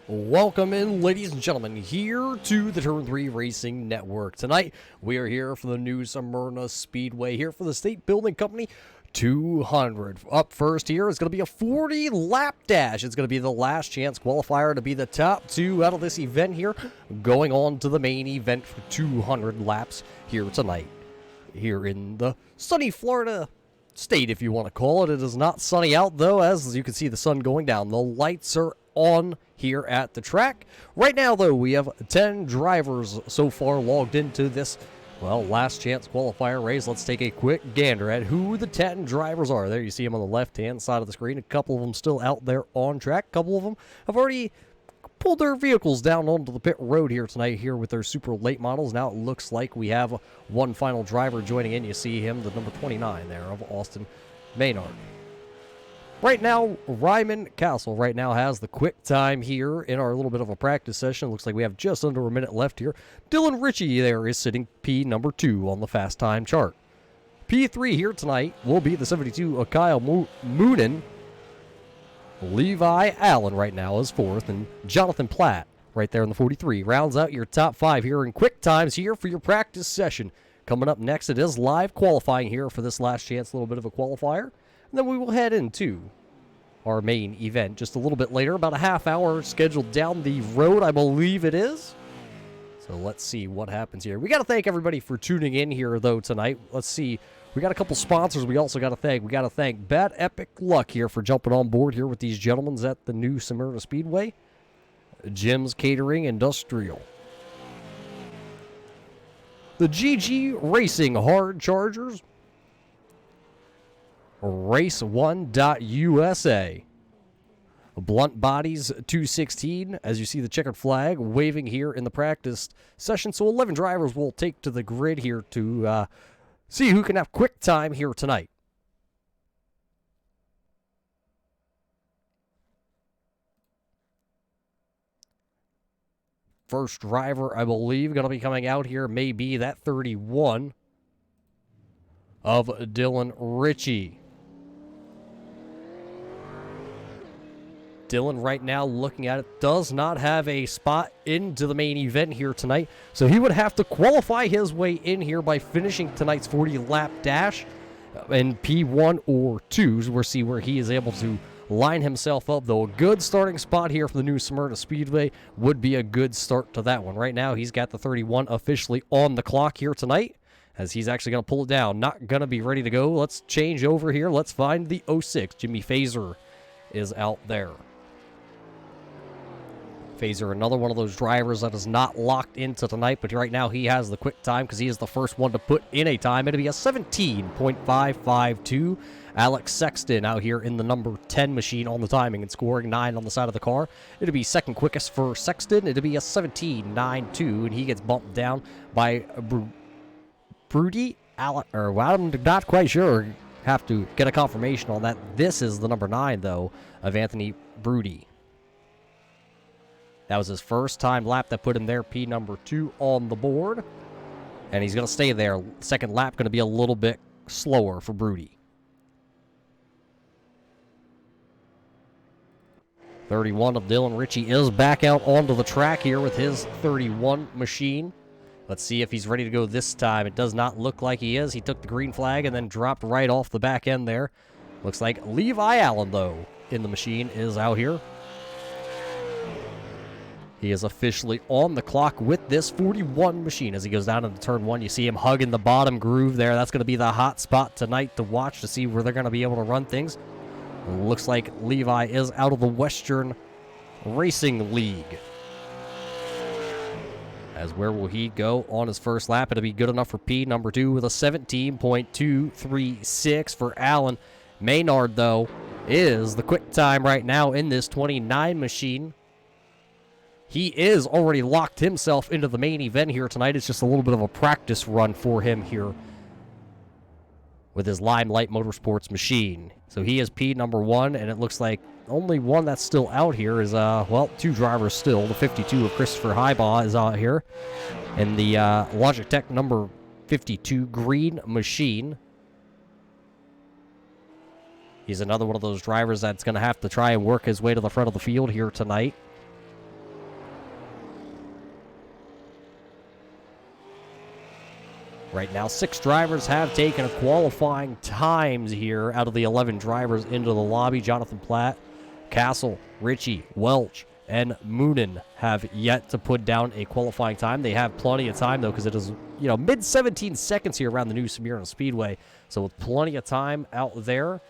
Welcome in, ladies and gentlemen, here to the Turn 3 Racing Network. Tonight, we are here for the new Smyrna Speedway, here for the State Building Company 200. Up first here is going to be a 40-lap dash. It's going to be the last chance qualifier to be the top two out of this event here, going on to the main event for 200 laps here tonight. Here in the sunny Florida state, if you want to call it. It is not sunny out, though, as you can see the sun going down. The lights are on here at the track. Right now, though, we have 10 drivers so far logged into this, well, last chance qualifier race. Let's take a quick gander at who the 10 drivers are. There you see them on the left-hand side of the screen. A couple of them still out there on track. A couple of them have already pulled their vehicles down onto the pit road here tonight here with their super late models. Now it looks like we have one final driver joining in. You see him, the number 29 there of Austin Maynard. Right now, Ryman Castle right now has the quick time here in our little bit of a practice session. Looks like we have just under a minute left here. Dylan Ritchie there is sitting P number 2 on the fast time chart. P3 here tonight will be the 72 Kyle Moonen. Levi Allen right now is 4th, and Jonathan Platt right there in the 43 rounds out your top 5 here in quick times here for your practice session. Coming up next, it is live qualifying here for this last chance, a little bit of a qualifier. And then we will head into our main event just a little bit later, about a half hour scheduled down the road, I believe it is. So let's see what happens here. We got to thank everybody for tuning in here, though, tonight. Let's see. We got a couple sponsors we also got to thank. We got to thank Bad Epic Luck here for jumping on board here with these gentlemen at the new Smyrna Speedway. Jim's Catering Industrial. The GG Racing Hard Chargers. Race1.USA. Blunt Bodies 216, as you see the checkered flag waving here in the practice session. So 11 drivers will take to the grid here to see who can have quick time here tonight. First driver, I believe, going to be coming out here may be that 31 of Dylan Ritchie. Dylan right now looking at it does not have a spot into the main event here tonight, so he would have to qualify his way in here by finishing tonight's 40-lap dash in P1 or 2. We'll see where he is able to line himself up, though. A good starting spot here for the new Smyrna Speedway would be a good start to that one. Right now, he's got the 31 officially on the clock here tonight, as he's actually going to pull it down. Not going to be ready to go. Let's change over here. Let's find the 06. Jimmy Fazer is out there. Fazer, another one of those drivers that is not locked into tonight, but right now he has the quick time because he is the first one to put in a time. It'll be a 17.552. Alex Sexton out here in the number 10 machine on the timing and scoring 9 on the side of the car. It'll be second quickest for Sexton. It'll be a 17.92, and he gets bumped down by Broody. Or I'm not quite sure. Have to get a confirmation on that. This is the number 9, though, of Anthony Broody. That was his first time lap that put him there, P number 2 on the board. And he's going to stay there. Second lap going to be a little bit slower for Broody. 31 of Dylan Ritchie is back out onto the track here with his 31 machine. Let's see if he's ready to go this time. It does not look like he is. He took the green flag and then dropped right off the back end there. Looks like Levi Allen, though, in the machine is out here. He is officially on the clock with this 41 machine. As he goes down into turn 1, you see him hugging the bottom groove there. That's going to be the hot spot tonight to watch to see where they're going to be able to run things. Looks like Levi is out of the Western Racing League. As where will he go on his first lap? It'll be good enough for P number 2 with a 17.236 for Allen. Maynard, though, is the quick time right now in this 29 machine. He is already locked himself into the main event here tonight. It's just a little bit of a practice run for him here with his Limelight Motorsports machine. So he is P number 1, and it looks like only one that's still out here is, well, 2 drivers still. The 52 of Christopher Highbaugh is out here. And the Logitech number 52 green machine. He's another one of those drivers that's going to have to try and work his way to the front of the field here tonight. Right now, 6 drivers have taken a qualifying times here out of the 11 drivers into the lobby. Jonathan Platt, Castle, Ritchie, Welch, and Moonen have yet to put down a qualifying time. They have plenty of time, though, because it is, mid-17 seconds here around the new Smyrna Speedway. So with plenty of time out there,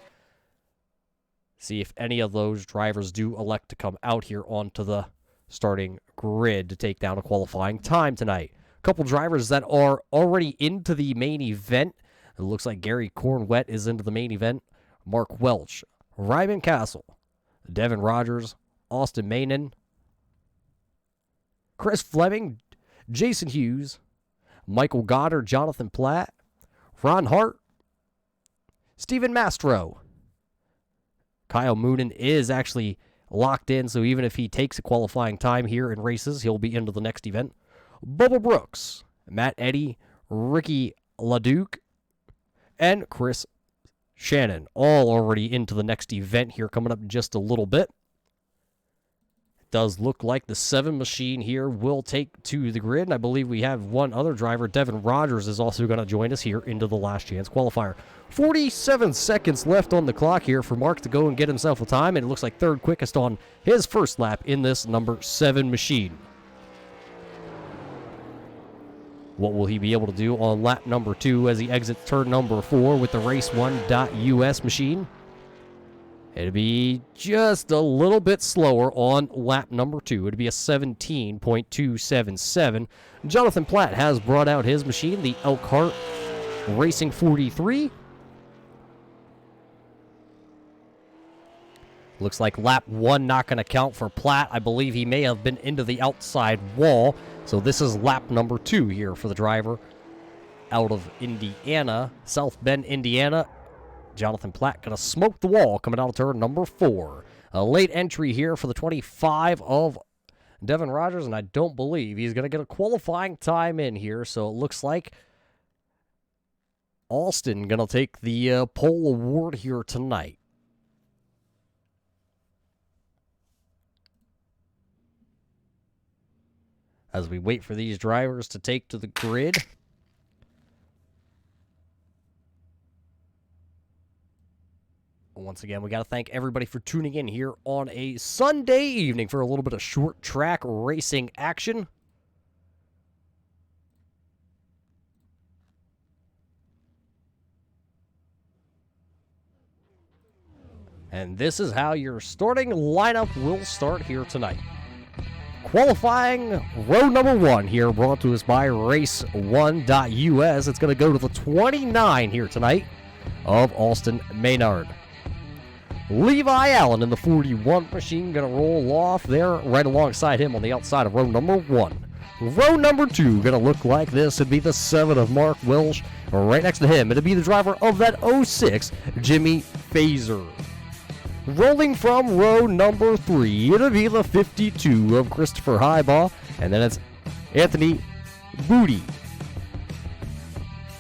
see if any of those drivers do elect to come out here onto the starting grid to take down a qualifying time tonight. A couple drivers that are already into the main event. It looks like Gary Cornwett is into the main event. Mark Welch, Ryman Castle, Devin Rogers, Austin Mainen, Chris Fleming, Jason Hughes, Michael Goddard, Jonathan Platt, Ron Hart, Steven Mastro. Kyle Moonen is actually locked in, so even if he takes a qualifying time here in races, he'll be into the next event. Bubba Brooks, Matt Eddy, Ricky LaDuke, and Chris Shannon, all already into the next event here coming up in just a little bit. It does look like the 7 machine here will take to the grid, and I believe we have one other driver. Devin Rogers is also going to join us here into the last chance qualifier. 47 seconds left on the clock here for Mark to go and get himself a time, and it looks like third quickest on his first lap in this number 7 machine. What will he be able to do on lap number 2 as he exits turn number 4 with the Race1.us machine? It'll be just a little bit slower on lap number 2. It'll be a 17.277. Jonathan Platt has brought out his machine, the Elkhart Racing 43. Looks like lap 1 not going to count for Platt. I believe he may have been into the outside wall. So this is lap number 2 here for the driver out of Indiana, South Bend, Indiana. Jonathan Platt going to smoke the wall coming out of turn number 4. A late entry here for the 25 of Devin Rogers, and I don't believe he's going to get a qualifying time in here. So it looks like Alston going to take the pole award here tonight. As we wait for these drivers to take to the grid. Once again, we got to thank everybody for tuning in here on a Sunday evening for a little bit of short track racing action. And this is how your starting lineup will start here tonight. Qualifying row number 1 here, brought to us by Race1.us. It's going to go to the 29 here tonight of Austin Maynard. Levi Allen in the 41 machine going to roll off there right alongside him on the outside of row number 1. Row number 2 going to look like this. It'd be the 7 of Mark Welsh. Right next to him, it'd be the driver of that 06, Jimmy Fazer. Rolling from row number 3, it'll be the 52 of Christopher Highbaugh, and then it's Anthony Booty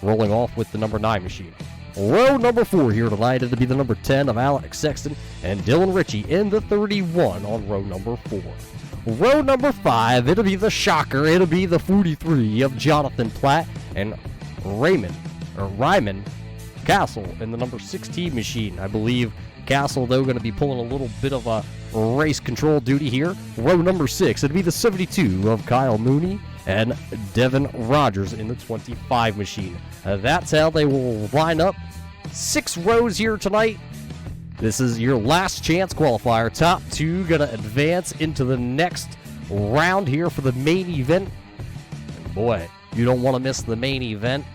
rolling off with the number 9 machine. Row number 4 here tonight, it'll be the number 10 of Alex Sexton and Dylan Ritchie in the 31 on row number 4. Row number 5, it'll be the shocker, it'll be the 43 of Jonathan Platt and Ryman Castle in the number 16 machine. I believe Castle, though, going to be pulling a little bit of a race control duty here. Row number 6, it'll be the 72 of Kyle Mooney and Devin Rogers in the 25 machine. That's how they will line up. 6 rows here tonight. This is your last chance qualifier. Top 2 going to advance into the next round here for the main event. And boy, you don't want to miss the main event.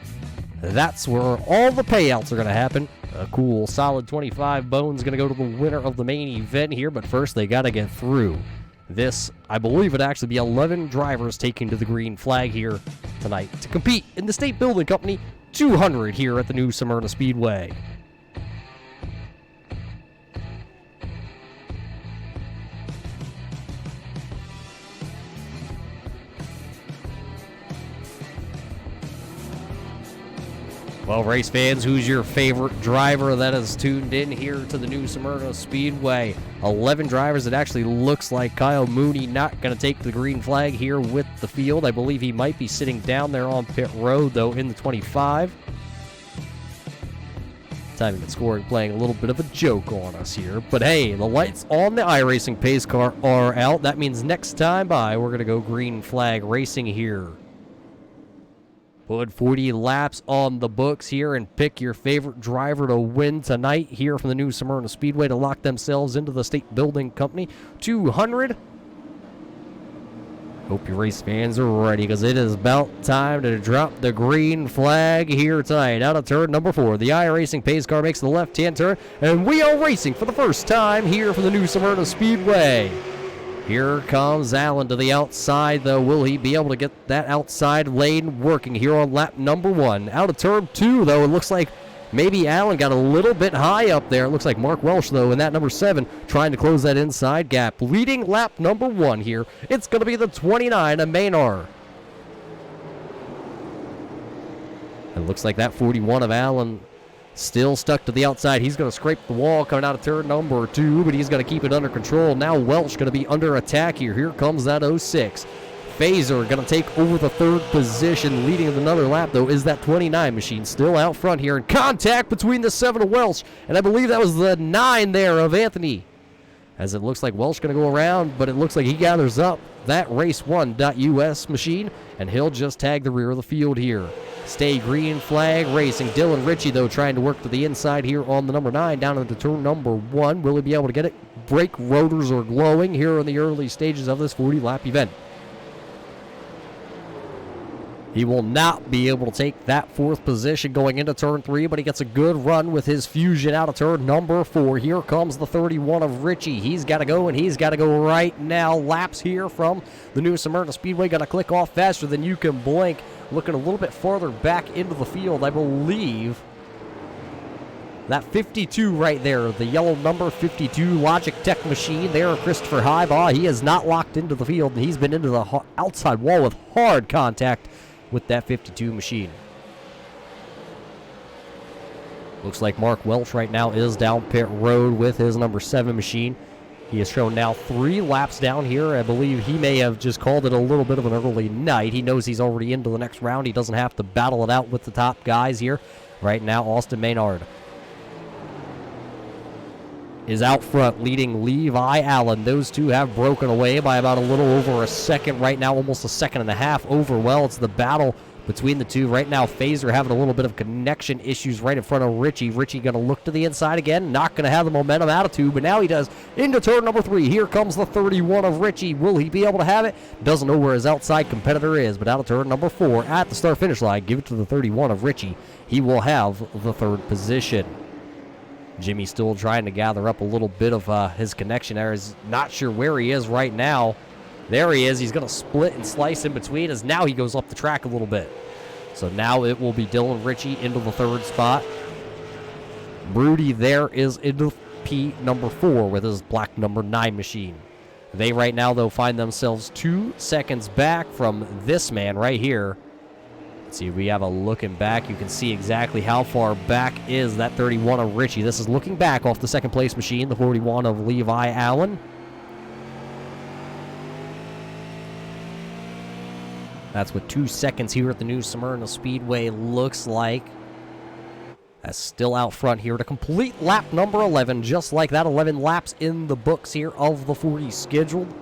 That's where all the payouts are going to happen. A cool, solid 25 bones going to go to the winner of the main event here, but first they got to get through this. I believe it'd actually be 11 drivers taking to the green flag here tonight to compete in the State Building Company 200 here at the new Smyrna Speedway. Well, race fans, who's your favorite driver that is tuned in here to the new Smyrna Speedway? 11 drivers. It actually looks like Kyle Mooney not going to take the green flag here with the field. I believe he might be sitting down there on pit road, though, in the 25. Timing and scoring playing a little bit of a joke on us here. But hey, the lights on the iRacing pace car are out. That means next time by, we're going to go green flag racing here. Put 40 laps on the books here and pick your favorite driver to win tonight here from the new Smyrna Speedway to lock themselves into the State Building Company 200. Hope your race fans are ready because it is about time to drop the green flag here tonight. Out of turn number 4, the iRacing pace car makes the left-hand turn, and we are racing for the first time here for the new Smyrna Speedway. Here comes Allen to the outside, though. Will he be able to get that outside lane working here on lap number 1? Out of turn 2, though, it looks like maybe Allen got a little bit high up there. It looks like Mark Welsh, though, in that number 7, trying to close that inside gap. Leading lap number 1 here, it's going to be the 29 of Maynard. It looks like that 41 of Allen still stuck to the outside. He's going to scrape the wall coming out of turn number 2, but he's going to keep it under control. Now Welch going to be under attack here. Here comes that 06. Phaser going to take over the 3rd position. Leading another lap, though, is that 29 machine still out front here. And contact between the 7 of Welch, and I believe that was the 9 there of Anthony. As it looks like Welch going to go around, but it looks like he gathers up that race1.us machine, and he'll just tag the rear of the field here. Stay green flag racing. Dylan Ritchie, though, trying to work to the inside here on the number 9 down into turn number 1. Will he be able to get it? Brake rotors are glowing here in the early stages of this 40-lap event. He will not be able to take that 4th position going into turn 3, but he gets a good run with his Fusion out of turn number 4. Here comes the 31 of Ritchie. He's got to go, and he's got to go right now. Laps here from the new Smyrna Speedway. Going to click off faster than you can blink. Looking a little bit farther back into the field, I believe. That 52 right there, the yellow number 52 Logic Tech machine there, Christopher Highbaugh. He is not locked into the field, and he's been into the outside wall with hard contact with that 52 machine. Looks like Mark Welch right now is down pit road with his number 7 machine. He has shown now 3 laps down here. I believe he may have just called it a little bit of an early night. He knows he's already into the next round. He doesn't have to battle it out with the top guys here. Right now, Austin Maynard is out front, leading Levi Allen. Those two have broken away by about a little over a second right now, almost a second and a half over. Well, it's the battle between the two. Right now, Phaser having a little bit of connection issues right in front of Ritchie. Ritchie going to look to the inside again. Not going to have the momentum attitude, but now he does. Into turn number 3. Here comes the 31 of Ritchie. Will he be able to have it? Doesn't know where his outside competitor is, but out of turn number 4 at the start-finish line. Give it to the 31 of Ritchie. He will have the 3rd position. Jimmy still trying to gather up a little bit of his connection there. He's not sure where he is right now. There he is. He's going to split and slice in between as now he goes up the track a little bit. So now it will be Dylan Ritchie into the 3rd spot. Broody there is into P number 4 with his black number 9 machine. They right now, though, find themselves 2 seconds back from this man right here. Let's see, we have a looking back. You can see exactly how far back is that 31 of Ritchie. This is looking back off the 2nd place machine, the 41 of Levi Allen. That's what 2 seconds here at the new Smyrna Speedway looks like. That's still out front here to complete lap number 11. Just like that, 11 laps in the books here of the 40 scheduled.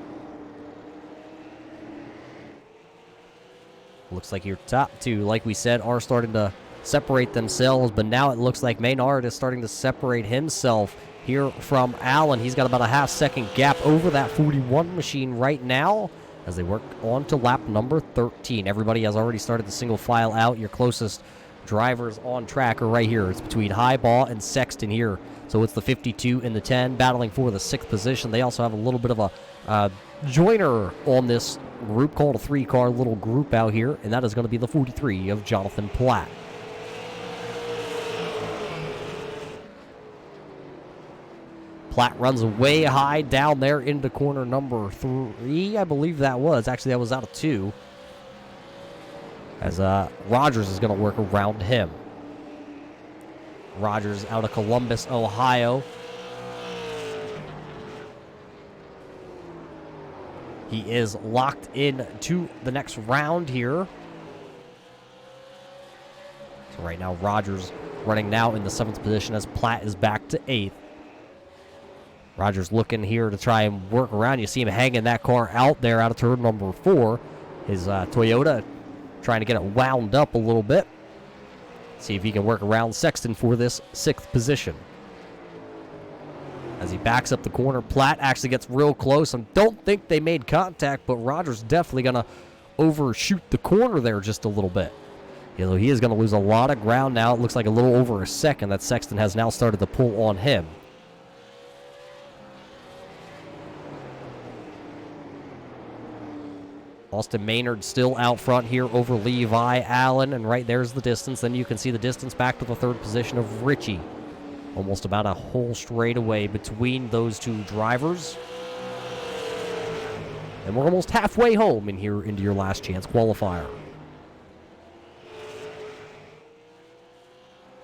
Looks like your top 2, like we said, are starting to separate themselves, but now it looks like Maynard is starting to separate himself here from Allen. He's got about a half-second gap over that 41 machine right now as they work on to lap number 13. Everybody has already started the single file out. Your closest drivers on track are right here. It's between Highbaugh and Sexton here. So it's the 52 and the 10 battling for the 6th position. They also have a little bit of a joiner on this group called a 3-car little group out here, and that is going to be the 43 of Jonathan Platt. Platt runs way high down there into corner number 3, I believe that was. Actually, that was out of 2. As Rogers is going to work around him. Rogers out of Columbus, Ohio. He is locked in to the next round here. So right now, Rogers running now in the 7th position as Platt is back to 8th. Rogers looking here to try and work around. You see him hanging that car out there out of turn number 4. His Toyota trying to get it wound up a little bit. See if he can work around Sexton for this 6th position. As he backs up the corner, Platt actually gets real close. I don't think they made contact, but Rogers definitely going to overshoot the corner there just a little bit. You know, he is going to lose a lot of ground now. It looks like a little over a second that Sexton has now started to pull on him. Austin Maynard still out front here over Levi Allen, and right there's the distance. Then you can see the distance back to the 3rd position of Ritchie. Almost about a whole straightaway between those two drivers. And we're almost halfway home in here into your last chance qualifier.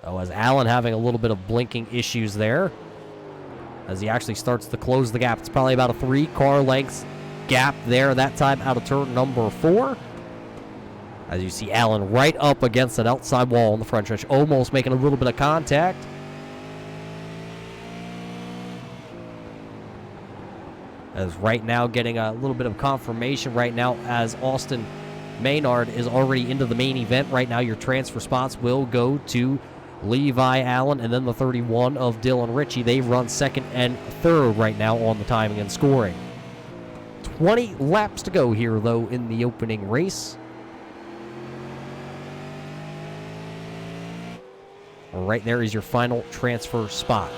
Oh, as Allen having a little bit of blinking issues there. As he actually starts to close the gap. It's probably about a 3-car length gap there that time out of turn number 4. As you see Allen right up against that outside wall on the front stretch, almost making a little bit of contact. As right now getting a little bit of confirmation right now as Austin Maynard is already into the main event. Right now your transfer spots will go to Levi Allen and then the 31 of Dylan Ritchie. They run 2nd and 3rd right now on the timing and scoring. 20 laps to go here, though, in the opening race. Right there is your final transfer spot.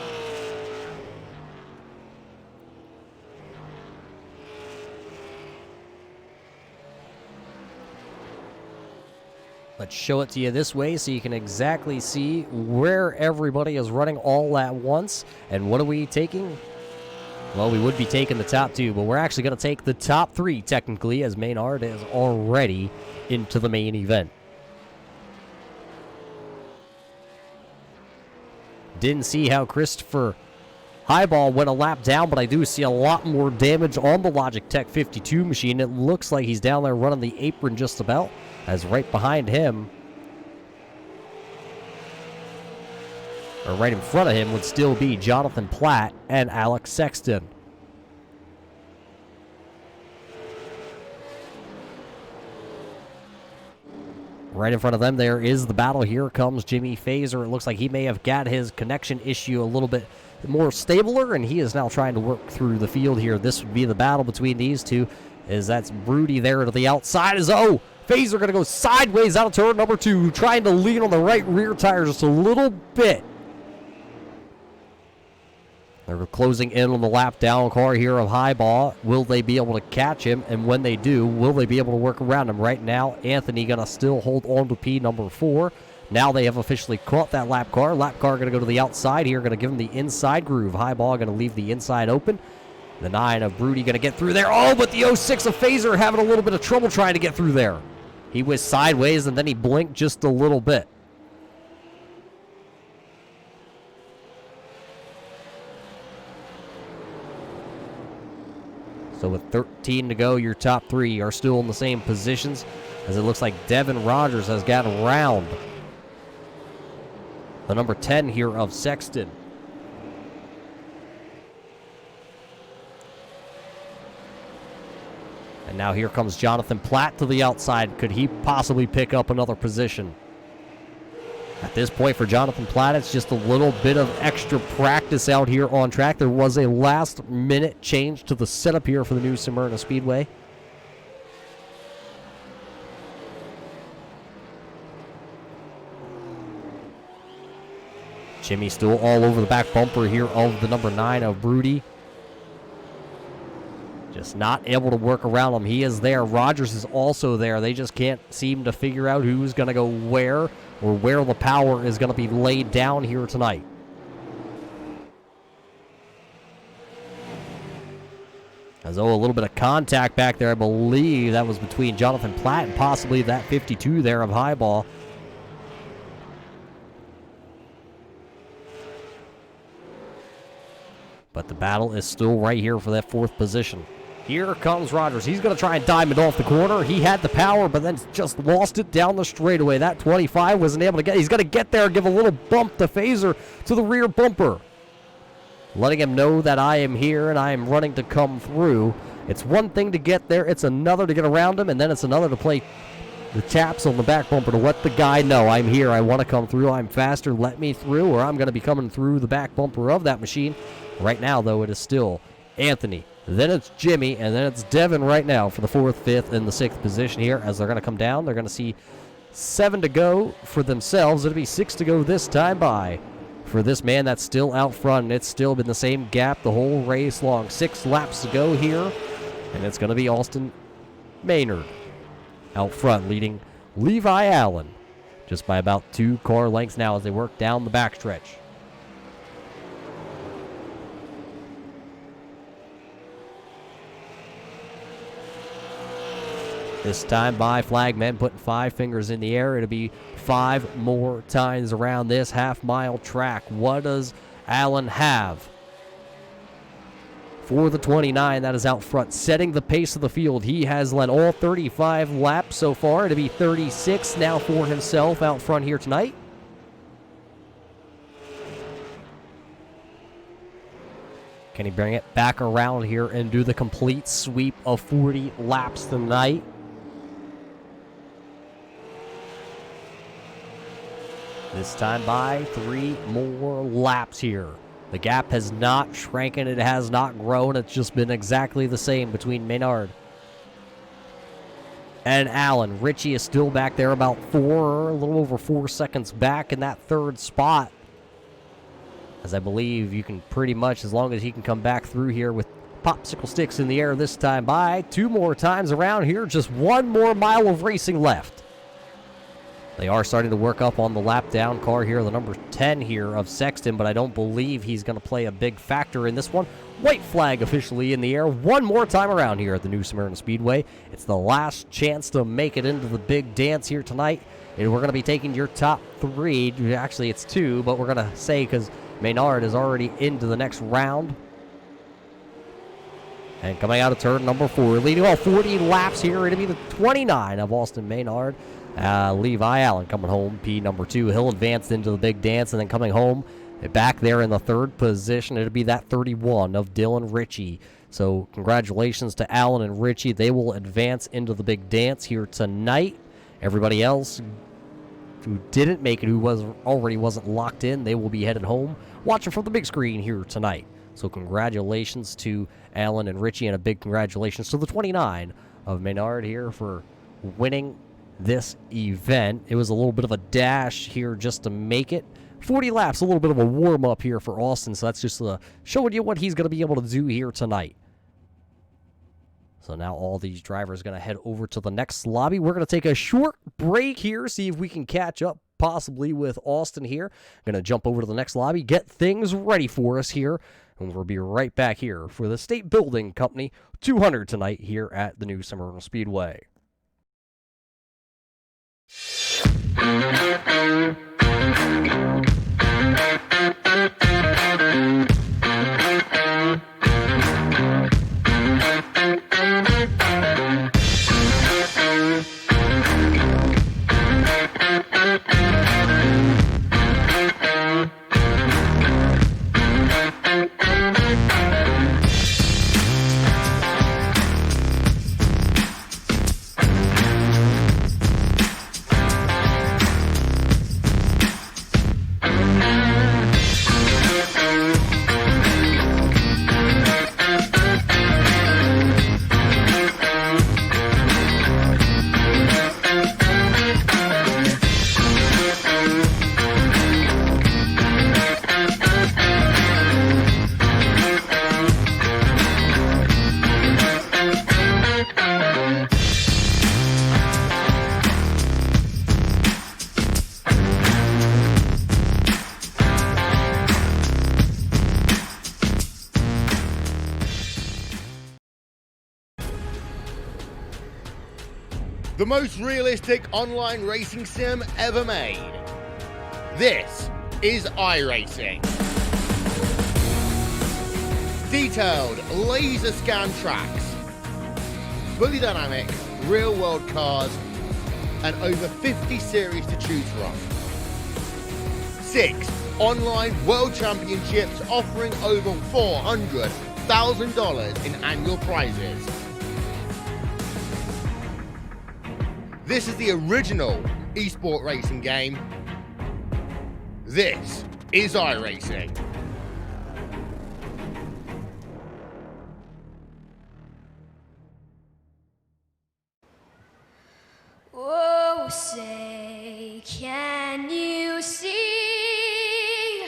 Let's show it to you this way so you can exactly see where everybody is running all at once. And what are we taking? Well, we would be taking the top 2, but we're actually going to take the top 3, technically, as Maynard is already into the main event. Didn't see how Christopher Highball went a lap down, but I do see a lot more damage on the Logitech 52 machine. It looks like he's down there running the apron just about, as right behind him, or right in front of him, would still be Jonathan Platt and Alex Sexton. Right in front of them there is the battle. Here comes Jimmy Fazer. It looks like he may have got his connection issue a little bit more stabler, and he is now trying to work through the field here. This would be the battle between these two, as that's Broody there to the outside. Fazer going to go sideways out of turn number 2, trying to lean on the right rear tire just a little bit. They're closing in on the lap down car here of Highball. Will they be able to catch him? And when they do, will they be able to work around him? Right now, Anthony going to still hold on to P number 4. Now they have officially caught that lap car. Lap car going to go to the outside here, going to give him the inside groove. Highball going to leave the inside open. The 9 of Broody going to get through there. Oh, but the 06 of Fazer having a little bit of trouble trying to get through there. He was sideways, and then he blinked just a little bit. So with 13 to go, your top 3 are still in the same positions, as it looks like Devin Rogers has gotten around the number 10 here of Sexton. And now here comes Jonathan Platt to the outside. Could he possibly pick up another position? At this point for Jonathan Platt, it's just a little bit of extra practice out here on track. There was a last-minute change to the setup here for the new Smyrna Speedway. Jimmy still all over the back bumper here of the number 9 of Broody. Just not able to work around him. He is there. Rogers is also there. They just can't seem to figure out who's going to go where, or where the power is going to be laid down here tonight. As a little bit of contact back there. I believe that was between Jonathan Platt and possibly that 52 there of Highball. The battle is still right here for that 4th position. Here comes Rogers. He's going to try and diamond off the corner. He had the power, but then just lost it down the straightaway. That 25 wasn't able to get. He's going to get there and give a little bump to Phaser to the rear bumper, letting him know that I am here and I am running to come through. It's one thing to get there. It's another to get around him, and then it's another to play the taps on the back bumper to let the guy know I'm here. I want to come through. I'm faster. Let me through, or I'm going to be coming through the back bumper of that machine. Right now, though, it is still Anthony. Then it's Jimmy, and then it's Devin right now for the 4th, 5th, and the 6th position here. As they're going to come down, they're going to see 7 to go for themselves. It'll be 6 to go this time by for this man that's still out front. And it's still been the same gap the whole race long. 6 laps to go here, and it's going to be Austin Maynard out front, leading Levi Allen just by about 2 car lengths now as they work down the backstretch. This time by Flagman, putting 5 fingers in the air. It'll be 5 more times around this half-mile track. What does Allen have? For the 29, that is out front, setting the pace of the field. He has led all 35 laps so far. It'll be 36 now for himself out front here tonight. Can he bring it back around here and do the complete sweep of 40 laps tonight? This time by 3 more laps here. The gap has not shrinking. It has not grown. It's just been exactly the same between Maynard and Allen. Richie is still back there about a little over 4 seconds back in that 3rd spot. As I believe you can pretty much, as long as he can come back through here with popsicle sticks in the air this time by. 2 more times around here. Just 1 more mile of racing left. They are starting to work up on the lap down car here, the number 10 here of Sexton, but I don't believe he's going to play a big factor in this one. White flag officially in the air 1 more time around here at the new Smyrna Speedway. It's the last chance to make it into the big dance here tonight, and we're going to be taking your top 3. Actually, it's 2, but we're going to say because Maynard is already into the next round. And coming out of turn number 4, leading all 40 laps here, it'll be the 29 of Austin Maynard. Levi Allen coming home, P number 2. He'll advance into the big dance, and then coming home back there in the 3rd position, it'll be that 31 of Dylan Ritchie. So congratulations to Allen and Ritchie. They will advance into the big dance here tonight. Everybody else who didn't make it, who wasn't locked in, they will be headed home watching from the big screen here tonight. So congratulations to Allen and Ritchie, and a big congratulations to the 29 of Maynard here for winning this event. It was a little bit of a dash here just to make it. 40 laps, a little bit of a warm-up here for Austin, so that's just showing you what he's going to be able to do here tonight. So now all these drivers are going to head over to the next lobby. We're going to take a short break here, see if we can catch up possibly with Austin here. Going to jump over to the next lobby, get things ready for us here, and we'll be right back here for the State Building Company 200 tonight here at the new Smyrna Speedway. The most realistic online racing sim ever made. This is iRacing. Detailed laser scan tracks, fully dynamic, real world cars, and over 50 series to choose from. 6 online world championships offering over $400,000 in annual prizes. This is the original esport racing game. This is iRacing. Oh, say, can you see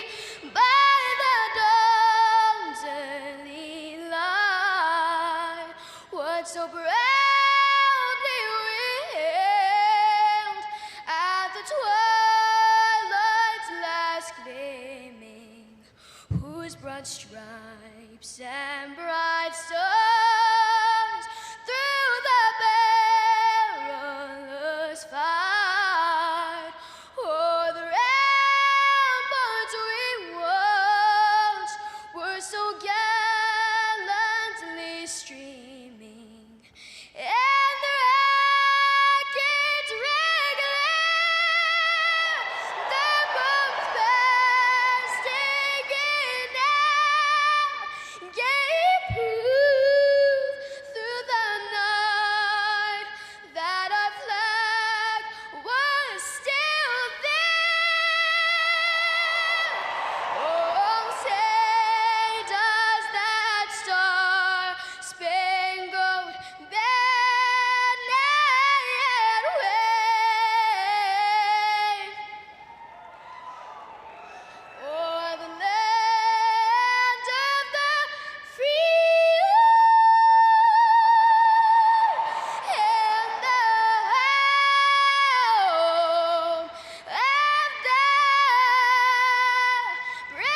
by the dawn's early light what so proudly wailed at the twilight's last gleaming, whose broad stripes and bright stars through the perilous fight o'er the ramparts we watched were so gallantly streaming, and the rackets regular, the boats bursting in out, gave proof through the night that our flag was still there. Oh, say does that star-spangled banner yet wave o'er the land of the free and the home of the brave?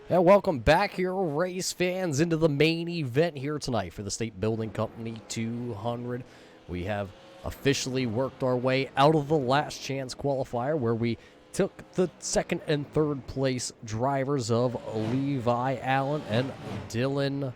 And welcome back here, race fans, into the main event here tonight for the State Building Company 200. We have officially worked our way out of the last chance qualifier where we took the second and third place drivers of Levi Allen and Dylan,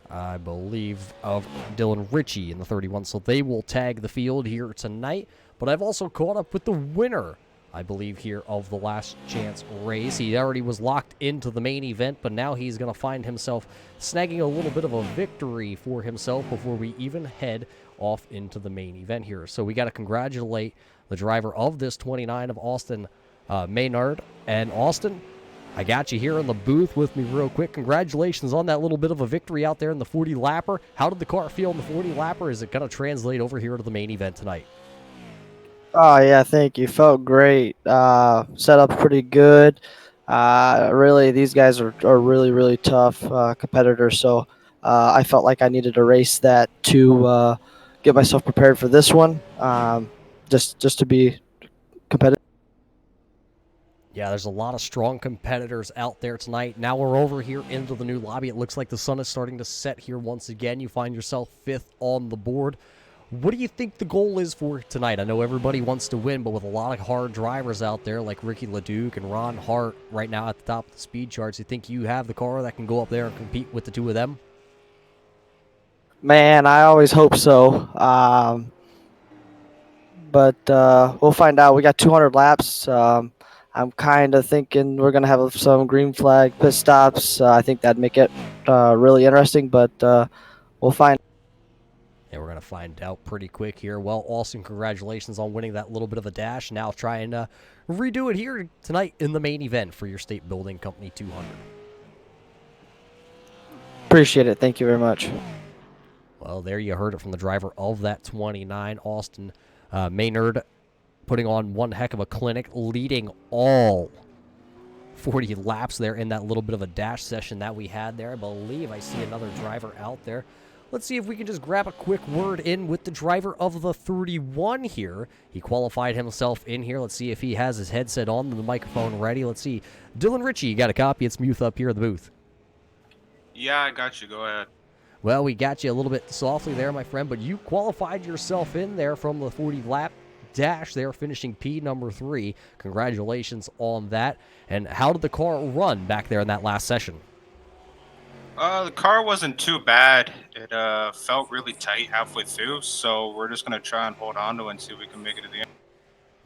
I believe, of Dylan Ritchie in the 31. So they will tag the field here tonight. But I've also caught up with the winner, I believe, here of the last chance race. He already was locked into the main event, but now he's going to find himself snagging a little bit of a victory for himself before we even head off into the main event here. So we got to congratulate the driver of this 29 of Austin Maynard. And Austin, I got you here in the booth with me real quick. Congratulations on that little bit of a victory out there in the 40 lapper. How did the car feel in the 40 lapper? Is it going to translate over here to the main event tonight? Oh yeah, thank you. Felt great. Set up pretty good. Really, these guys are really tough competitors. So I felt like I needed to race that to get myself prepared for this one. Just to be competitive. Yeah, there's a lot of strong competitors out there tonight. Now we're over here into the new lobby. It looks like the sun is starting to set here once again. You find yourself 5th on the board. What do you think the goal is for tonight? I know everybody wants to win, but with a lot of hard drivers out there like Ricky LeDuc and Ron Hart right now at the top of the speed charts, you think you have the car that can go up there and compete with the two of them? Man, I always hope so. But we'll find out. We got 200 laps. I'm kind of thinking we're gonna have some green flag pit stops. I think that'd make it really interesting. But we'll find. And we're going to find out pretty quick here. Well, Austin, congratulations on winning that little bit of a dash. Now try and redo it here tonight in the main event for your State Building Company 200. Appreciate it. Thank you very much. Well, there you heard it from the driver of that 29, Austin Maynard, putting on one heck of a clinic, leading all 40 laps there in that little bit of a dash session that we had there. I believe I see another driver out there. Let's see if we can just grab a quick word in with the driver of the 31 here. He qualified himself in here. Let's see if he has his headset on and the microphone ready. Let's see. Dylan Ritchie, you got a copy? It's Muth up here in the booth. Yeah, I got you. Go ahead. Well, we got you a little bit softly there, my friend, but you qualified yourself in there from the 40-lap dash there, finishing P number 3. Congratulations on that. And how did the car run back there in that last session? The car wasn't too bad. It felt really tight halfway through, so we're just gonna try and hold on to it and see if we can make it to the end.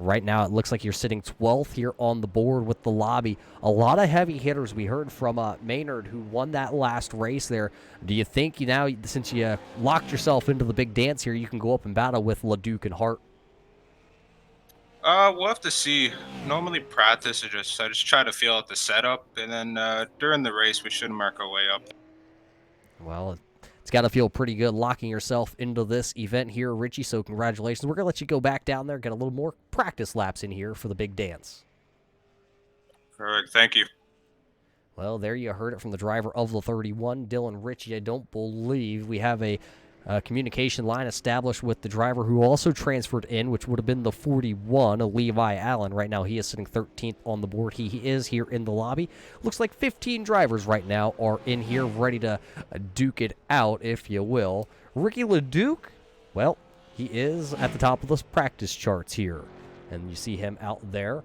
Right now, it looks like you're sitting 12th here on the board with the lobby. A lot of heavy hitters. We heard from Maynard, who won that last race there. Do you think now, since you locked yourself into the big dance here, you can go up and battle with LeDuc and Hart? We'll have to see. Normally, practice is I just try to feel out the setup, and then during the race, we should mark our way up. Well, it's got to feel pretty good locking yourself into this event here, Richie, so congratulations. We're going to let you go back down there, get a little more practice laps in here for the big dance. Perfect. Thank you. Well, there you heard it from the driver of the 31, Dylan Ritchie. I don't believe we have a communication line established with the driver who also transferred in, which would have been the 41, Levi Allen. Right now, he is sitting 13th on the board. He is here in the lobby. Looks like 15 drivers right now are in here ready to duke it out, if you will. Ricky LeDuc, well, he is at the top of the practice charts here. And you see him out there.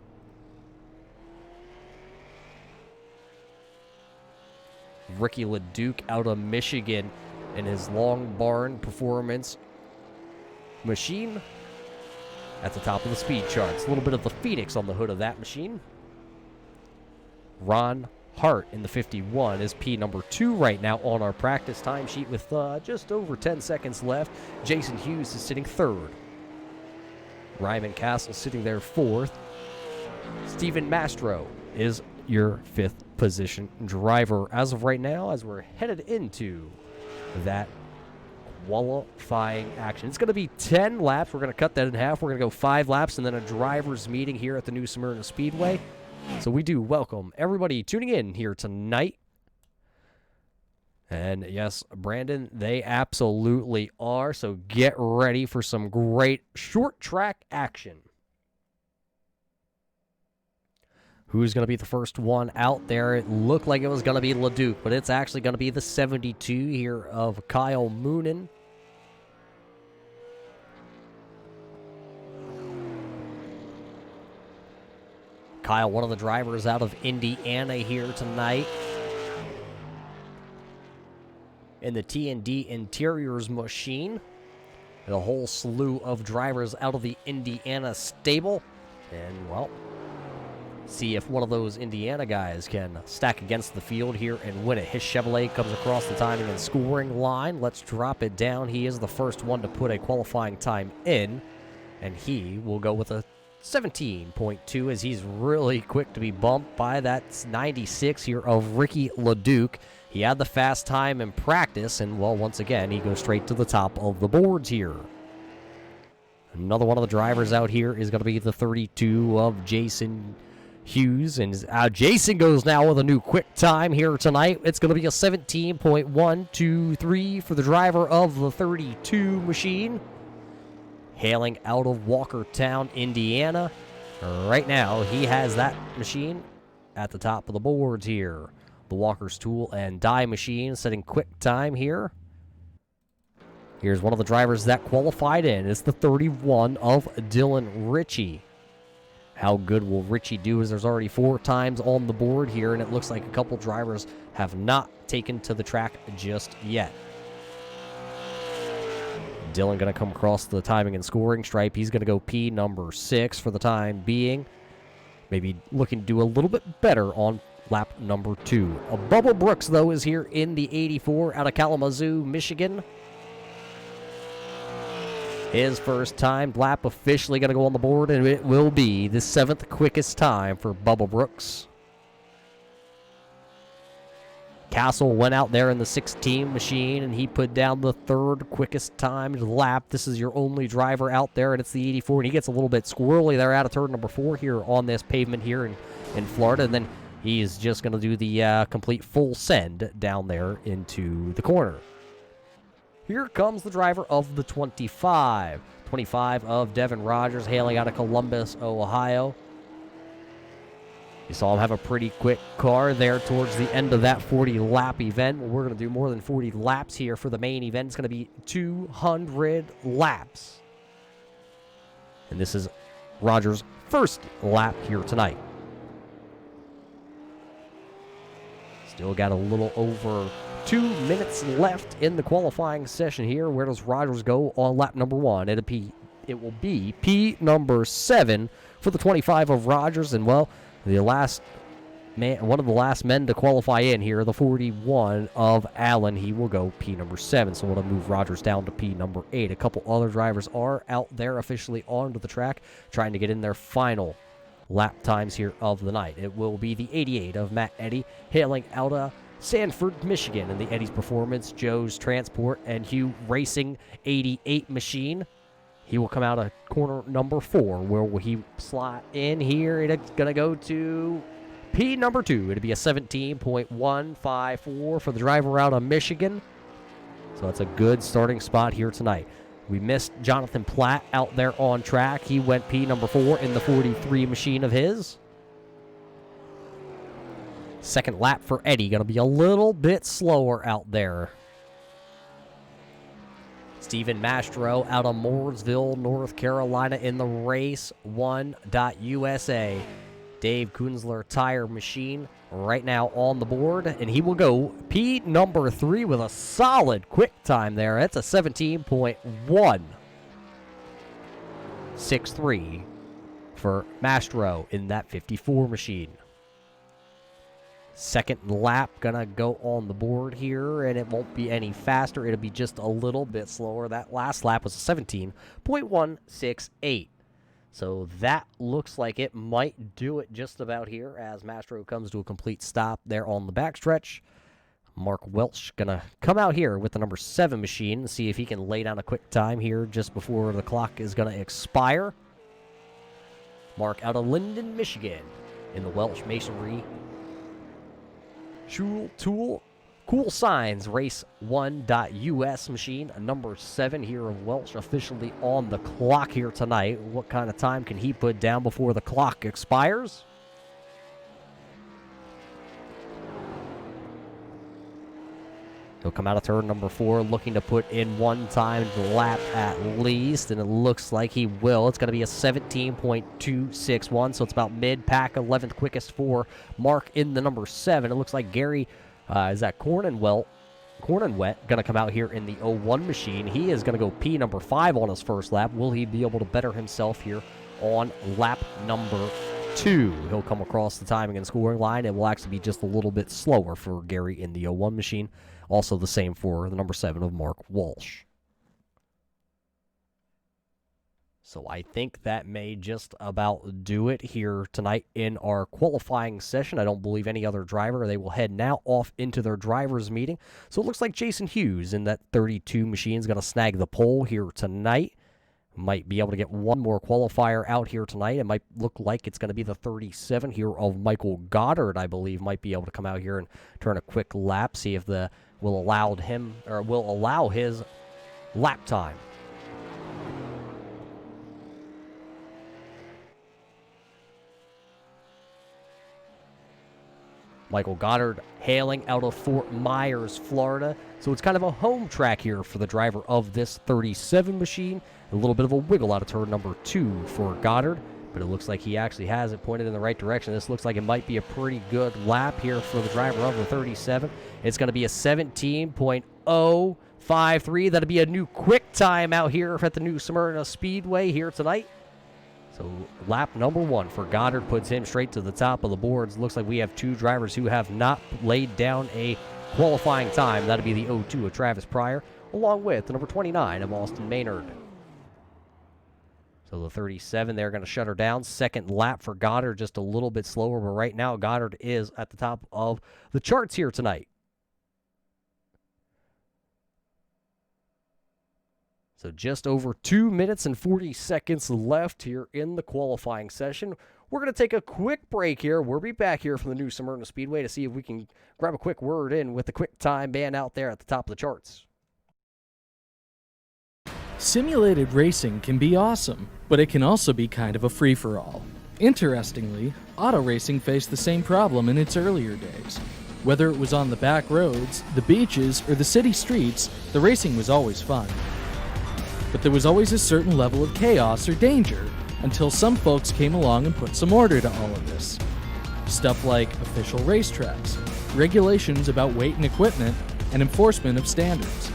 Ricky LeDuc out of Michigan in his long barn performance machine at the top of the speed charts. A little bit of the Phoenix on the hood of that machine. Ron Hart in the 51 is P number 2 right now on our practice timesheet with just over 10 seconds left. Jason Hughes is sitting 3rd. Ryman Castle sitting there 4th. Steven Mastro is your 5th position driver as of right now, as we're headed into that qualifying action. It's going to be 10 laps. We're going to cut that in half. We're going to go 5 laps and then a driver's meeting here at the new Smyrna Speedway. So we do welcome everybody tuning in here tonight. And yes, Brandon, they absolutely are. So get ready for some great short track action. who's going to be the first one out there. It looked like it was going to be Leduc, but it's actually going to be the 72 here of Kyle Moonen. Kyle, one of the drivers out of Indiana here tonight. In the T&D Interiors machine. And a whole slew of drivers out of the Indiana stable. And, well, see if one of those Indiana guys can stack against the field here and win it. His Chevrolet comes across the timing and scoring line. Let's drop it down. He is the first one to put a qualifying time in. And he will go with a 17.2 as he's really quick to be bumped by that 96 here of Ricky Leduc. He had the fast time in practice, and, well, once again, he goes straight to the top of the boards here. Another one of the drivers out here is going to be the 32 of Jason Hughes, and Jason goes now with a new quick time here tonight. It's going to be a 17.123 for the driver of the 32 machine. Hailing out of Walkertown, Indiana. Right now, he has that machine at the top of the boards here. The Walker's Tool and Die machine setting quick time here. Here's one of the drivers that qualified in. It's the 31 of Dylan Ritchie. How good will Ritchie do as there's already 4 times on the board here, and it looks like a couple drivers have not taken to the track just yet. Dylan going to come across the timing and scoring stripe. He's going to go P number 6 for the time being. Maybe looking to do a little bit better on lap number 2. Bubba Brooks, though, is here in the 84 out of Kalamazoo, Michigan. His first time lap officially going to go on the board, and it will be the 7th quickest time for Bubba Brooks. Castle went out there in the 16 machine, and he put down the 3rd quickest timed lap. This is your only driver out there, and it's the 84, and he gets a little bit squirrely there out of turn number 4 here on this pavement here in Florida, and then he's just going to do the complete full send down there into the corner. Here comes the driver of the 25. 25 of Devin Rogers, hailing out of Columbus, Ohio. You saw him have a pretty quick car there towards the end of that 40-lap event. Well, we're going to do more than 40 laps here for the main event. It's going to be 200 laps. And this is Rogers' first lap here tonight. Still got a little over 2 minutes left in the qualifying session here. Where does Rogers go on lap number 1? It will be P number 7 for the 25 of Rogers. And, well, the last man, one of the last men to qualify in here, the 41 of Allen, he will go P number 7. So we'll move Rogers down to P number 8. A couple other drivers are out there officially onto the track, trying to get in their final lap times here of the night. It will be the 88 of Matt Eddy, hailing out of Sanford, Michigan, in the Eddie's Performance, Joe's Transport, and Hugh Racing 88 machine. He will come out of corner number 4. Where will he slot in here? It's going to go to P number 2. It'll be a 17.154 for the driver out of Michigan. So that's a good starting spot here tonight. We missed Jonathan Platt out there on track. He went P number 4 in the 43 machine of his. Second lap for Eddie. Going to be a little bit slower out there. Stephen Mastro out of Mooresville, North Carolina in the Race 1.USA. Dave Kunzler Tire Machine right now on the board, and he will go P number 3 with a solid quick time there. That's a 17.163 for Mastro in that 54 machine. Second lap gonna go on the board here, and it won't be any faster. It'll be just a little bit slower. That last lap was a 17.168. So that looks like it might do it just about here as Mastro comes to a complete stop there on the backstretch. Mark Welch gonna come out here with the number 7 machine and see if he can lay down a quick time here just before the clock is gonna expire. Mark out of Linden, Michigan in the Welch Masonry Tool Cool Signs Race 1.US machine, a number 7 here of Welch officially on the clock here tonight. What kind of time can he put down before the clock expires? He'll come out of turn number 4 looking to put in one time lap at least, and it looks like he will. It's going to be a 17.261, so it's about mid-pack, 11th quickest for Mark in the number 7. It looks like Gary, is that Corn and Wet, going to come out here in the 01 machine. He is going to go P number 5 on his first lap. Will he be able to better himself here on lap number 2? He'll come across the timing and scoring line. It will actually be just a little bit slower for Gary in the 01 machine. Also the same for the number 7 of Mark Walsh. So I think that may just about do it here tonight in our qualifying session. I don't believe any other driver. They will head now off into their driver's meeting. So it looks like Jason Hughes in that 32 machine is going to snag the pole here tonight. Might be able to get one more qualifier out here tonight. It might look like it's going to be the 37 here of Michael Goddard, I believe, might be able to come out here and turn a quick lap, see if will allow his lap time. Michael Goddard hailing out of Fort Myers, Florida. So it's kind of a home track here for the driver of this 37 machine. A little bit of a wiggle out of turn number 2 for Goddard, but it looks like he actually has it pointed in the right direction. This looks like it might be a pretty good lap here for the driver of the 37. It's going to be a 17.053. That'll be a new quick time out here at the new Smyrna Speedway here tonight. So lap number 1 for Goddard puts him straight to the top of the boards. Looks like we have 2 drivers who have not laid down a qualifying time. That'll be the 02 of Travis Pryor, along with the number 29 of Austin Maynard. So the 37, they're going to shut her down. Second lap for Goddard, just a little bit slower, but right now Goddard is at the top of the charts here tonight. So just over 2 minutes and 40 seconds left here in the qualifying session. We're going to take a quick break here. We'll be back here from the new Smyrna Speedway to see if we can grab a quick word in with the quick time band out there at the top of the charts. Simulated racing can be awesome, but it can also be kind of a free-for-all. Interestingly, auto racing faced the same problem in its earlier days. Whether it was on the back roads, the beaches, or the city streets, the racing was always fun. But there was always a certain level of chaos or danger until some folks came along and put some order to all of this. Stuff like official racetracks, regulations about weight and equipment, and enforcement of standards.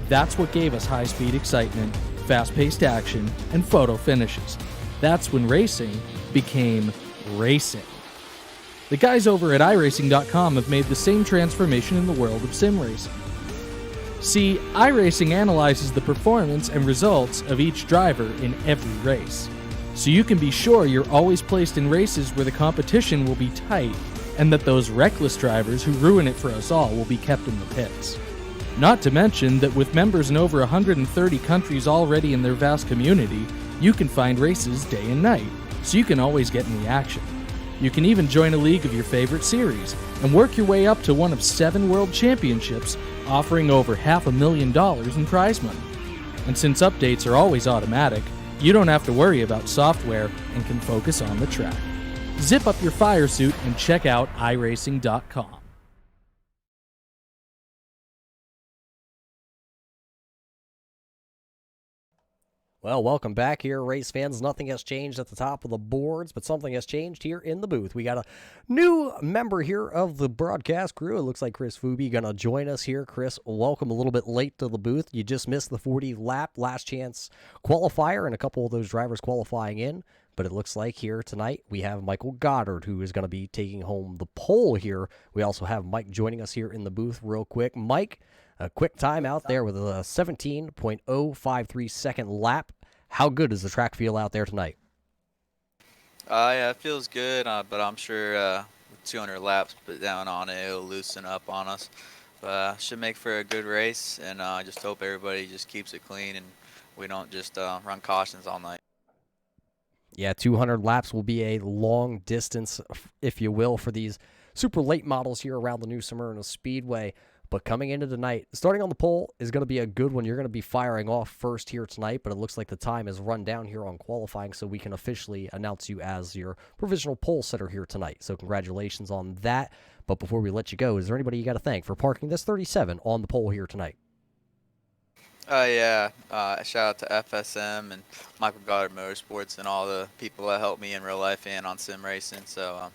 That's what gave us high-speed excitement, fast-paced action, and photo finishes. That's when racing became racing. The guys over at iRacing.com have made the same transformation in the world of sim racing. See, iRacing analyzes the performance and results of each driver in every race, so you can be sure you're always placed in races where the competition will be tight and that those reckless drivers who ruin it for us all will be kept in the pits. Not to mention that with members in over 130 countries already in their vast community, you can find races day and night, so you can always get in the action. You can even join a league of your favorite series and work your way up to one of 7 world championships, offering over $500,000 in prize money. And since updates are always automatic, you don't have to worry about software and can focus on the track. Zip up your fire suit and check out iRacing.com. Well, welcome back here, race fans. Nothing has changed at the top of the boards, but something has changed here in the booth. We got a new member here of the broadcast crew. It looks like Chris Fuby going to join us here. Chris, welcome a little bit late to the booth. You just missed the 40-lap last chance qualifier and a couple of those drivers qualifying in. But it looks like here tonight we have Michael Goddard, who is going to be taking home the pole here. We also have Mike joining us here in the booth real quick. Mike, a quick time out there with a 17.053 second lap. How good does the track feel out there tonight? Yeah, it feels good, but I'm sure with 200 laps put down on it, it'll loosen up on us. But should make for a good race, and I just hope everybody just keeps it clean and we don't just run cautions all night. Yeah, 200 laps will be a long distance, if you will, for these super late models here around the new Smyrna Speedway. But coming into tonight, starting on the pole is going to be a good one. You're going to be firing off first here tonight, but it looks like the time is run down here on qualifying, so we can officially announce you as your provisional pole sitter here tonight. So congratulations on that. But before we let you go, is there anybody you got to thank for parking this 37 on the pole here tonight? Yeah. Shout out to FSM and Michael Goddard Motorsports and all the people that helped me in real life and on sim racing. So,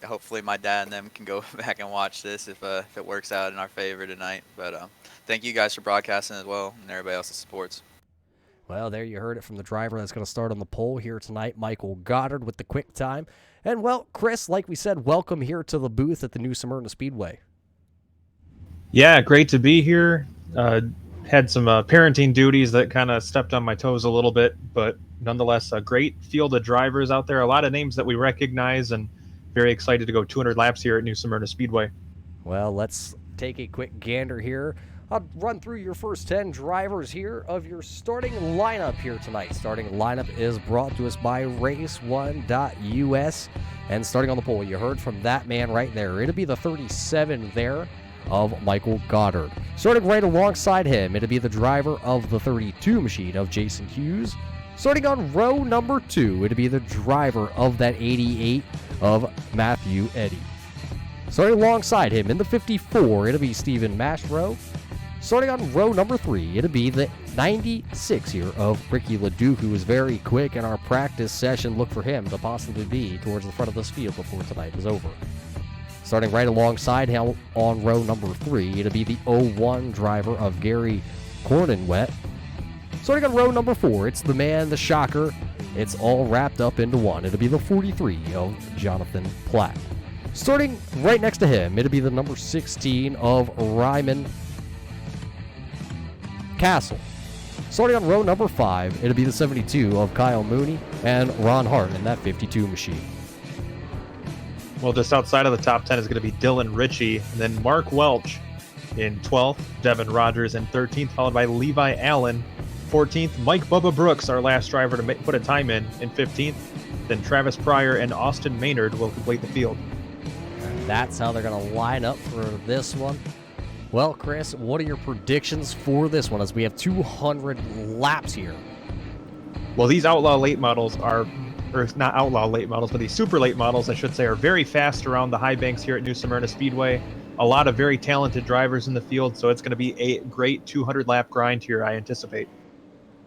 hopefully my dad and them can go back and watch this if it works out in our favor tonight. But thank you guys for broadcasting as well and everybody else that supports. Well, there you heard it from the driver that's going to start on the pole here tonight, Michael Goddard with the quick time. And, well, Chris, like we said, welcome here to the booth at the new Smyrna Speedway. Yeah, great to be here. Had some parenting duties that kind of stepped on my toes a little bit, but nonetheless, a great field of drivers out there. A lot of names that we recognize, and very excited to go 200 laps here at New Smyrna Speedway. Well, let's take a quick gander here. I'll run through your first 10 drivers here of your starting lineup here tonight. Starting lineup is brought to us by Race1.us. And starting on the pole, you heard from that man right there. It'll be the 37 there of Michael Goddard. Starting right alongside him, it'll be the driver of the 32 machine of Jason Hughes. Starting on row number 2, it'll be the driver of that 88 of Matthew Eddy. Starting alongside him in the 54, it'll be Stephen Mastro. Starting on row number 3, it'll be the 96 here of Ricky LeDuc, who was very quick in our practice session. Look for him to possibly be towards the front of this field before tonight is over. Starting right alongside him on row number 3, it'll be the 01 driver of Gary Cornenwet. Starting on row number 4, it's the man, the shocker. It's all wrapped up into one. It'll be the 43 of Jonathan Platt. Starting right next to him, it'll be the number 16 of Ryman Castle. Starting on row number 5, it'll be the 72 of Kyle Mooney and Ron Hart in that 52 machine. Well, just outside of the top 10 is going to be Dylan Ritchie, and then Mark Welch in 12th, Devin Rogers in 13th, followed by Levi Allen, 14th, Mike Bubba Brooks, our last driver to put a time in 15th, then Travis Pryor and Austin Maynard will complete the field. And that's how they're going to line up for this one. Well, Chris, what are your predictions for this one as we have 200 laps here? Well, these outlaw late models are, or not outlaw late models, but these super late models, I should say, are very fast around the high banks here at New Smyrna Speedway. A lot of very talented drivers in the field, so it's going to be a great 200-lap grind here, I anticipate.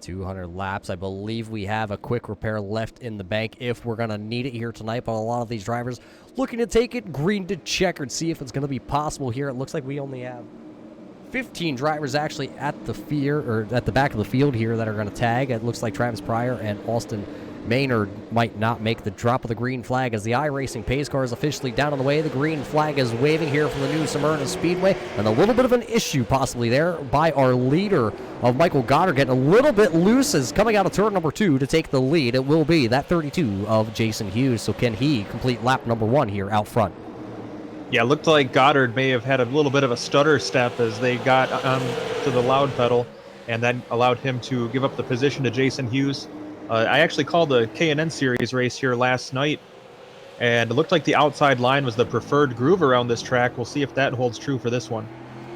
200 laps. I believe we have a quick repair left in the bank if we're going to need it here tonight, but a lot of these drivers looking to take it green to checkered, see if it's going to be possible here. It looks like we only have 15 drivers actually at the back of the field here that are going to tag. It looks like Travis Pryor and Austin Maynard might not make the drop of the green flag as the iRacing pace car is officially down on the way. The green flag is waving here from the new Smyrna Speedway, and a little bit of an issue possibly there by our leader of Michael Goddard, getting a little bit loose as coming out of turn number 2 to take the lead. It will be that 32 of Jason Hughes, so can he complete lap number 1 here out front? Yeah, it looked like Goddard may have had a little bit of a stutter step as they got to the loud pedal, and that allowed him to give up the position to Jason Hughes. I actually called a K&N Series race here last night, and it looked like the outside line was the preferred groove around this track. We'll see if that holds true for this one.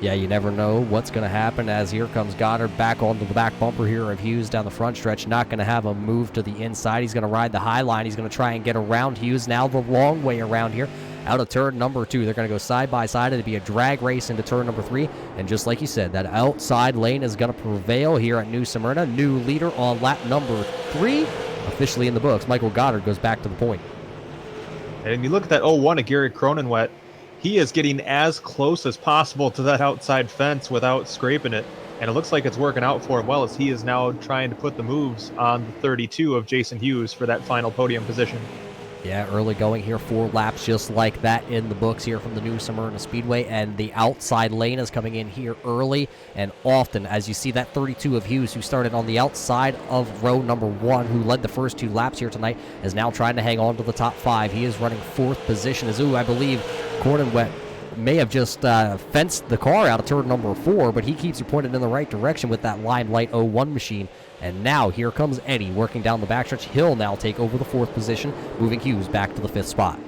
Yeah, you never know what's going to happen as here comes Goddard back onto the back bumper here of Hughes down the front stretch. Not going to have a move to the inside. He's going to ride the high line. He's going to try and get around Hughes now the long way around here. Out of turn number 2, they're going to go side by side. It'll be a drag race into turn number 3. And just like you said, that outside lane is going to prevail here at New Smyrna. New leader on lap number 3. Officially in the books, Michael Goddard goes back to the point. And you look at that 01 of Gary Cronenwet, he is getting as close as possible to that outside fence without scraping it. And it looks like it's working out for him well as he is now trying to put the moves on the 32 of Jason Hughes for that final podium position. Yeah, early going here, 4 laps just like that in the books here from the new Smyrna Speedway, and the outside lane is coming in here early and often as you see that 32 of Hughes, who started on the outside of row number 1, who led the first 2 laps here tonight, is now trying to hang on to the top 5. He is running 4th position as, I believe Cornenwet may have just fenced the car out of turn number 4, but he keeps you pointed in the right direction with that Limelight 01 machine. And now here comes Eddie working down the backstretch. He'll now take over the 4th position, moving Hughes back to the 5th spot.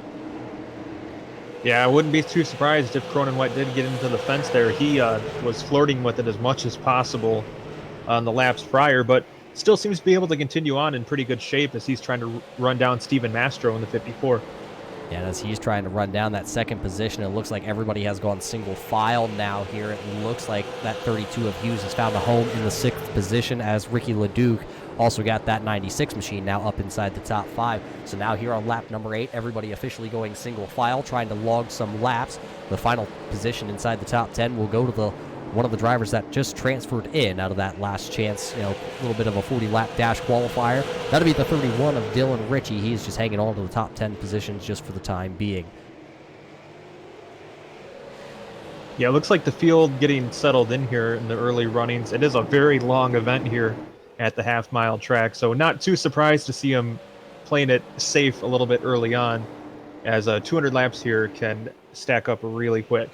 Yeah, I wouldn't be too surprised if Cronenwet did get into the fence there. He was flirting with it as much as possible on the laps prior, but still seems to be able to continue on in pretty good shape as he's trying to run down Steven Mastro in the 54. And as he's trying to run down that second position, it looks like everybody has gone single file now here. It looks like that 32 of Hughes has found a home in the 6th position, as Ricky LeDuc also got that 96 machine now up inside the top 5. So now here on lap number 8, everybody officially going single file, trying to log some laps. The final position inside the top 10 will go to the one of the drivers that just transferred in out of that last chance, a little bit of a 40-lap dash qualifier. That'll be the 31 of Dylan Ritchie. He's just hanging on to the top 10 positions just for the time being. Yeah, it looks like the field getting settled in here in the early runnings. It is a very long event here at the half-mile track, so not too surprised to see him playing it safe a little bit early on, as 200 laps here can stack up really quick.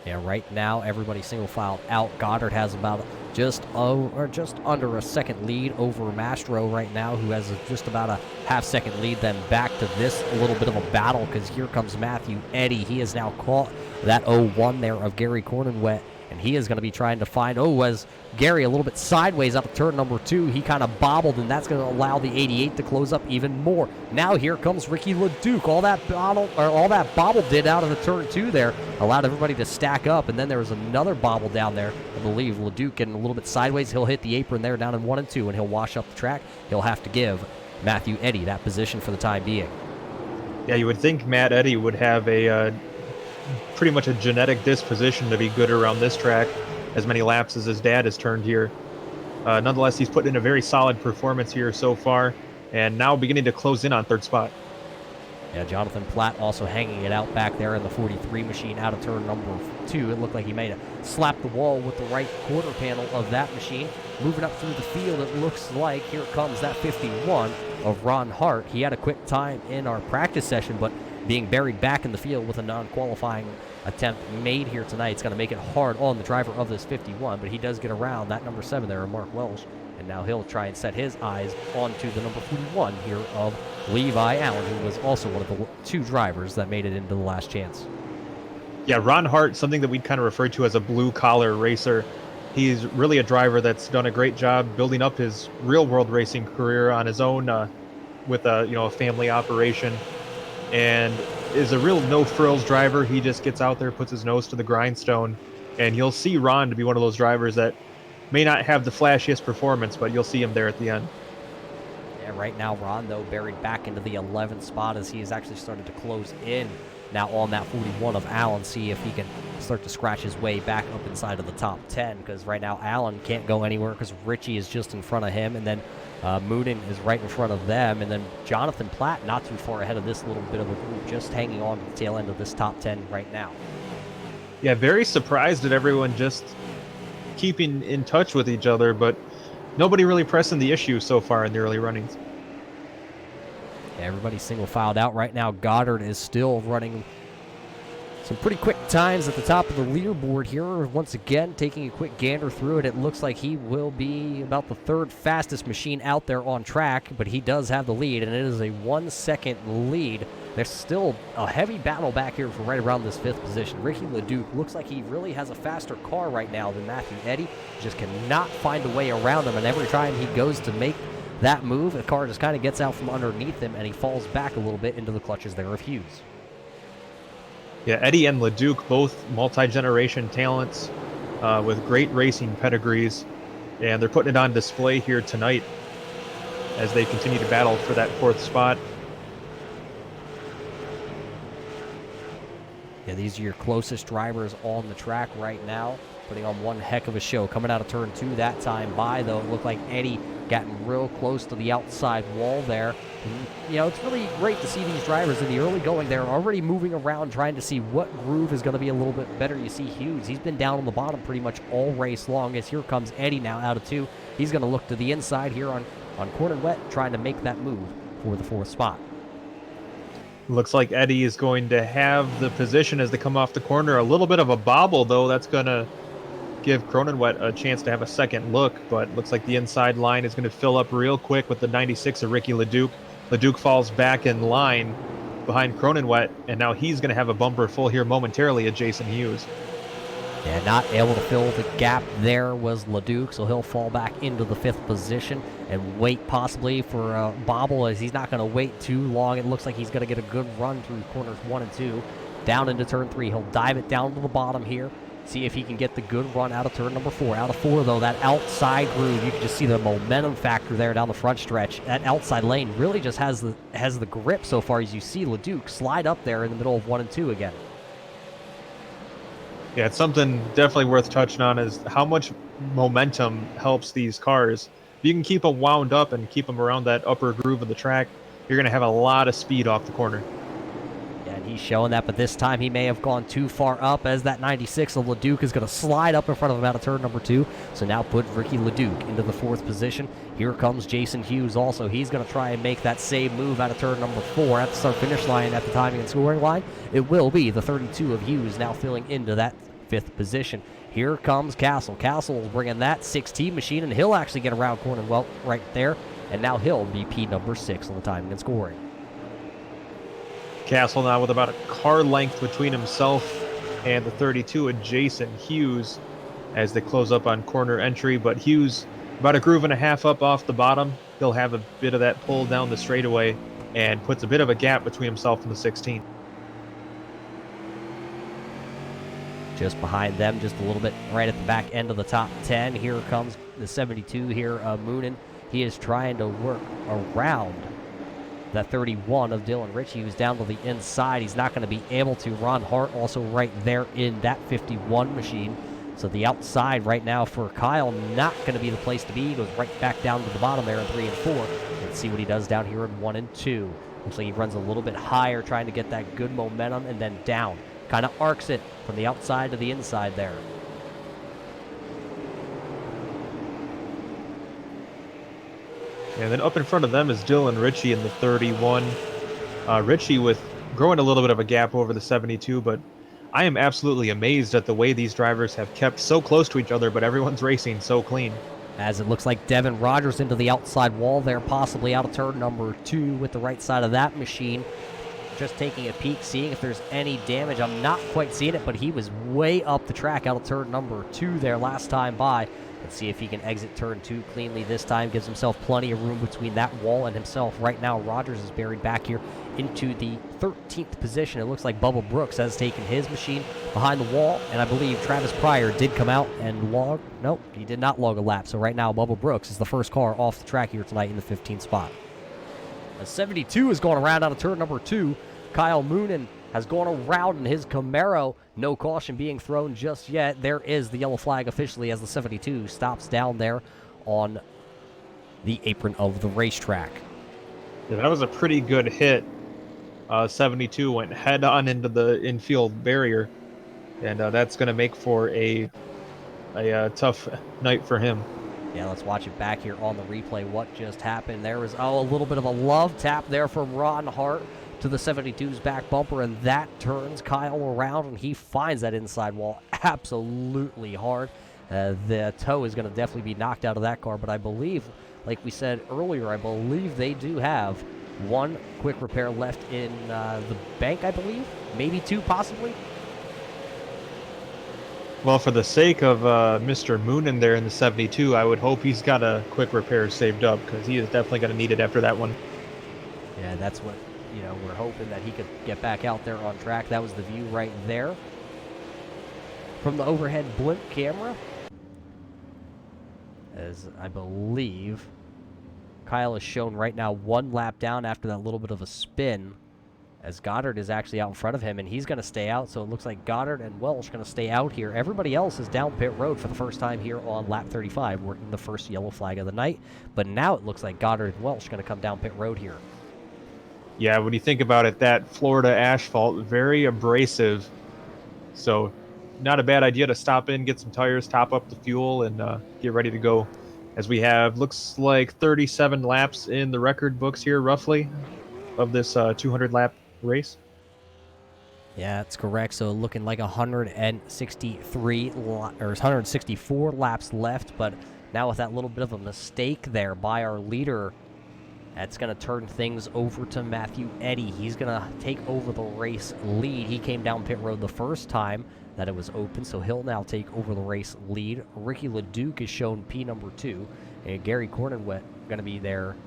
Yeah, right now everybody single filed out. Goddard has about just under a second lead over Mastro right now, who has just about a half-second lead. Then back to this a little bit of a battle, because here comes Matthew Eddy. He has now caught that 01 there of Gary Cornenwet, and he is going to be trying to find, as Gary a little bit sideways out of turn number 2, he kind of bobbled, and that's going to allow the 88 to close up even more. Now here comes Ricky LeDuc. All that bobble did out of the turn 2 there allowed everybody to stack up, and then there was another bobble down there. I believe LeDuc getting a little bit sideways. He'll hit the apron there down in 1 and 2, and he'll wash up the track. He'll have to give Matthew Eddy that position for the time being. Yeah, you would think Matt Eddy would have a pretty much a genetic disposition to be good around this track, as many laps as his dad has turned here. Nonetheless, he's put in a very solid performance here so far, and now beginning to close in on third spot. Yeah, Jonathan Platt also hanging it out back there in the 43 machine out of turn number 2. It looked like he may have slapped the wall with the right quarter panel of that machine. Moving up through the field, it looks like here comes that 51 of Ron Hart. He had a quick time in our practice session, but being buried back in the field with a non-qualifying attempt made here tonight, it's going to make it hard on the driver of this 51, but he does get around that number 7 there, Mark Welsh, and now he'll try and set his eyes onto the number 41 here of Levi Allen, who was also one of the 2 drivers that made it into the last chance. Yeah, Ron Hart, something that we'd kind of refer to as a blue-collar racer. He's really a driver that's done a great job building up his real-world racing career on his own with a family operation, and is a real no-frills driver. He just gets out there, puts his nose to the grindstone, and you'll see Ron to be one of those drivers that may not have the flashiest performance, but you'll see him there at the end. Yeah, right now Ron, though, buried back into the 11th spot as he has actually started to close in now on that 41 of Allen, see if he can start to scratch his way back up inside of the top 10, because right now Allen can't go anywhere because Ritchie is just in front of him, and then Moonen is right in front of them, and then Jonathan Platt not too far ahead of this little bit of a group, just hanging on to the tail end of this top 10 right now. Yeah, very surprised at everyone just keeping in touch with each other, but nobody really pressing the issue so far in the early runnings. Yeah, everybody's single filed out right now. Goddard is still running some pretty quick times at the top of the leaderboard here. Once again, taking a quick gander through it, it looks like he will be about the 3rd fastest machine out there on track, but he does have the lead, and it is a 1-second lead. There's still a heavy battle back here for right around this 5th position. Ricky LeDuc looks like he really has a faster car right now than Matthew Eddy. Just cannot find a way around him, and every time he goes to make that move, the car just kind of gets out from underneath him, and he falls back a little bit into the clutches there of Hughes. Yeah, Eddy and LeDuc, both multi-generation talents with great racing pedigrees, and they're putting it on display here tonight as they continue to battle for that 4th spot. Yeah, these are your closest drivers on the track right now, putting on one heck of a show. Coming out of turn 2 that time by, though, it looked like Eddy gotten real close to the outside wall there. And, it's really great to see these drivers in the early going. They're already moving around, trying to see what groove is going to be a little bit better. You see Hughes, he's been down on the bottom pretty much all race long, as here comes Eddy now out of 2. He's going to look to the inside here on Cornenwet, trying to make that move for the 4th spot. Looks like Eddy is going to have the position as they come off the corner. A little bit of a bobble, though. That's going to give Cronenwet a chance to have a second look, but looks like the inside line is going to fill up real quick with the 96 of Ricky LeDuc. LeDuc falls back in line, behind Cronenwet, and now he's going to have a bumper full here momentarily at Jason Hughes. Yeah, not able to fill the gap there was Leduc, so he'll fall back into the 5th position and wait possibly for a bobble, as he's not going to wait too long. It looks like he's going to get a good run through corners 1 and 2. Down into turn 3. He'll dive it down to the bottom here. See if he can get the good run out of turn number 4. Out of 4, though, that outside groove, you can just see the momentum factor there down the front stretch. That outside lane really just has the grip so far, as you see Leduc slide up there in the middle of 1 and 2 again. Yeah, it's something definitely worth touching on, is how much momentum helps these cars. If you can keep them wound up and keep them around that upper groove of the track, you're going to have a lot of speed off the corner. Yeah, and he's showing that, but this time he may have gone too far up, as that 96 of Leduc is going to slide up in front of him out of turn number 2. So now put Ricky Leduc into the 4th position. Here comes Jason Hughes also. He's going to try and make that same move out of turn number 4 at the start-finish line, at the timing and scoring line. It will be the 32 of Hughes now filling into that 5th position. Here comes Castle. Castle is bringing that 16 machine, and he'll actually get around Cornwell right there, and now he'll be P number 6 on the timing and scoring. Castle now with about a car length between himself and the 32 of Jason Hughes as they close up on corner entry, but Hughes about a groove and a half up off the bottom. He'll have a bit of that pull down the straightaway and puts a bit of a gap between himself and the 16. Just behind them, just a little bit right at the back end of the top 10. Here comes the 72 here, Moonen. He is trying to work around that 31 of Dylan Ritchie, who's down to the inside. He's not going to be able to. Ron Hart also right there in that 51 machine. So the outside right now for Kyle, not going to be the place to be. He goes right back down to the bottom there in 3 and 4. Let's see what he does down here in 1 and 2. Looks like he runs a little bit higher, trying to get that good momentum, and then down. Kind of arcs it from the outside to the inside there. And then up in front of them is Dylan Ritchie in the 31. Ritchie with growing a little bit of a gap over the 72, but I am absolutely amazed at the way these drivers have kept so close to each other, but everyone's racing so clean. As it looks like Devin Rogers into the outside wall there, possibly out of turn number 2 with the right side of that machine. Just taking a peek, seeing if there's any damage. I'm not quite seeing it, but he was way up the track out of turn number 2 there last time by. Let's see if he can exit turn 2 cleanly this time. Gives himself plenty of room between that wall and himself. Right now, Rogers is buried back here into the 13th position. It looks like Bubba Brooks has taken his machine behind the wall, and I believe Travis Pryor did come out and log. Nope, he did not log a lap. So right now, Bubba Brooks is the first car off the track here tonight in the 15th spot. A 72 is going around out of turn number 2. Kyle Moonen has gone around in his Camaro. No caution being thrown just yet. There is the yellow flag officially as the 72 stops down there on the apron of the racetrack. Yeah, that was a pretty good hit. 72 went head on into the infield barrier, and that's going to make for a tough night for him. Yeah, let's watch it back here on the replay. What just happened? There was, a little bit of a love tap there from Ron Hart to the 72's back bumper, and that turns Kyle around, and he finds that inside wall absolutely hard. The toe is going to definitely be knocked out of that car, but I believe, like we said earlier, I believe they do have one quick repair left in the bank, I believe. Maybe 2, possibly. Well, for the sake of Mr. Moonen there in the 72, I would hope he's got a quick repair saved up, because he is definitely going to need it after that one. Yeah, that's what, we're hoping that he could get back out there on track. That was the view right there from the overhead blimp camera. As I believe Kyle is shown right now 1 lap down after that little bit of a spin, as Goddard is actually out in front of him, and he's going to stay out. So it looks like Goddard and Welch going to stay out here. Everybody else is down pit road for the first time here on lap 35, working the first yellow flag of the night. But now it looks like Goddard and Welch going to come down pit road here. Yeah, when you think about it, that Florida asphalt, very abrasive. So not a bad idea to stop in, get some tires, top up the fuel, and get ready to go. As we have, looks like 37 laps in the record books here, roughly, of this 200-lap race. Yeah, that's correct. So looking like 163 or 164 laps left, but now with that little bit of a mistake there by our leader, That's going to turn things over to Matthew Eddy. He's going to take over the race lead. He came down pit road the first time that it was open, so he'll now take over the race lead. Ricky LeDuc is shown P number 2, and Gary Cornwet going to be there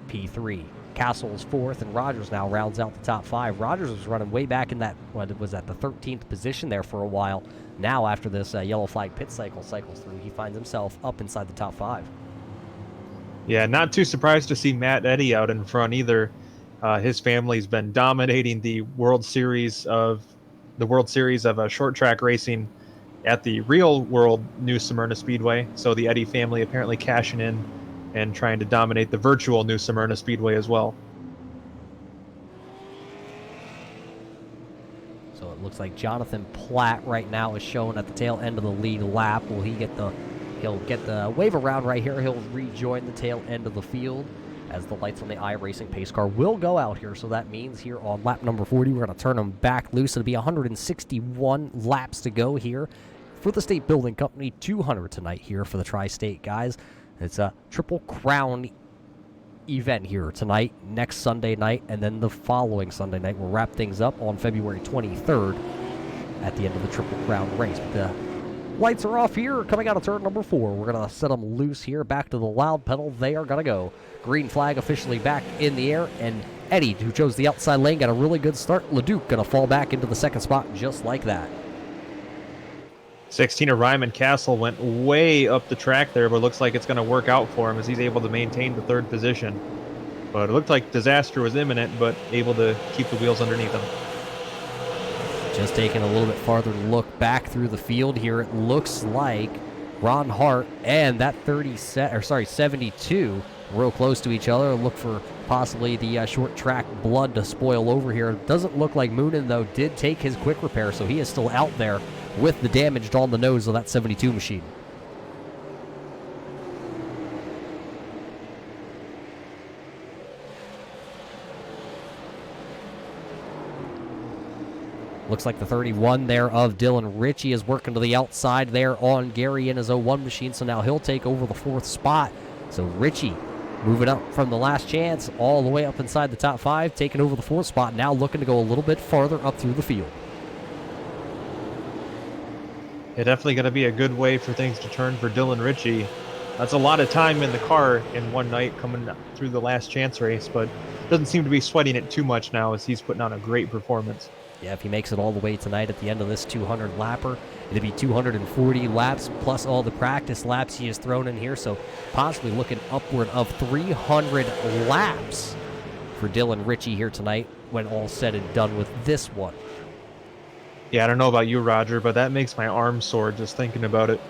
P3. Castle's 4th, and Rogers now rounds out the top 5. Rogers was running way back in that, what was that, the 13th position there for a while. Now, after this yellow flag pit cycles through, he finds himself up inside the top 5. Yeah, not too surprised to see Matt Eddy out in front either. His family's been dominating the World Series of short track racing at the real world New Smyrna Speedway. So the Eddy family apparently cashing in and trying to dominate the virtual New Smyrna Speedway as well. So it looks like Jonathan Platt right now is shown at the tail end of the lead lap. Will he get the... He'll get the wave around right here. He'll rejoin the tail end of the field as the lights on the iRacing pace car will go out here. So that means here on lap number 40, we're going to turn them back loose. It'll be 161 laps to go here for the State Building Company. 200 tonight here for the Tri-State guys. It's a Triple Crown event here tonight, next Sunday night, and then the following Sunday night. We'll wrap things up on February 23rd at the end of the Triple Crown race. But the lights are off here, coming out of turn number 4. We're going to set them loose here, back to the loud pedal. They are going to go. Green flag officially back in the air, and Eddy, who chose the outside lane, got a really good start. LeDuc going to fall back into the second spot just like that. 16 of Ryman Castle went way up the track there, but looks like it's going to work out for him as he's able to maintain the 3rd position. But it looked like disaster was imminent, but able to keep the wheels underneath him. Just taking a little bit farther look back through the field here, it looks like Ron Hart and that 72 real close to each other. Look for possibly the short track blood to spoil over here. It doesn't look like Moonen, though, did take his quick repair, so he is still out there with the damage on the nose of that 72 machine. Looks like the 31 there of Dylan Ritchie is working to the outside there on Gary in his 01 machine, so now he'll take over the 4th spot. So Ritchie moving up from the last chance all the way up inside the top 5, taking over the 4th spot, now looking to go a little bit farther up through the field. Yeah, definitely going to be a good way for things to turn for Dylan Ritchie. That's a lot of time in the car in one night coming through the last chance race, but doesn't seem to be sweating it too much now as he's putting on a great performance. Yeah, if he makes it all the way tonight at the end of this 200 lapper, it'll be 240 laps plus all the practice laps he has thrown in here. So possibly looking upward of 300 laps for Dylan Ritchie here tonight when all said and done with this one. Yeah, I don't know about you, Roger, but that makes my arm sore just thinking about it.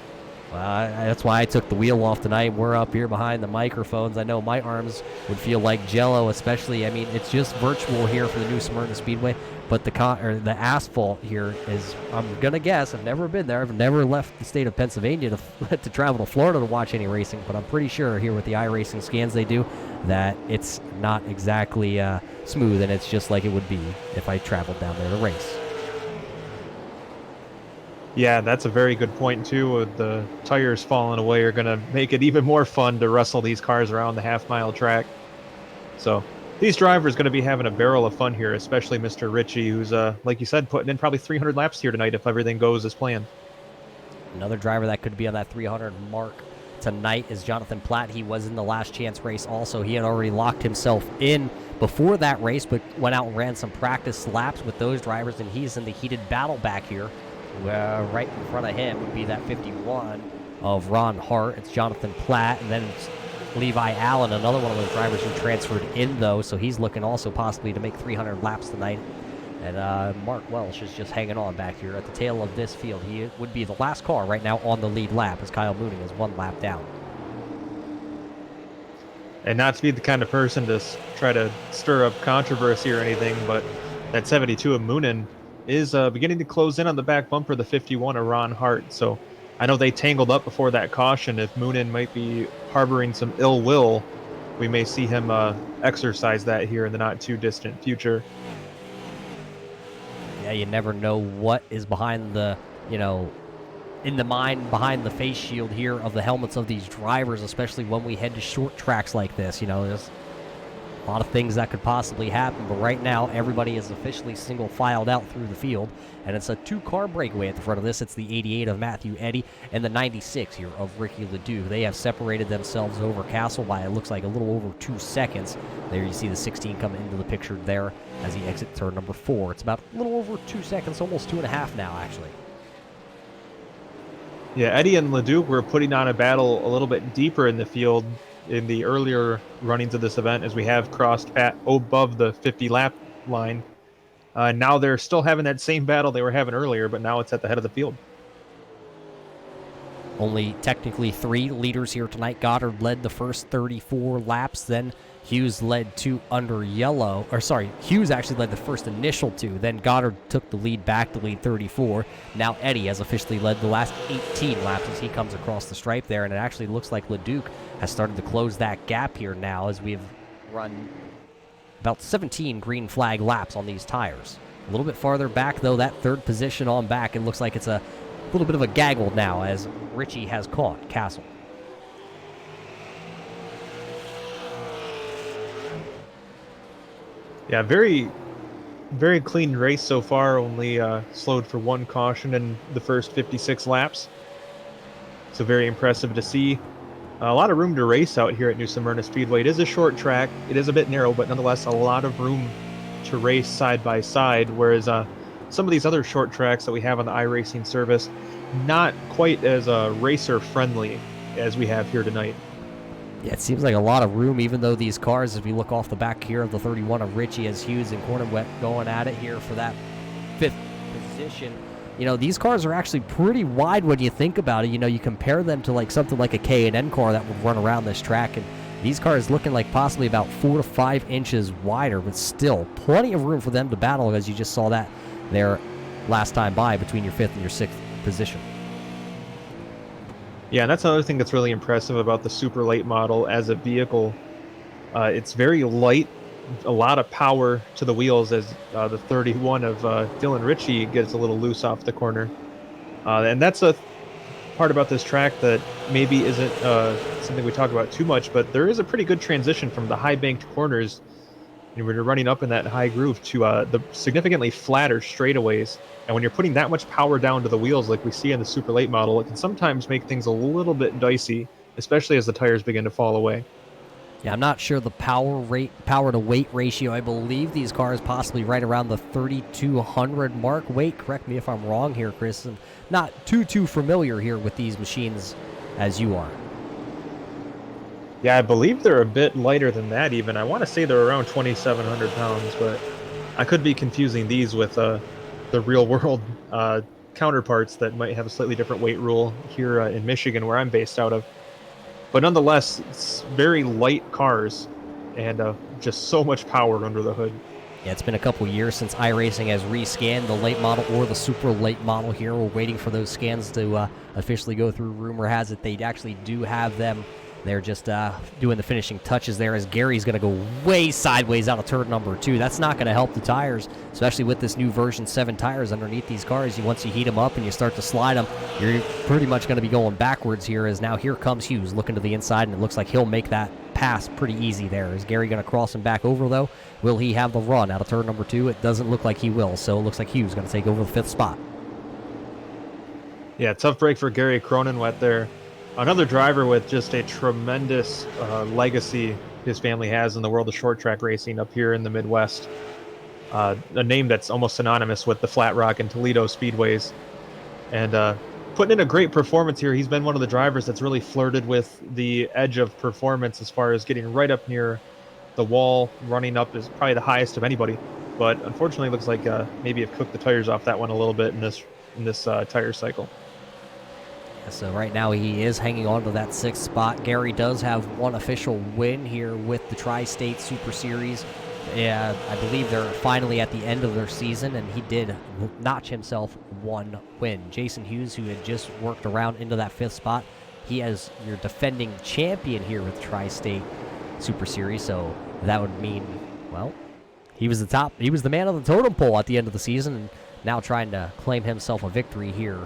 That's why I took the wheel off tonight. We're up here behind the microphones. I know my arms would feel like jello, especially. I mean, it's just virtual here for the New Smyrna Speedway, but the asphalt here is, I'm gonna guess, I've never been there. I've never left the state of Pennsylvania to travel to Florida to watch any racing, but I'm pretty sure here with the iRacing scans they do that it's not exactly smooth, and it's just like it would be if I traveled down there to race. Yeah, that's a very good point, too. With the tires falling away are going to make it even more fun to wrestle these cars around the half-mile track. So these drivers going to be having a barrel of fun here, especially Mr. Ritchie, who's, like you said, putting in probably 300 laps here tonight if everything goes as planned. Another driver that could be on that 300 mark tonight is Jonathan Platt. He was in the last chance race also. He had already locked himself in before that race, but went out and ran some practice laps with those drivers, and he's in the heated battle back here. Right in front of him would be that 51 of Ron Hart. It's Jonathan Platt, and then it's Levi Allen, another one of those drivers who transferred in, though, so he's looking also possibly to make 300 laps tonight. And Mark Welsh is just hanging on back here at the tail of this field. He would be the last car right now on the lead lap as Kyle Mooning is 1 lap down. And not to be the kind of person to try to stir up controversy or anything, but that 72 of Moonen is beginning to close in on the back bumper, the 51 of Ron Hart. So I know they tangled up before that caution. If Moonen might be harboring some ill will, we may see him exercise that here in the not too distant future. Yeah, you never know what is behind the, in the mind behind the face shield here of the helmets of these drivers, especially when we head to short tracks like this. You know, there's a lot of things that could possibly happen, but right now everybody is officially single filed out through the field, and it's a 2-car breakaway at the front of this. It's the 88 of Matthew Eddy and the 96 here of Ricky Ledoux. They have separated themselves over Castle by, it looks like, a little over 2 seconds. There you see the 16 come into the picture there as he exits turn number 4. It's about a little over 2 seconds, almost 2.5 now, actually. Yeah, Eddie and Ledoux were putting on a battle a little bit deeper in the field in the earlier runnings of this event, as we have crossed above the 50-lap line. Now they're still having that same battle they were having earlier, but now it's at the head of the field. Only technically 3 leaders here tonight. Goddard led the first 34 laps, then Hughes led 2 under yellow. Hughes actually led the first initial 2. Then Goddard took the lead back to lead 34. Now Eddie has officially led the last 18 laps as he comes across the stripe there, and it actually looks like Leduc has started to close that gap here now as we've run about 17 green flag laps on these tires. A little bit farther back, though, that 3rd position on back, it looks like it's a little bit of a gaggle now as Richie has caught Castle. Yeah, very, very clean race so far. Only slowed for 1 caution in the first 56 laps. So very impressive to see. A lot of room to race out here at New Smyrna Speedway. It is a short track. It is a bit narrow, but nonetheless a lot of room to race side by side, whereas some of these other short tracks that we have on the iRacing service, not quite as racer-friendly as we have here tonight. Yeah, it seems like a lot of room, even though these cars, if we look off the back here of the 31 of Richie, as Hughes and Cornwet going at it here for that 5th position. You know, these cars are actually pretty wide when you think about it. You know, you compare them to like something like a K&N car that would run around this track, and these cars looking like possibly about 4 to 5 inches wider, but still plenty of room for them to battle, as you just saw that there last time by between your 5th and your 6th position. Yeah, and that's another thing that's really impressive about the super late model as a vehicle. It's very light, a lot of power to the wheels as the 31 of Dylan Ritchie gets a little loose off the corner. And that's a part about this track that maybe isn't something we talk about too much, but there is a pretty good transition from the high banked corners, and when you're running up in that high groove, to the significantly flatter straightaways. And when you're putting that much power down to the wheels like we see in the super late model, it can sometimes make things a little bit dicey, especially as the tires begin to fall away. Yeah, I'm not sure the power to weight ratio. I believe these cars possibly right around the 3,200 mark weight. Correct me if I'm wrong here, Chris. I'm not too familiar here with these machines as you are. Yeah, I believe they're a bit lighter than that even. I want to say they're around 2,700 pounds, but I could be confusing these with the real-world counterparts that might have a slightly different weight rule here in Michigan, where I'm based out of. But nonetheless, it's very light cars and just so much power under the hood. Yeah, it's been a couple years since iRacing has rescanned the late model or the super late model here. We're waiting for those scans to officially go through. Rumor has it they actually do have them. They're just doing the finishing touches there as Gary's going to go way sideways out of turn number 2. That's not going to help the tires, especially with this new version 7 tires underneath these cars. Once you heat them up and you start to slide them, you're pretty much going to be going backwards here, as now here comes Hughes looking to the inside, and it looks like he'll make that pass pretty easy there. Is Gary going to cross him back over, though? Will he have the run out of turn number 2? It doesn't look like he will, so it looks like Hughes going to take over the 5th spot. Yeah, tough break for Gary Cronenwet there. Another driver with just a tremendous legacy his family has in the world of short track racing up here in the Midwest. A name that's almost synonymous with the Flat Rock and Toledo speedways. And putting in a great performance here. He's been one of the drivers that's really flirted with the edge of performance as far as getting right up near the wall. Running up is probably the highest of anybody. But unfortunately, it looks like maybe have cooked the tires off that one a little bit in this tire cycle. So right now he is hanging on to that 6th spot. Gary does have one official win here with the Tri-State Super Series. Yeah, I believe they're finally at the end of their season, and he did notch himself 1 win. Jason Hughes, who had just worked around into that 5th spot, he is your defending champion here with Tri-State Super Series, so that would mean, well, he was the man on the totem pole at the end of the season, and now trying to claim himself a victory here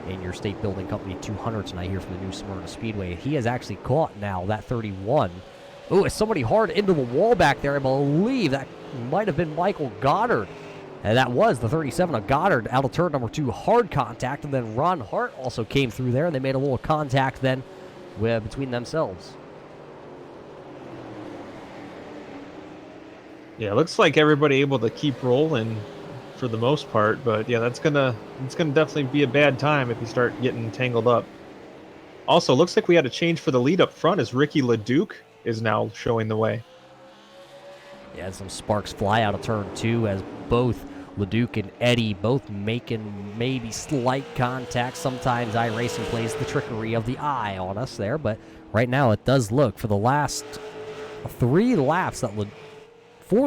in your State Building Company 200 tonight here from the new Smyrna Speedway. He has actually caught now that 31. Oh, it's somebody hard into the wall back there. I believe that might have been Michael Goddard. And that was the 37 of Goddard out of turn number 2. Hard contact, and then Ron Hart also came through there, and they made a little contact then between themselves. Yeah, it looks like everybody able to keep rolling for the most part, but yeah, it's gonna definitely be a bad time if you start getting tangled up. Also, looks like we had a change for the lead up front as Ricky LeDuc is now showing the way. Yeah, some sparks fly out of turn 2 as both LeDuc and Eddie both making maybe slight contact. Sometimes iRacing plays the trickery of the eye on us there, but right now it does look for the last 4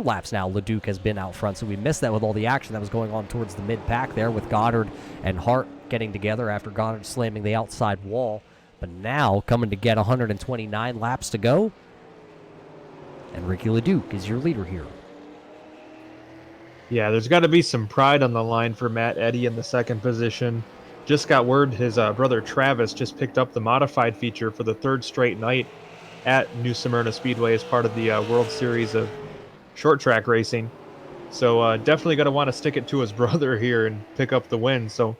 laps now, LeDuc has been out front, so we missed that with all the action that was going on towards the mid-pack there with Goddard and Hart getting together after Goddard slamming the outside wall. But now, coming to get 129 laps to go, and Ricky LeDuc is your leader here. Yeah, there's got to be some pride on the line for Matt Eddy in the second position. Just got word his brother Travis just picked up the modified feature for the 3rd straight night at New Smyrna Speedway as part of the World Series of short track racing. So definitely going to want to stick it to his brother here and pick up the win. So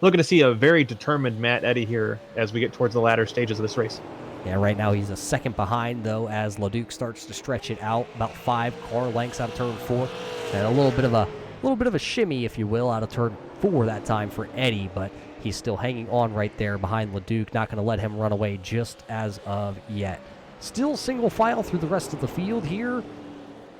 looking to see a very determined Matt Eddy here as we get towards the latter stages of this race. Yeah, right now he's a second behind, though, as LeDuc starts to stretch it out about 5 car lengths out of turn 4. And a little bit of a shimmy, if you will, out of turn 4 that time for Eddie, but he's still hanging on right there behind LeDuc. Not going to let him run away just as of yet. Still single file through the rest of the field here.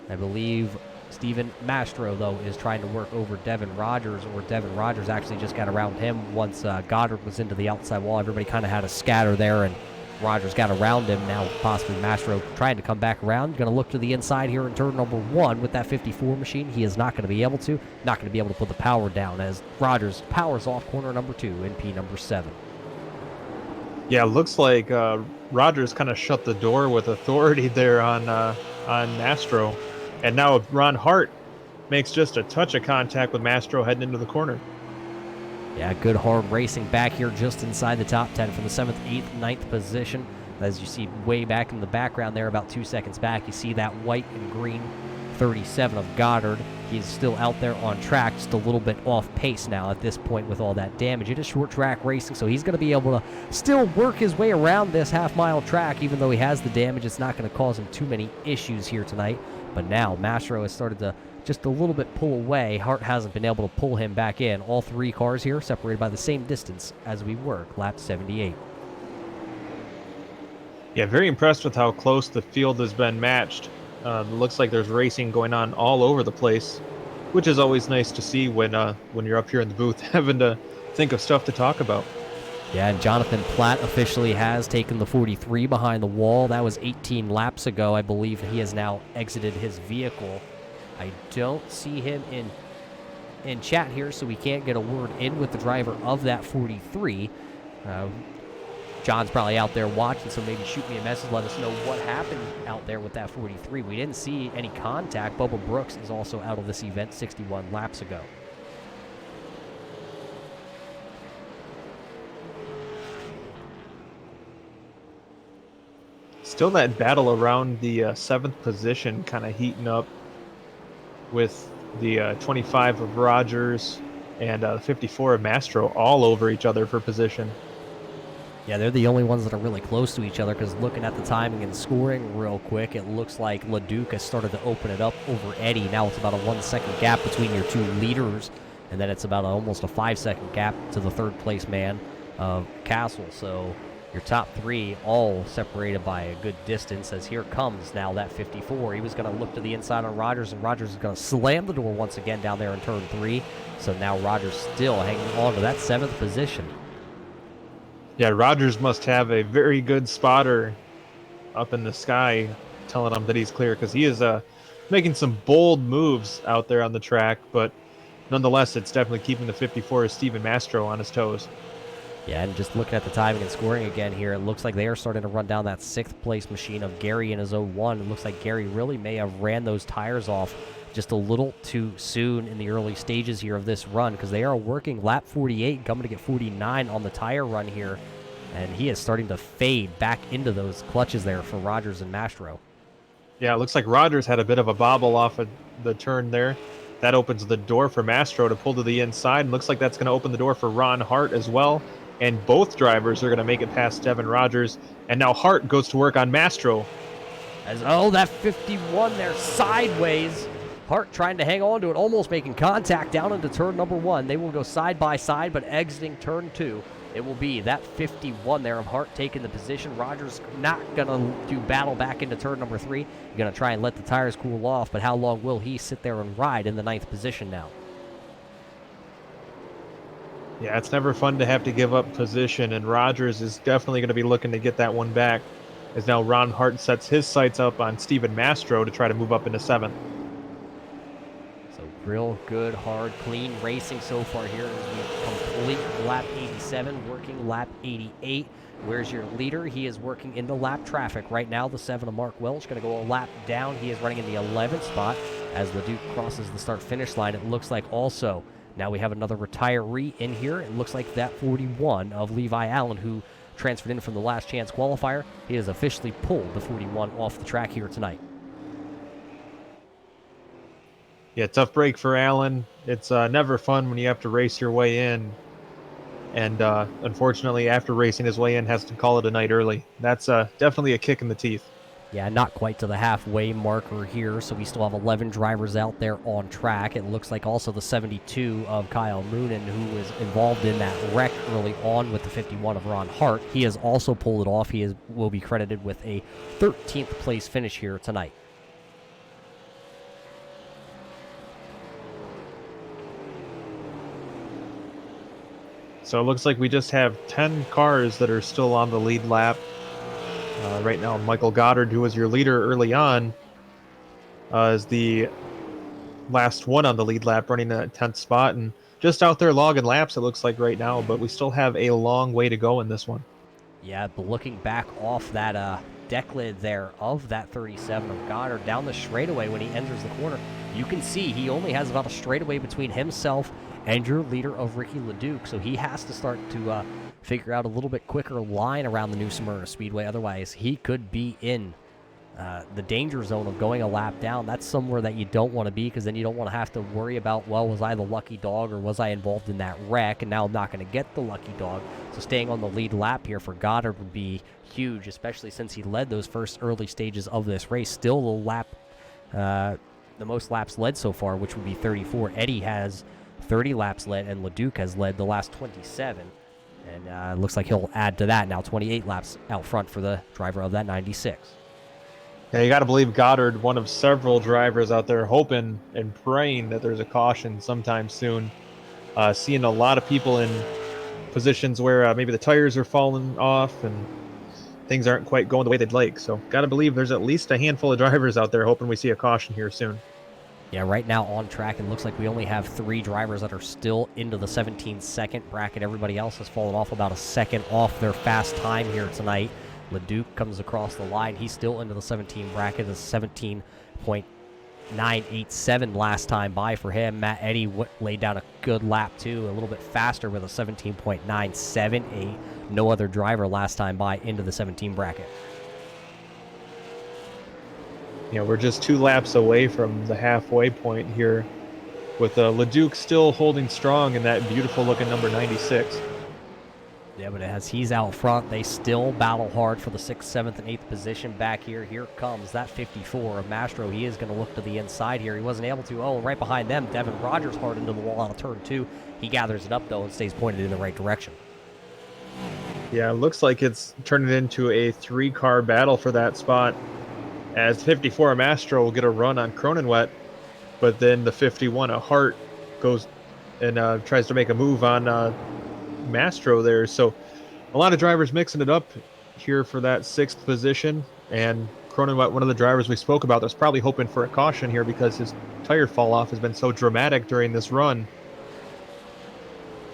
I believe Steven Mastro, though, is trying to work over Devin Rogers, or Devin Rogers actually just got around him once Goddard was into the outside wall. Everybody kind of had a scatter there, and Rogers got around him. Now possibly Mastro trying to come back around. Going to look to the inside here in turn number 1 with that 54 machine. He is not going to be able to. Not going to be able to put the power down as Rogers powers off corner number 2 in P number 7. Yeah, looks like Rogers kind of shut the door with authority there on Mastro. And now Ron Hart makes just a touch of contact with Mastro heading into the corner. Yeah, good hard racing back here just inside the top 10 from the 7th, 8th, 9th position. As you see way back in the background there, about 2 seconds back, you see that white and green 37 of Goddard. He's still out there on track, just a little bit off pace now at this point with all that damage. It is short track racing, so he's going to be able to still work his way around this half-mile track. Even though he has the damage, it's not going to cause him too many issues here tonight. But now Mastro has started to just a little bit pull away. Hart hasn't been able to pull him back in. All 3 cars here separated by the same distance as we work lap 78. Yeah, very impressed with how close the field has been matched. Looks like there's racing going on all over the place, which is always nice to see when you're up here in the booth having to think of stuff to talk about. Yeah, and Jonathan Platt officially has taken the 43 behind the wall. That was 18 laps ago. I believe he has now exited his vehicle. I don't see him in chat here, so we can't get a word in with the driver of that 43. John's probably out there watching, so maybe shoot me a message, let us know what happened out there with that 43. We didn't see any contact. Bubba Brooks is also out of this event 61 laps ago. Still that battle around the 7th position kind of heating up with the 25 of Rogers and 54 of Mastro all over each other for position. Yeah, they're the only ones that are really close to each other because looking at the timing and scoring real quick, it looks like LeDuc has started to open it up over Eddie. Now it's about a 1-second gap between your 2 leaders, and then it's about almost a 5-second gap to the 3rd place man of Castle. So your top 3 all separated by a good distance as here comes now that 54. He was going to look to the inside on Rogers, and Rogers is going to slam the door once again down there in turn 3. So now Rogers still hanging on to that 7th position. Yeah, Rogers must have a very good spotter up in the sky telling him that he's clear because he is making some bold moves out there on the track, but nonetheless, it's definitely keeping the 54 of Steven Mastro on his toes. Yeah, and just looking at the timing and scoring again here, it looks like they are starting to run down that 6th place machine of Gary in his 01. It looks like Gary really may have ran those tires off just a little too soon in the early stages here of this run, because they are working lap 48, coming to get 49 on the tire run here, and he is starting to fade back into those clutches there for Rogers and Mastro. Yeah, it looks like Rogers had a bit of a bobble off of the turn there. That opens the door for Mastro to pull to the inside, and looks like that's going to open the door for Ron Hart as well. And both drivers are going to make it past Devin Rogers. And now Hart goes to work on Mastro. That 51 there sideways. Hart trying to hang on to it, almost making contact down into turn number 1. They will go side by side, but exiting turn 2. It will be that 51 there of Hart taking the position. Rogers not going to do battle back into turn number 3. He's going to try and let the tires cool off, but how long will he sit there and ride in the 9th position now? Yeah, it's never fun to have to give up position, and Rogers is definitely going to be looking to get that one back, as now Ron Hart sets his sights up on Steven Mastro to try to move up into 7th. So real good, hard, clean racing so far here as we complete lap 87, working lap 88. Where's your leader? He is working into lap traffic right now. The 7 of Mark Welch going to go a lap down. He is running in the 11th spot as LeDuc crosses the start-finish line. It looks like also now we have another retiree in here. It looks like that 41 of Levi Allen, who transferred in from the last chance qualifier. He has officially pulled the 41 off the track here tonight. Yeah, tough break for Allen. It's never fun when you have to race your way in. And unfortunately, after racing his way in, has to call it a night early. That's definitely a kick in the teeth. Yeah, not quite to the halfway marker here, so we still have 11 drivers out there on track. It looks like also the 72 of Kyle Moonen, who was involved in that wreck early on with the 51 of Ron Hart. He has also pulled it off. He will be credited with a 13th place finish here tonight. So it looks like we just have 10 cars that are still on the lead lap. Right now, Michael Goddard, who was your leader early on, is the last one on the lead lap, running at 10th spot, and just out there logging laps, it looks like right now, but we still have a long way to go in this one. Yeah, but looking back off that deck lid there of that 37 of Goddard down the straightaway when he enters the corner, you can see he only has about a straightaway between himself and your leader of Ricky LeDuc, so he has to start to figure out a little bit quicker line around the new Smyrna Speedway. Otherwise, he could be in the danger zone of going a lap down. That's somewhere that you don't want to be, because then you don't want to have to worry about, well, was I the lucky dog or was I involved in that wreck, and now I'm not going to get the lucky dog. So staying on the lead lap here for Goddard would be huge, especially since he led those first early stages of this race. Still the most laps led so far, which would be 34. Eddie has 30 laps led, and LeDuc has led the last 27. And looks like he'll add to that now, 28 laps out front for the driver of that 96. Yeah, you got to believe Goddard, one of several drivers out there hoping and praying that there's a caution sometime soon. Seeing a lot of people in positions where maybe the tires are falling off and things aren't quite going the way they'd like. So got to believe there's at least a handful of drivers out there hoping we see a caution here soon. Yeah, right now on track, it looks like we only have 3 drivers that are still into the 17-second bracket. Everybody else has fallen off about a second off their fast time here tonight. LeDuc comes across the line. He's still into the 17 bracket. It's 17.987 last time by for him. Matt Eddy laid down a good lap, too, a little bit faster with a 17.978. No other driver last time by into the 17 bracket. You know, we're just 2 laps away from the halfway point here, with LeDuc still holding strong in that beautiful-looking number 96. Yeah, but as he's out front, they still battle hard for the 6th, 7th, and 8th position back here. Here comes that 54 of Mastro. He is going to look to the inside here. He wasn't able to. Oh, right behind them, Devin Rogers hard into the wall out of turn 2. He gathers it up, though, and stays pointed in the right direction. Yeah, it looks like it's turning into a 3-car battle for that spot, as 54 Mastro will get a run on Cronenwet, but then the 51 of Hart goes and tries to make a move on Mastro there. So a lot of drivers mixing it up here for that 6th position, and Cronenwet, one of the drivers we spoke about, that's probably hoping for a caution here because his tire fall off has been so dramatic during this run.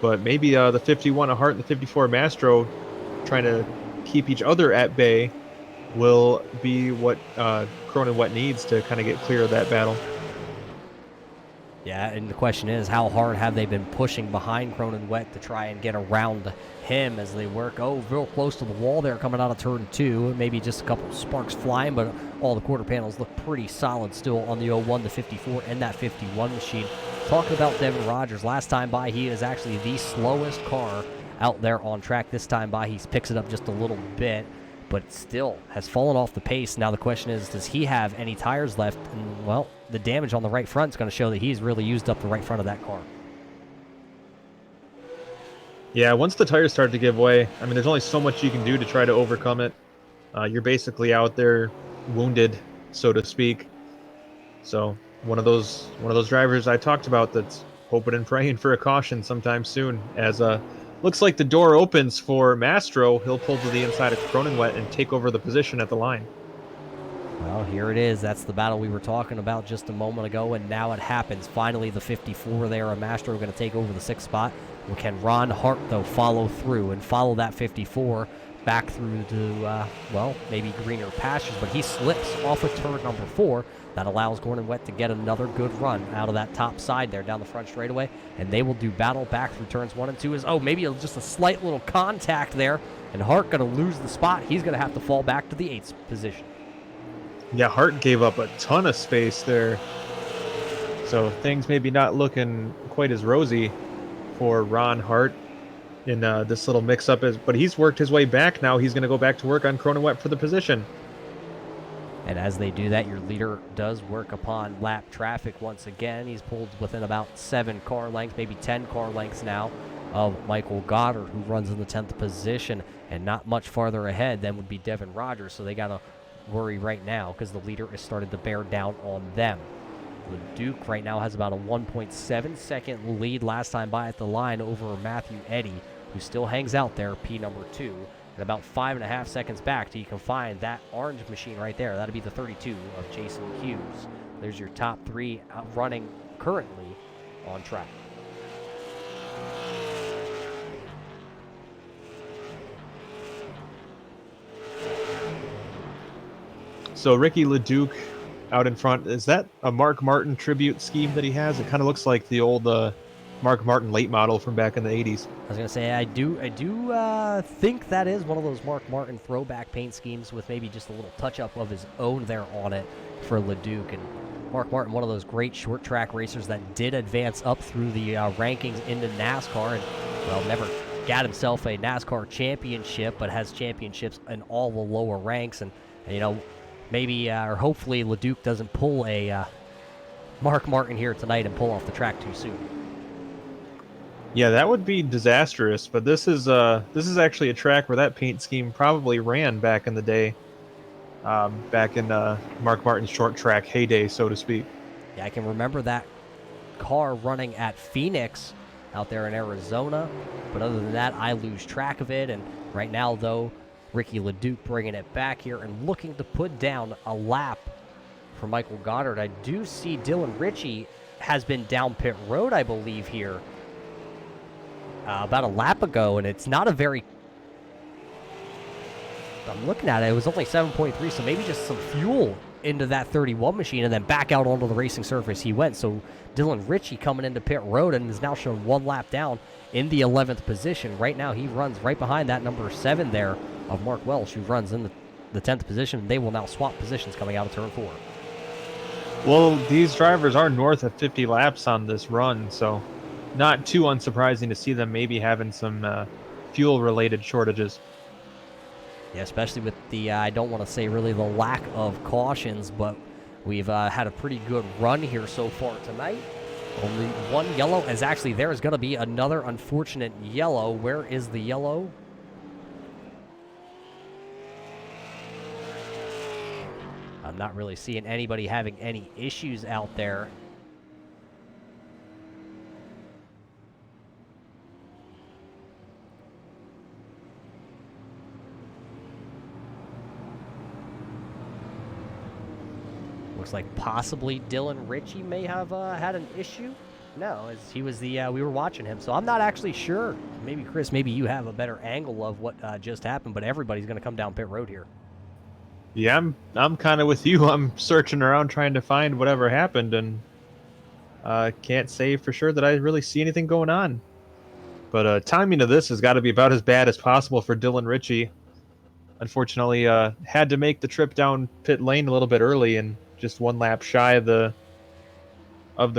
But maybe the 51 of Hart and the 54 Mastro trying to keep each other at bay will be what Cronenwet needs to kind of get clear of that battle. Yeah, and the question is, how hard have they been pushing behind Cronin Wet to try and get around him as they work? Oh, real close to the wall there coming out of turn 2. Maybe just a couple sparks flying, but all the quarter panels look pretty solid still on the 01, the 54, and that 51 machine. Talking about Devin Rogers, last time by, he is actually the slowest car out there on track. This time by, he picks it up just a little bit, but still has fallen off the pace. Now the question is, does he have any tires left? And, well, the damage on the right front is going to show that he's really used up the right front of that car. Yeah, once the tires start to give way, I mean, there's only so much you can do to try to overcome it. You're basically out there wounded, so to speak. So one of those drivers I talked about that's hoping and praying for a caution sometime soon. As looks like the door opens for Mastro. He'll pull to the inside of Cronenwet and take over the position at the line. Well, here it is. That's the battle we were talking about just a moment ago, and now it happens. Finally, the 54 there, Mastro going to take over the 6th spot. Well, can Ron Hart, though, follow through and follow that 54 back through to, well, maybe greener pastures, but he slips off of turn number 4. That allows Gordon Wet to get another good run out of that top side there down the front straightaway, and they will do battle back through turns 1 and 2. Maybe just a slight little contact there, and Hart going to lose the spot. He's going to have to fall back to the 8th position. Yeah, Hart gave up a ton of space there. So things maybe not looking quite as rosy for Ron Hart in this little mix-up. But he's worked his way back now. He's going to go back to work on Cronenwet for the position. And as they do that, your leader does work upon lap traffic once again. He's pulled within about 7 car lengths, maybe 10 car lengths now of Michael Goddard, who runs in the 10th position. And not much farther ahead than would be Devin Rogers. So they got to worry right now because the leader has started to bear down on them. Duke right now has about a 1.7 second lead last time by at the line over Matthew Eddy, who still hangs out there, P number 2, and about 5.5 seconds back till you can find that orange machine right there. That'll be the 32 of Jason Hughes. There's your top 3 running currently on track. So Ricky LeDuc out in front. Is that a Mark Martin tribute scheme that he has? It kind of looks like the old Mark Martin late model from back in the 80s. I was going to say, I do think that is one of those Mark Martin throwback paint schemes with maybe just a little touch-up of his own there on it for LeDuc. And Mark Martin, one of those great short track racers that did advance up through the rankings into NASCAR and, well, never got himself a NASCAR championship, but has championships in all the lower ranks. And you know, maybe or hopefully LeDuc doesn't pull a Mark Martin here tonight and pull off the track too soon. Yeah, that would be disastrous. But this is actually a track where that paint scheme probably ran back in the day, back in Mark Martin's short track heyday, so to speak. Yeah, I can remember that car running at Phoenix out there in Arizona. But other than that, I lose track of it. And right now, though, Ricky LeDuc bringing it back here and looking to put down a lap for Michael Goddard. I do see Dylan Ritchie has been down pit road, I believe, here about a lap ago, and it's not a very... I'm looking at it, it was only 7.3, so maybe just some fuel into that 31 machine and then back out onto the racing surface he went. So Dylan Ritchie coming into pit road and is now shown 1 lap down in the 11th position. Right now, he runs right behind that number 7 there of Mark Welsh, who runs in the 10th position. They will now swap positions coming out of turn 4. Well, these drivers are north of 50 laps on this run, so not too unsurprising to see them maybe having some fuel-related shortages. Yeah, especially with the, I don't want to say really the lack of cautions, but we've had a pretty good run here so far tonight. Only 1 yellow, as actually there is going to be another unfortunate yellow. Where is the yellow? I'm not really seeing anybody having any issues out there. Looks like possibly Dylan Ritchie may have had an issue. No, as he was the we were watching him, so I'm not actually sure. Maybe Chris, maybe you have a better angle of what just happened, but everybody's going to come down pit road here. Yeah, I'm kind of with you. I'm searching around trying to find whatever happened, and Can't say for sure that I really see anything going on. But timing of this has got to be about as bad as possible for Dylan Ritchie. Unfortunately, had to make the trip down pit lane a little bit early and just one lap shy of the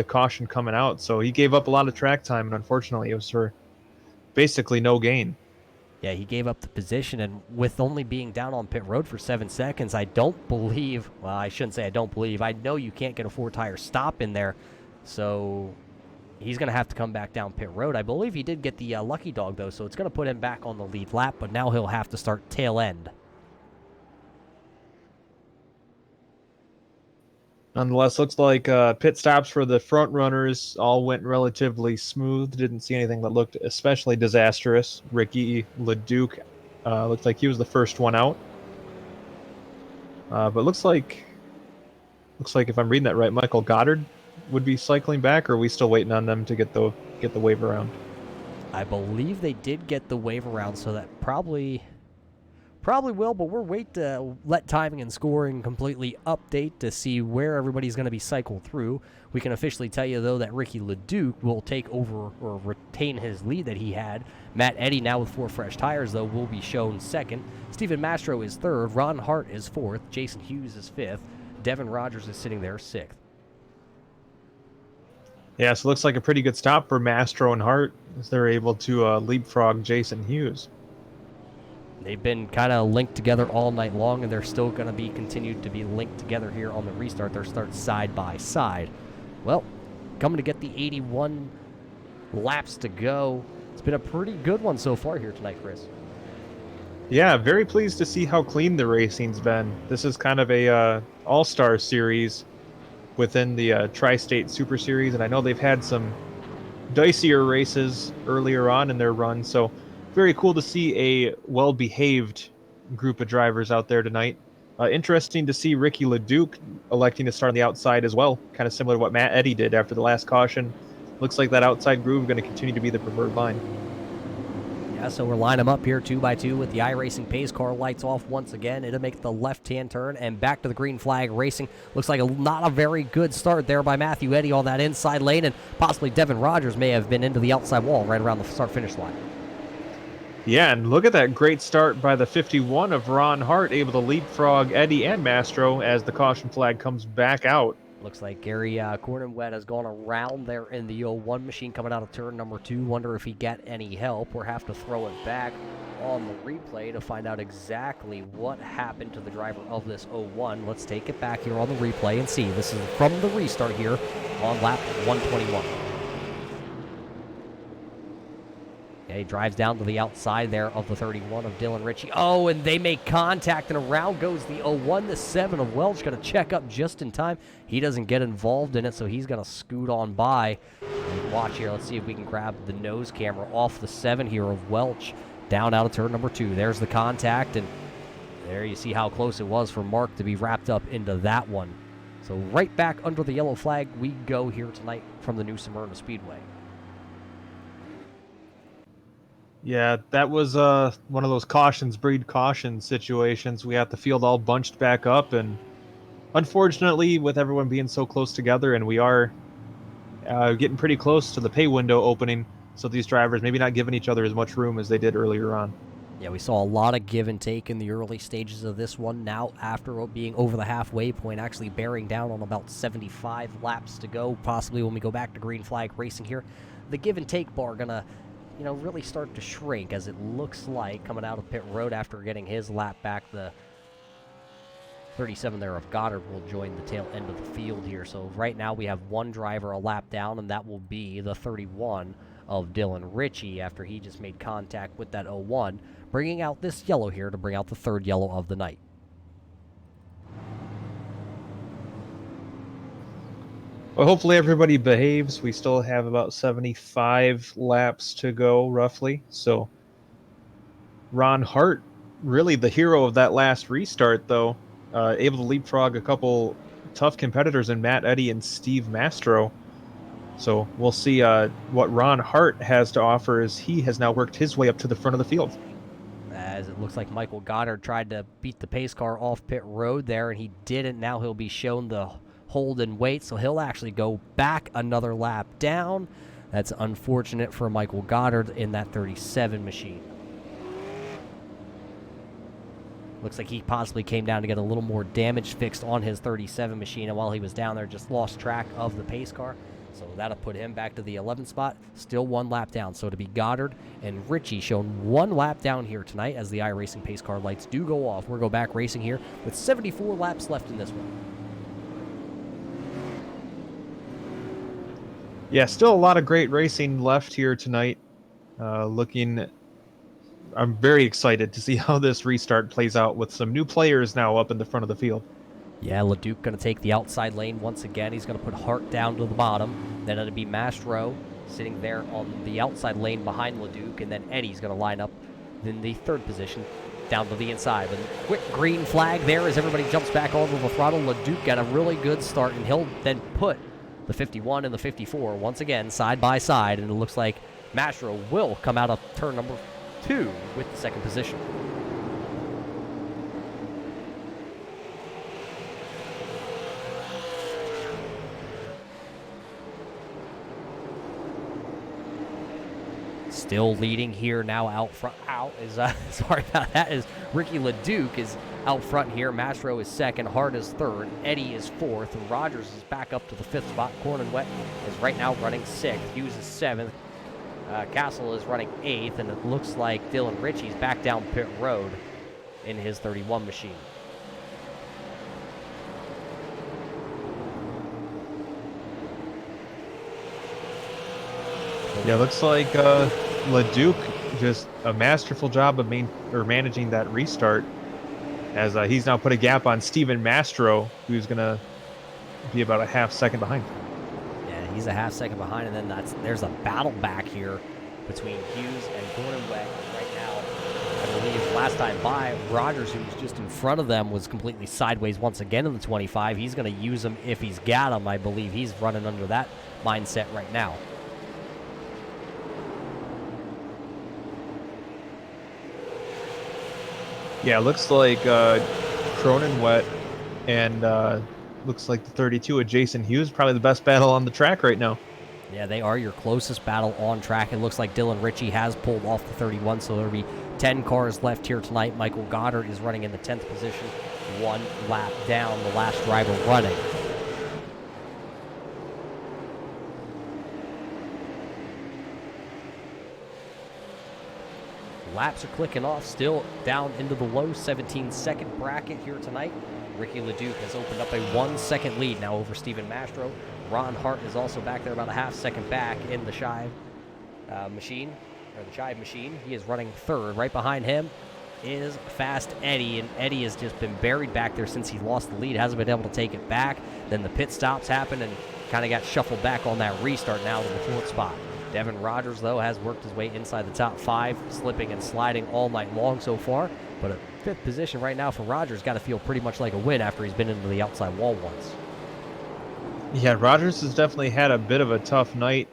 caution coming out. So he gave up a lot of track time, and unfortunately, it was for basically no gain. Yeah, he gave up the position, and with only being down on pit road for 7 seconds, I don't believe, well, I shouldn't say I don't believe, I know you can't get a 4-tire stop in there, so he's going to have to come back down pit road. I believe he did get the lucky dog, though, so it's going to put him back on the lead lap, but now he'll have to start tail end. Nonetheless, looks like pit stops for the front runners all went relatively smooth. Didn't see anything that looked especially disastrous. Ricky LeDuc looked like he was the first one out. But looks like if I'm reading that right, Michael Goddard would be cycling back, or are we still waiting on them to get the wave around? I believe they did get the wave around, so that probably will, but we're waiting to let timing and scoring completely update to see where everybody's going to be cycled through. We can officially tell you, though, that Ricky LeDuc will take over or retain his lead that he had. Matt Eddy, now with 4 fresh tires, though, will be shown second. Steven Mastro is third. Ron Hart is fourth. Jason Hughes is fifth. Devin Rogers is sitting there sixth. Yeah, so it looks like a pretty good stop for Mastro and Hart as they're able to leapfrog Jason Hughes. They've been kind of linked together all night long, and they're still going to be continued to be linked together here on the restart. Their start side by side. Well, coming to get the 81 laps to go. It's been a pretty good one so far here tonight, Chris. Yeah, very pleased to see how clean the racing's been. This is kind of a all-star series within the Tri-State Super Series, and I know they've had some dicier races earlier on in their run, so very cool to see a well-behaved group of drivers out there tonight. Interesting to see Ricky LeDuc electing to start on the outside as well, kind of similar to what Matt Eddy did after the last caution. Looks like that outside groove is going to continue to be the preferred line. Yeah, so we're lining them up here 2 by 2 with the iRacing pace car lights off once again. It'll make the left-hand turn and back to the green flag racing. Looks like not a very good start there by Matthew Eddy on that inside lane, and possibly Devin Rogers may have been into the outside wall right around the start-finish line. Yeah, and look at that great start by the 51 of Ron Hart, able to leapfrog Eddy and Mastro as the caution flag comes back out. Looks like Gary Cornwet has gone around there in the 01 machine coming out of turn number 2. Wonder if he got any help or have to throw it back on the replay to find out exactly what happened to the driver of this 01. Let's take it back here on the replay and see. This is from the restart here on lap 121. Okay, drives down to the outside there of the 31 of Dylan Ritchie. Oh, and they make contact, and around goes the 01. The 7 of Welch going to check up just in time. He doesn't get involved in it, so he's going to scoot on by. And watch here. Let's see if we can grab the nose camera off the 7 here of Welch down out of turn number 2. There's the contact, and there you see how close it was for Mark to be wrapped up into that one. So right back under the yellow flag we go here tonight from the new Smyrna Speedway. Yeah, that was one of those cautions breed caution situations. We had the field all bunched back up, and unfortunately, with everyone being so close together, and we are getting pretty close to the pay window opening, so these drivers maybe not giving each other as much room as they did earlier on. Yeah, we saw a lot of give and take in the early stages of this one. Now, after being over the halfway point, actually bearing down on about 75 laps to go, possibly when we go back to green flag racing here, the give and take bar gonna really start to shrink, as it looks like coming out of pit road after getting his lap back. The 37 there of Goddard will join the tail end of the field here. So right now we have one driver a lap down, and that will be the 31 of Dylan Ritchie after he just made contact with that 01, bringing out this yellow here to bring out the third yellow of the night. Well, hopefully everybody behaves. We still have about 75 laps to go, roughly. So Ron Hart, really the hero of that last restart, though, able to leapfrog a couple tough competitors in Matt Eddy and Steve Mastro. So we'll see what Ron Hart has to offer as he has now worked his way up to the front of the field. As it looks like Michael Goddard tried to beat the pace car off pit road there, and he didn't. Now he'll be shown the hold and wait, so he'll actually go back another lap down. That's unfortunate for Michael Goddard in that 37 machine. Looks like he possibly came down to get a little more damage fixed on his 37 machine, and while he was down there, just lost track of the pace car. So that'll put him back to the 11th spot, still 1 lap down. So to be Goddard and Richie shown 1 lap down here tonight as the iRacing pace car lights do go off. We'll go back racing here with 74 laps left in this one. Yeah, still a lot of great racing left here tonight. I'm very excited to see how this restart plays out with some new players now up in the front of the field. Yeah, LeDuc going to take the outside lane once again. He's going to put Hart down to the bottom. Then it'll be Mastro sitting there on the outside lane behind LeDuc. And then Eddie's going to line up in the 3rd position down to the inside. But quick green flag there as everybody jumps back onto the throttle. LeDuc got a really good start, and he'll then put the 51 and the 54 once again side by side. And it looks like Mastro will come out of turn number 2 with the 2nd position. Still leading here now out front. Sorry about that. Is Ricky LeDuc is out front here. Mastro is 2nd. Hart is 3rd. Eddie is 4th. And Rogers is back up to the 5th spot. Corn and Wet is right now running 6th. Hughes is 7th. Castle is running 8th. And it looks like Dylan Ritchie's back down pit road in his 31 machine. Yeah, looks like LeDuc just a masterful job of managing that restart, as he's now put a gap on Steven Mastro, who's going to be about a half second behind. Yeah, he's a half second behind, and then there's a battle back here between Hughes and Gordon Wet right now. I believe last time by, Rogers, who was just in front of them, was completely sideways once again in the 25. He's going to use him if he's got him. I believe he's running under that mindset right now. Yeah, looks like Cronin Wet and looks like the 32 of Jason Hughes, probably the best battle on the track right now. Yeah, they are your closest battle on track. It looks like Dylan Ritchie has pulled off the 31, so there'll be 10 cars left here tonight. Michael Goddard is running in the 10th position, 1 lap down, the last driver running. Laps are clicking off, still down into the low 17-second bracket here tonight. Ricky LeDuc has opened up a 1-second lead now over Steven Mastro. Ron Hart is also back there about a half-second back in the Shive machine, or the Shive machine. He is running 3rd. Right behind him is Fast Eddie, and Eddie has just been buried back there since he lost the lead. Hasn't been able to take it back. Then the pit stops happened and kind of got shuffled back on that restart now to the 4th spot. Devin Rogers, though, has worked his way inside the top 5, slipping and sliding all night long so far. But a 5th position right now for Rogers got to feel pretty much like a win after he's been into the outside wall once. Yeah, Rogers has definitely had a bit of a tough night.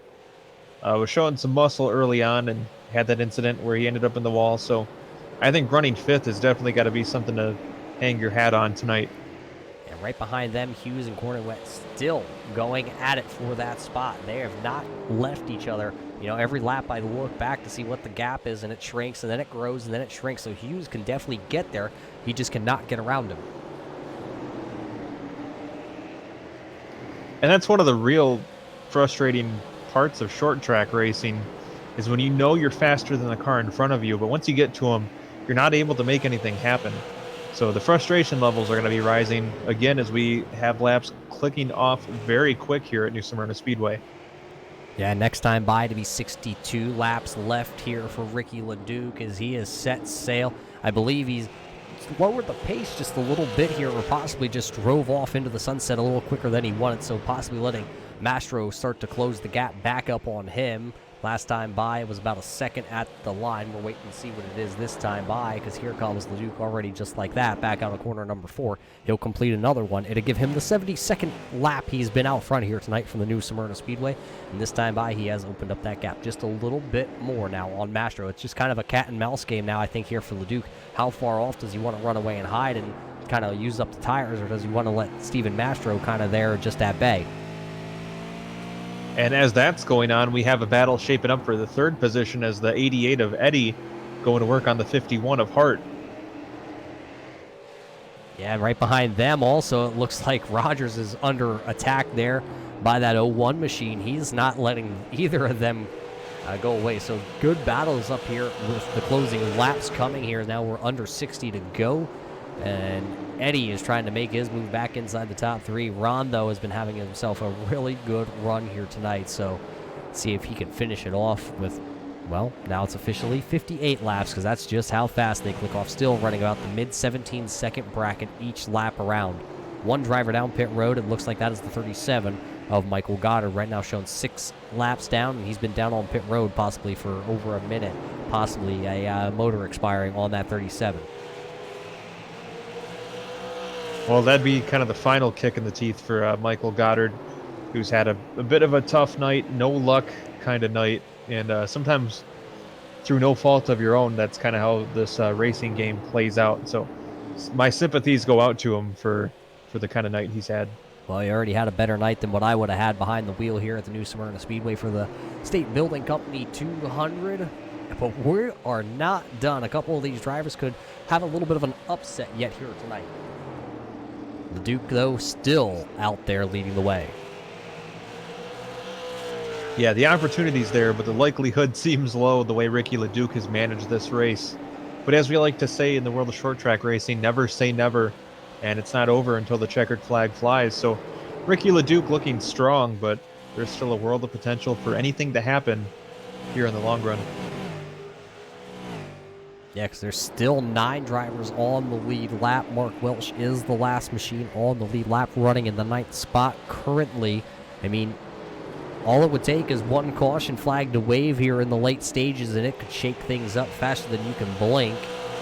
Was showing some muscle early on and had that incident where he ended up in the wall. So I think running 5th has definitely got to be something to hang your hat on tonight. And right behind them, Hughes and Cornwet still going at it for that spot. They have not left each other. You know, every lap I look back to see what the gap is, and it shrinks, and then it grows, and then it shrinks. So Hughes can definitely get there. He just cannot get around him. And that's one of the real frustrating parts of short track racing, is when you know you're faster than the car in front of you, but once you get to them, you're not able to make anything happen. So the frustration levels are going to be rising again as we have laps clicking off very quick here at New Smyrna Speedway. Yeah, next time by to be 62 laps left here for Ricky LeDuc as he has set sail. I believe he's lowered the pace just a little bit here, or possibly just drove off into the sunset a little quicker than he wanted, so possibly letting Mastro start to close the gap back up on him. Last time by, it was about a second at the line. We're waiting to see what it is this time by, because here comes LeDuc already just like that, back on the corner number 4. He'll complete another one. It'll give him the 72nd lap he's been out front here tonight from the New Smyrna Speedway. And this time by, he has opened up that gap just a little bit more now on Mastro. It's just kind of a cat and mouse game now, I think, here for LeDuc. How far off does he want to run away and hide and kind of use up the tires, or does he want to let Steven Mastro kind of there just at bay? And as that's going on, we have a battle shaping up for the third position as the 88 of Eddie going to work on the 51 of Hart. Yeah, and right behind them also, it looks like Rogers is under attack there by that 01 machine. He's not letting either of them go away. So good battles up here with the closing laps coming here. Now we're under 60 to go. And Eddie is trying to make his move back inside the top three. Ron, though, has been having himself a really good run here tonight. So see if he can finish it off with, well, now it's officially 58 laps, because that's just how fast they click off. Still running about the mid-17-second bracket each lap around. One driver down pit road. It looks like that is the 37 of Michael Goddard. Right now showing 6 laps down, and he's been down on pit road possibly for over a minute. Possibly a motor expiring on that 37. Well, that'd be kind of the final kick in the teeth for Michael Goddard, who's had a bit of a tough night, no luck kind of night, and sometimes through no fault of your own, that's kind of how this racing game plays out. So my sympathies go out to him for the kind of night he's had. Well, he already had a better night than what I would have had behind the wheel here at the new Smyrna Speedway for the State Building Company 200. But we are not done. A couple of these drivers could have a little bit of an upset yet here tonight. The Duke, though, still out there leading the way. Yeah, the opportunity's there, but the likelihood seems low the way Ricky LeDuc has managed this race. But as we like to say in the world of short track racing, never say never, and it's not over until the checkered flag flies. So Ricky LeDuc looking strong, but there's still a world of potential for anything to happen here in the long run. Yeah, because there's still 9 drivers on the lead lap. Mark Welch is the last machine on the lead lap, running in the 9th spot currently. I mean, all it would take is one caution flag to wave here in the late stages, and it could shake things up faster than you can blink.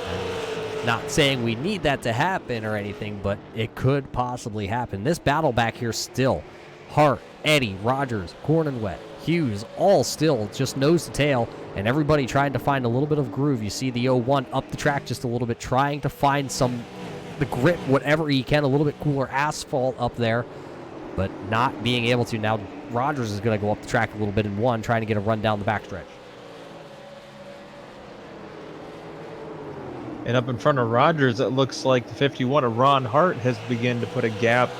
And not saying we need that to happen or anything, but it could possibly happen. This battle back here still, Hart, Eddie, Rogers, Cornwet, Hughes, all still just nose to tail, and everybody trying to find a little bit of groove. You see the 01 up the track just a little bit, trying to find the grip, whatever he can, a little bit cooler asphalt up there, but not being able to. Now Rogers is going to go up the track a little bit in 1, trying to get a run down the backstretch. And up in front of Rogers, it looks like the 51 of Ron Hart has begun to put a gap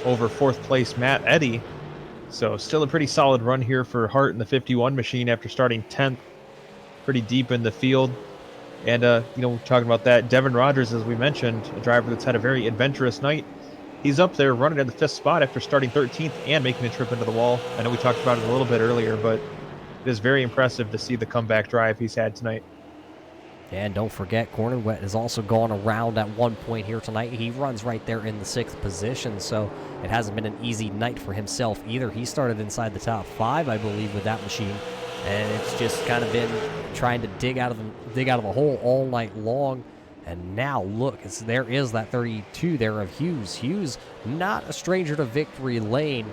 over 4th place Matt Eddy. So still a pretty solid run here for Hart in the 51 machine after starting 10th, pretty deep in the field. And, talking about that, Devin Rogers, as we mentioned, a driver that's had a very adventurous night. He's up there running at the 5th spot after starting 13th and making a trip into the wall. I know we talked about it a little bit earlier, but it is very impressive to see the comeback drive he's had tonight. And don't forget, Cornwet has also gone around at one point here tonight. He runs right there in the 6th position, so it hasn't been an easy night for himself either. He started inside the top 5, I believe, with that machine, and it's just kind of been trying to dig out of the hole all night long. And now look, there is that 32 there of Hughes. Hughes, not a stranger to victory lane.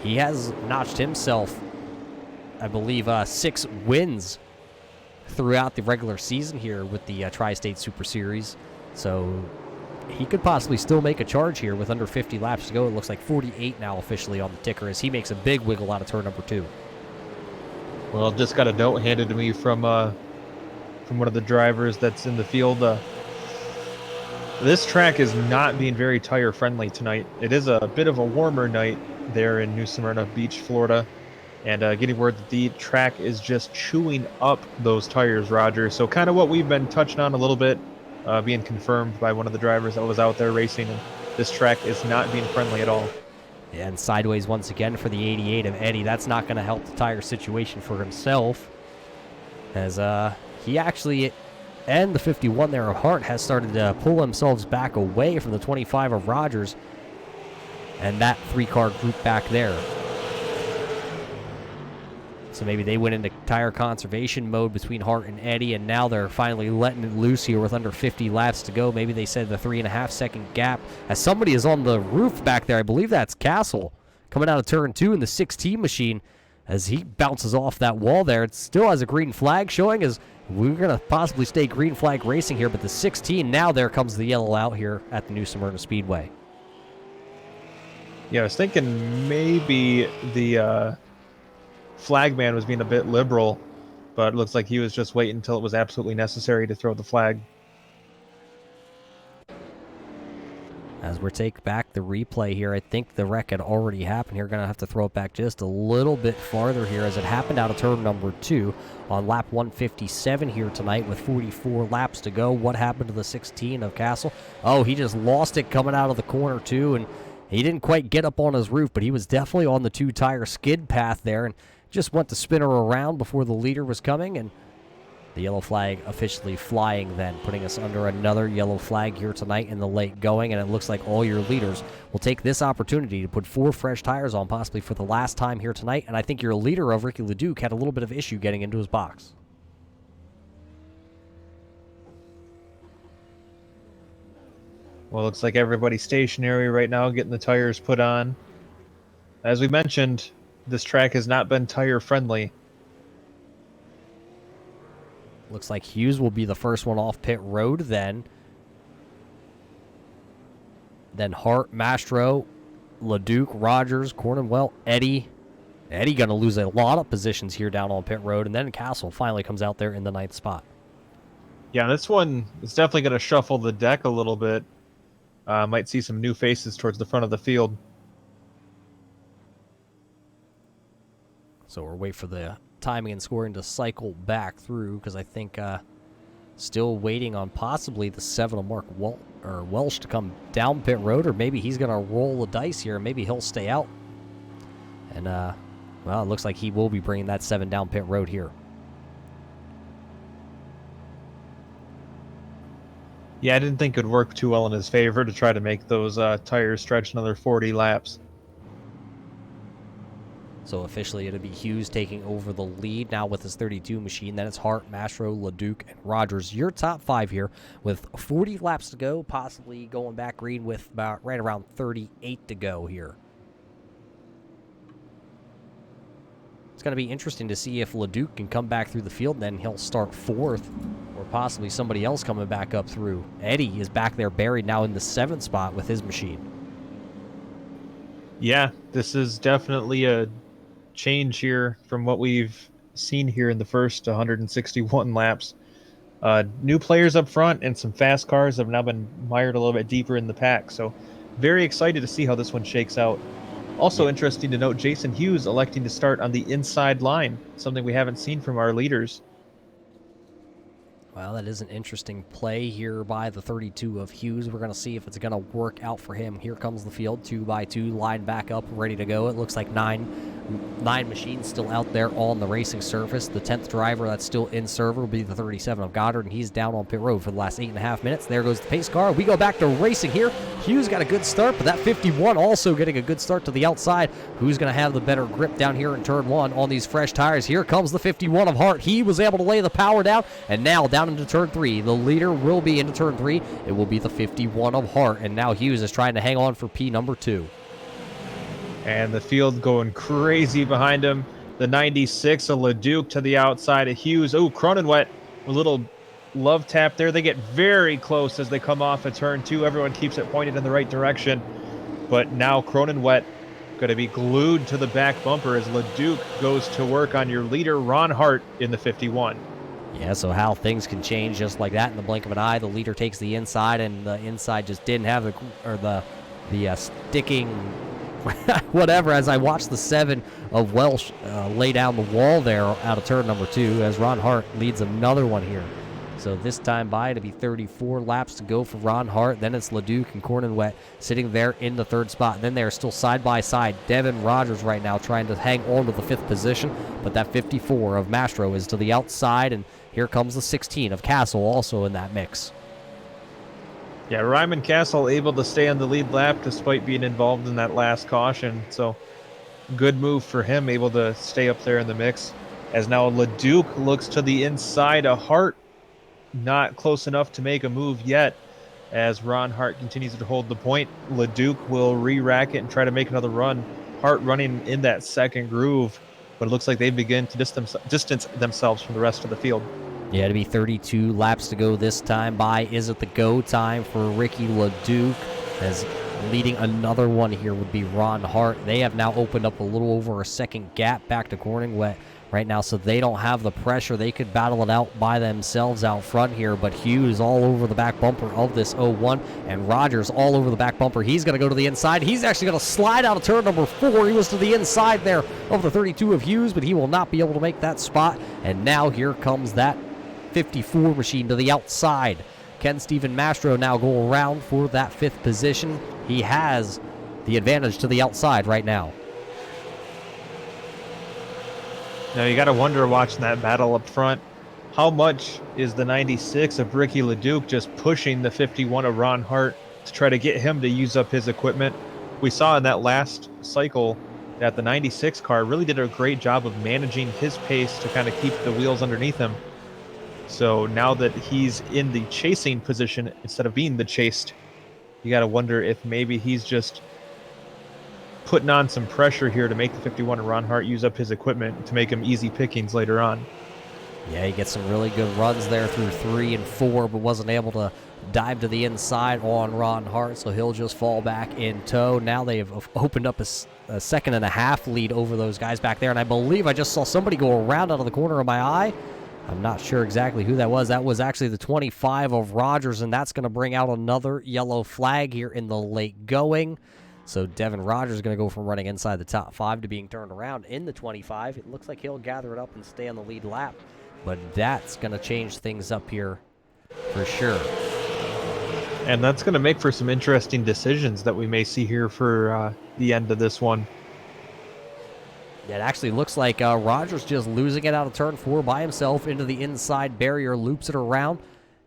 He has notched himself, I believe, 6 wins throughout the regular season here with the Tri-State Super Series. So he could possibly still make a charge here with under 50 laps to go. It looks like 48 now officially on the ticker as he makes a big wiggle out of turn number 2. Well, just got a note handed to me from one of the drivers that's in the field. This track is not being very tire friendly tonight. It is a bit of a warmer night there in New Smyrna Beach, Florida. And getting word that the track is just chewing up those tires, Roger. So kind of what we've been touching on a little bit, being confirmed by one of the drivers that was out there racing. And this track is not being friendly at all. Yeah, and sideways once again for the 88 of Eddie. That's not going to help the tire situation for himself, as he actually, and the 51 there of Hart, has started to pull themselves back away from the 25 of Rogers and that 3-car group back there. So maybe they went into tire conservation mode between Hart and Eddie, and now they're finally letting it loose here with under 50 laps to go. Maybe they said the 3.5-second gap, as somebody is on the roof back there. I believe that's Castle coming out of turn 2 in the 16 machine. as he bounces off that wall there. It still has a green flag showing as we're going to possibly stay green flag racing here, but the 16, now there comes the yellow out here at the new Smyrna Speedway. Yeah, I was thinking maybe the flagman was being a bit liberal, but it looks like he was just waiting until it was absolutely necessary to throw the flag. As we take back the replay here, I think the wreck had already happened here. Going to have to throw it back just a little bit farther here as it happened out of turn number 2 on lap 157 here tonight with 44 laps to go. What happened to the 16 of Castle? Oh, he just lost it coming out of the corner too, and he didn't quite get up on his roof, but he was definitely on the 2-tire skid path there and just went to spin her around before the leader was coming, and the yellow flag officially flying then, putting us under another yellow flag here tonight in the late going, and it looks like all your leaders will take this opportunity to put 4 fresh tires on, possibly for the last time here tonight, and I think your leader of Ricky LeDuc had a little bit of issue getting into his box. Well, it looks like everybody's stationary right now, getting the tires put on. As we mentioned, this track has not been tire friendly. Looks like Hughes will be the first one off pit road then. Then Hart, Mastro, LeDuc, Rogers, Cornwell, Eddie. Eddie going to lose a lot of positions here down on pit road. And then Castle finally comes out there in the 9th spot. Yeah, this one is definitely going to shuffle the deck a little bit. Might see some new faces towards the front of the field. So we'll wait for the timing and scoring to cycle back through, because I think still waiting on possibly the 7 of Mark Welsh to come down pit road, or maybe he's going to roll the dice here and maybe he'll stay out. And, well, it looks like he will be bringing that 7 down pit road here. Yeah, I didn't think it would work too well in his favor to try to make those tires stretch another 40 laps. So officially it'll be Hughes taking over the lead now with his 32 machine. Then it's Hart, Mastro, LeDuc, and Rogers. Your top 5 here with 40 laps to go, possibly going back green with about right around 38 to go here. It's going to be interesting to see if LeDuc can come back through the field, and then he'll start 4th, or possibly somebody else coming back up through. Eddie is back there buried now in the 7th spot with his machine. Yeah, this is definitely a change here from what we've seen here in the first 161 laps. New players up front and some fast cars have now been mired a little bit deeper in the pack, so very excited to see how this one shakes out. Also interesting to note, Jason Hughes electing to start on the inside line, something we haven't seen from our leaders. Well, that is an interesting play here by the 32 of Hughes. We're going to see if it's going to work out for him. Here comes the field, 2x2, line back up, ready to go. It looks like nine machines still out there on the racing surface. The 10th driver that's still in server will be the 37 of Goddard, and he's down on pit road for the last 8.5 minutes. There goes the pace car. We go back to racing here. Hughes got a good start, but that 51 also getting a good start to the outside. Who's going to have the better grip down here in turn 1 on these fresh tires? Here comes the 51 of Hart. He was able to lay the power down, and now down into turn 3. The leader will be into turn 3. It will be the 51 of Hart, and now Hughes is trying to hang on for P number 2. And the field going crazy behind him. The 96 of LeDuc to the outside of Hughes. Oh, Cronenwet, a little love tap there. They get very close as they come off of turn 2. Everyone keeps it pointed in the right direction. But now Cronenwet going to be glued to the back bumper as LeDuc goes to work on your leader, Ron Hart, in the 51. Yeah, so how things can change just like that in the blink of an eye. The leader takes the inside, and the inside just didn't have the sticking whatever, as I watched the 7 of Welsh lay down the wall there out of turn number 2 as Ron Hart leads another one here. So this time by to be 34 laps to go for Ron Hart. Then it's LeDuc and Cornenwet sitting there in the 3rd spot. Then they're still side by side. Devin Rogers right now trying to hang on to the 5th position, but that 54 of Mastro is to the outside, and here comes the 16 of Castle also in that mix. Yeah, Ryman Castle able to stay on the lead lap despite being involved in that last caution. So good move for him, able to stay up there in the mix. As now LeDuc looks to the inside of Hart. Not close enough to make a move yet. As Ron Hart continues to hold the point, LeDuc will re-rack it and try to make another run. Hart running in that second groove. but it looks like they begin to distance themselves from the rest of the field. Yeah, to be 32 laps to go this time by. Is it the go time for Ricky LeDuc? As leading another one here would be Ron Hart. They have now opened up a little over a second gap back to Corningwet right now, so they don't have the pressure. They could battle it out by themselves out front here, but Hughes all over the back bumper of this 01, and Rogers all over the back bumper. He's going to go to the inside. He's actually going to slide out of turn number 4. He was to the inside there of the 32 of Hughes, but he will not be able to make that spot, and now here comes that 54 machine to the outside. Ken Steven Mastro now go around for that 5th position. He has the advantage to the outside right now. Now you got to wonder, watching that battle up front, how much is the 96 of Ricky LeDuc just pushing the 51 of Ron Hart to try to get him to use up his equipment? We saw in that last cycle that the 96 car really did a great job of managing his pace to kind of keep the wheels underneath him. So now that he's in the chasing position instead of being the chased, you got to wonder if maybe he's just putting on some pressure here to make the 51 and Ron Hart use up his equipment to make him easy pickings later on. Yeah, he gets some really good runs there through 3 and 4, but wasn't able to dive to the inside on Ron Hart, so he'll just fall back in tow. Now they have opened up a 1.5 second lead over those guys back there, and I believe I just saw somebody go around out of the corner of my eye. I'm not sure exactly who that was. That was actually the 25 of Rogers, and that's going to bring out another yellow flag here in the late going. So Devin Rogers is going to go from running inside the top 5 to being turned around in the 25. It looks like he'll gather it up and stay on the lead lap, but that's going to change things up here for sure. And that's going to make for some interesting decisions that we may see here for the end of this one. Yeah, it actually looks like Rogers just losing it out of turn 4 by himself into the inside barrier, loops it around,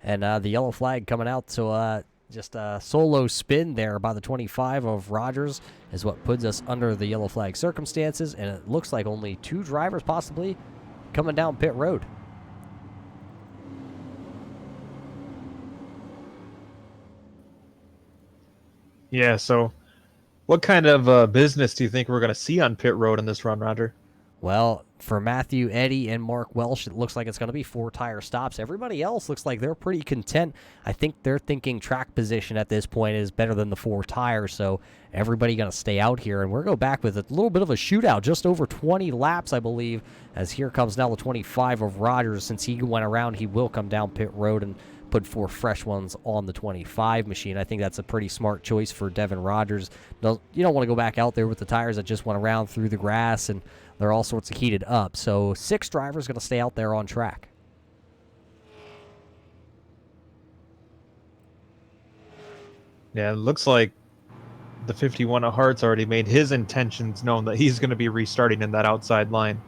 and the yellow flag coming out. So just a solo spin there by the 25 of Rogers is what puts us under the yellow flag circumstances, and it looks like only 2 drivers possibly coming down pit road. Yeah, so what kind of business do you think we're going to see on pit road in this run, Roger? Well, for Matthew Eddy and Mark Welsh, it looks like it's going to be 4 tire stops. Everybody else looks like they're pretty content. I think they're thinking track position at this point is better than the 4 tires, so everybody going to stay out here. And we're going to go back with a little bit of a shootout, just over 20 laps, I believe, as here comes now the 25 of Rogers. Since he went around, he will come down pit road and put 4 fresh ones on the 25 machine. I think that's a pretty smart choice for Devin Rogers. You don't want to go back out there with the tires that just went around through the grass, and they're all sorts of heated up. So 6 drivers going to stay out there on track. Yeah, it looks like the 51 of Hart's already made his intentions known that he's going to be restarting in that outside line.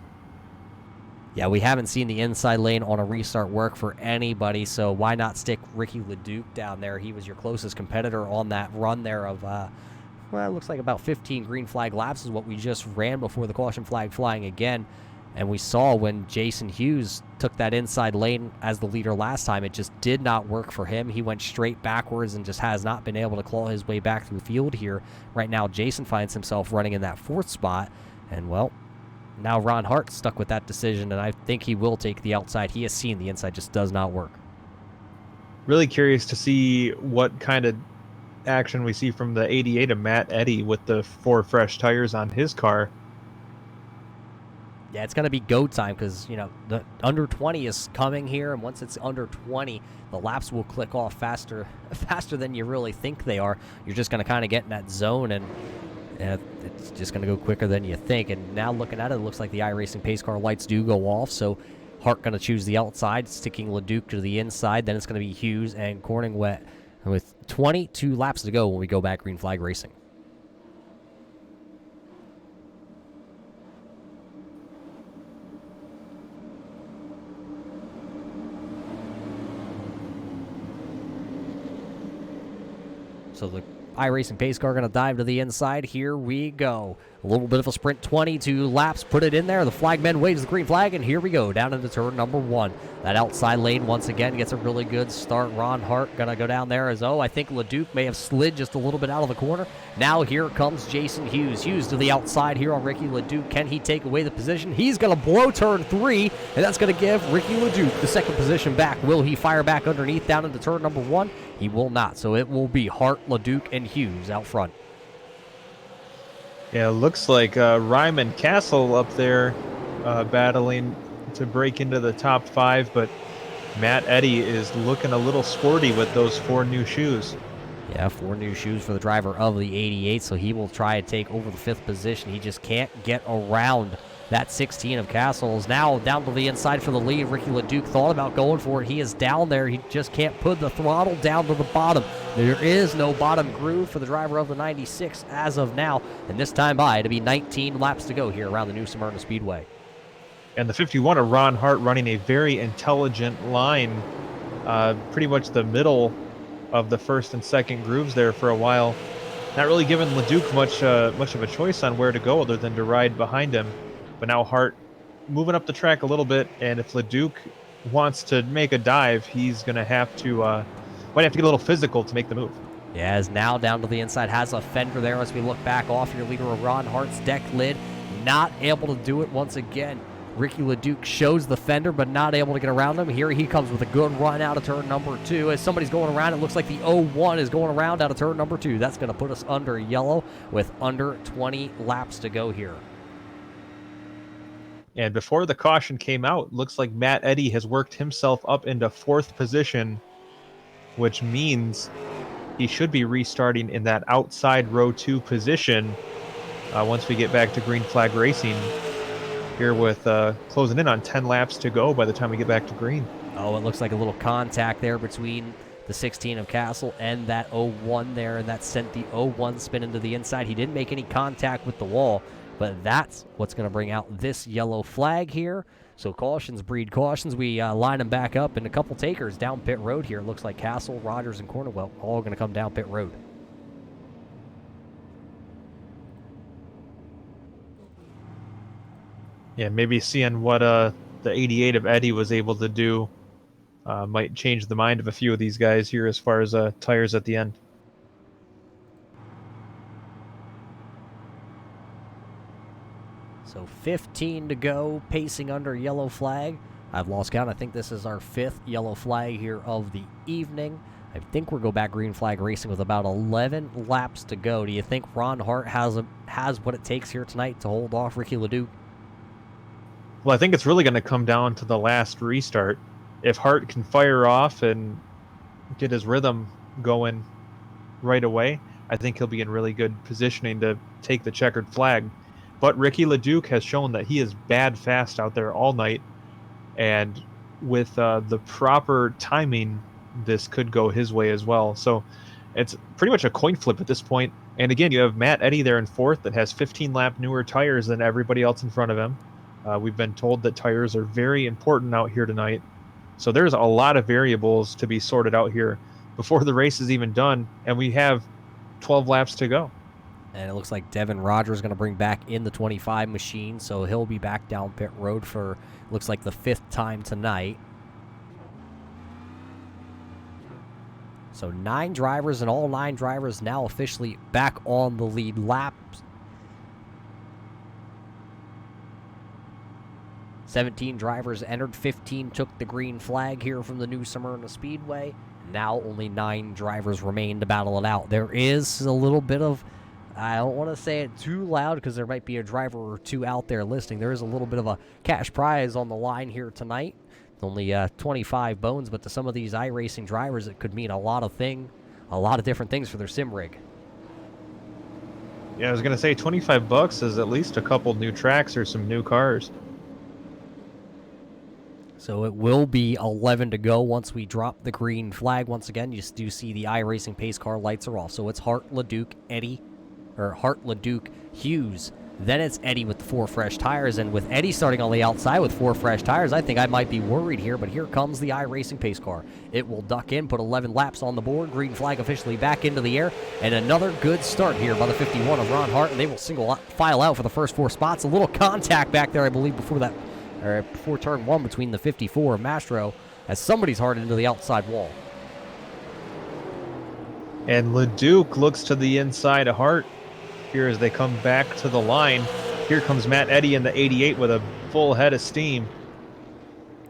Yeah, we haven't seen the inside lane on a restart work for anybody, so why not stick Ricky LeDuc down there? He was your closest competitor on that run there of, well, it looks like about 15 green flag laps is what we just ran before the caution flag flying again. And we saw when Jason Hughes took that inside lane as the leader last time, it just did not work for him. He went straight backwards and just has not been able to claw his way back through the field here. Right now, Jason finds himself running in that 4th spot, and, well, now Ron Hart stuck with that decision, and I think he will take the outside. He has seen the inside just does not work. Really curious to see what kind of action we see from the 88 of Matt Eddy with the 4 fresh tires on his car. Yeah, it's going to be go time because, the under 20 is coming here, and once it's under 20, the laps will click off faster than you really think they are. You're just going to kind of get in that zone, and it's just going to go quicker than you think. And now looking at it, it looks like the iRacing pace car lights do go off, so Hart going to choose the outside, sticking LeDuc to the inside. Then it's going to be Hughes and Corningwet with 22 laps to go when we go back green flag racing. So the iRacing pace car going to dive to the inside. Here we go. A little bit of a sprint, 22 laps, put it in there. The flagman waves the green flag, and here we go, down into turn number 1. That outside lane once again gets a really good start. Ron Hart gonna go down there as, I think LeDuc may have slid just a little bit out of the corner. Now here comes Jason Hughes. Hughes to the outside here on Ricky LeDuc. Can he take away the position? He's gonna blow turn 3, and that's gonna give Ricky LeDuc the second position back. Will he fire back underneath down into turn number 1? He will not, so it will be Hart, LeDuc, and Hughes out front. Yeah, it looks like Ryman Castle up there battling to break into the top 5, but Matt Eddy is looking a little sporty with those 4 new shoes. Yeah, 4 new shoes for the driver of the 88, so he will try to take over the 5th position. He just can't get around that 16 of Castles. Now down to the inside for the lead. Ricky LeDuc thought about going for it. He is down there. He just can't put the throttle down to the bottom. There is no bottom groove for the driver of the 96 as of now. And this time by, it'll be 19 laps to go here around the new Smyrna Speedway. And the 51 of Ron Hart running a very intelligent line, pretty much the middle of the first and second grooves there for a while. Not really giving LeDuc much of a choice on where to go other than to ride behind him. But now Hart moving up the track a little bit, and if LeDuc wants to make a dive, he's going to have to might have to get a little physical to make the move. Yeah, is now down to the inside, has a fender there as we look back off your leader of Ron Hart's deck lid. Not able to do it once again. Ricky LeDuc shows the fender, but not able to get around him. Here he comes with a good run out of turn number 2. As somebody's going around, it looks like the 01 is going around out of turn number 2. That's going to put us under yellow with under 20 laps to go here. And before the caution came out, looks like Matt Eddy has worked himself up into 4th position, which means he should be restarting in that outside row 2 position once we get back to green flag racing here with closing in on 10 laps to go by the time we get back to green. Oh, it looks like a little contact there between the 16 of Castle and that 01 there, and that sent the 01 spin into the inside. He didn't make any contact with the wall, but that's what's going to bring out this yellow flag here. So cautions breed cautions. We line them back up, and a couple takers down pit road here. Looks like Castle, Rogers, and Cornwell all going to come down pit road. Yeah, maybe seeing what the 88 of Eddy was able to do might change the mind of a few of these guys here as far as tires at the end. So 15 to go, pacing under yellow flag. I've lost count. I think this is our 5th yellow flag here of the evening. I think we'll go back green flag racing with about 11 laps to go. Do you think Ron Hart has what it takes here tonight to hold off Ricky LeDuc? Well, I think it's really going to come down to the last restart. If Hart can fire off and get his rhythm going right away, I think he'll be in really good positioning to take the checkered flag. But Ricky LeDuc has shown that he is bad fast out there all night, and with the proper timing, this could go his way as well. So it's pretty much a coin flip at this point. And again, you have Matt Eddy there in 4th that has 15-lap newer tires than everybody else in front of him. We've been told that tires are very important out here tonight. So there's a lot of variables to be sorted out here before the race is even done, and we have 12 laps to go. And it looks like Devin Rogers is going to bring back in the 25 machine, so he'll be back down pit road for, looks like, the 5th time tonight. So 9 drivers, and all 9 drivers now officially back on the lead lap. 17 drivers entered, 15 took the green flag here from the new Smyrna Speedway. Now only 9 drivers remain to battle it out. There is a little bit of, I don't want to say it too loud because there might be a driver or two out there listening. There is a little bit of a cash prize on the line here tonight. Only 25 bones, but to some of these iRacing drivers, it could mean a lot of different things for their sim rig. Yeah, I was going to say $25 is at least a couple new tracks or some new cars. So it will be 11 to go once we drop the green flag. Once again, you do see the iRacing pace car lights are off. So it's Hart, LeDuc, Eddy, or Hart, LeDuc, Hughes, Then it's Eddie with the 4 fresh tires, and with Eddie starting on the outside with 4 fresh tires, I think I might be worried here, but here comes the iRacing pace car. It will duck in, put 11 laps on the board, green flag officially back into the air, and another good start here by the 51 of Ron Hart, and they will single file out for the first 4 spots. A little contact back there, I believe, before turn 1 between the 54 of Mastro, as somebody's hard into the outside wall. And Leduc looks to the inside of Hart here as they come back to the line. Here comes Matt Eddy in the 88 with a full head of steam.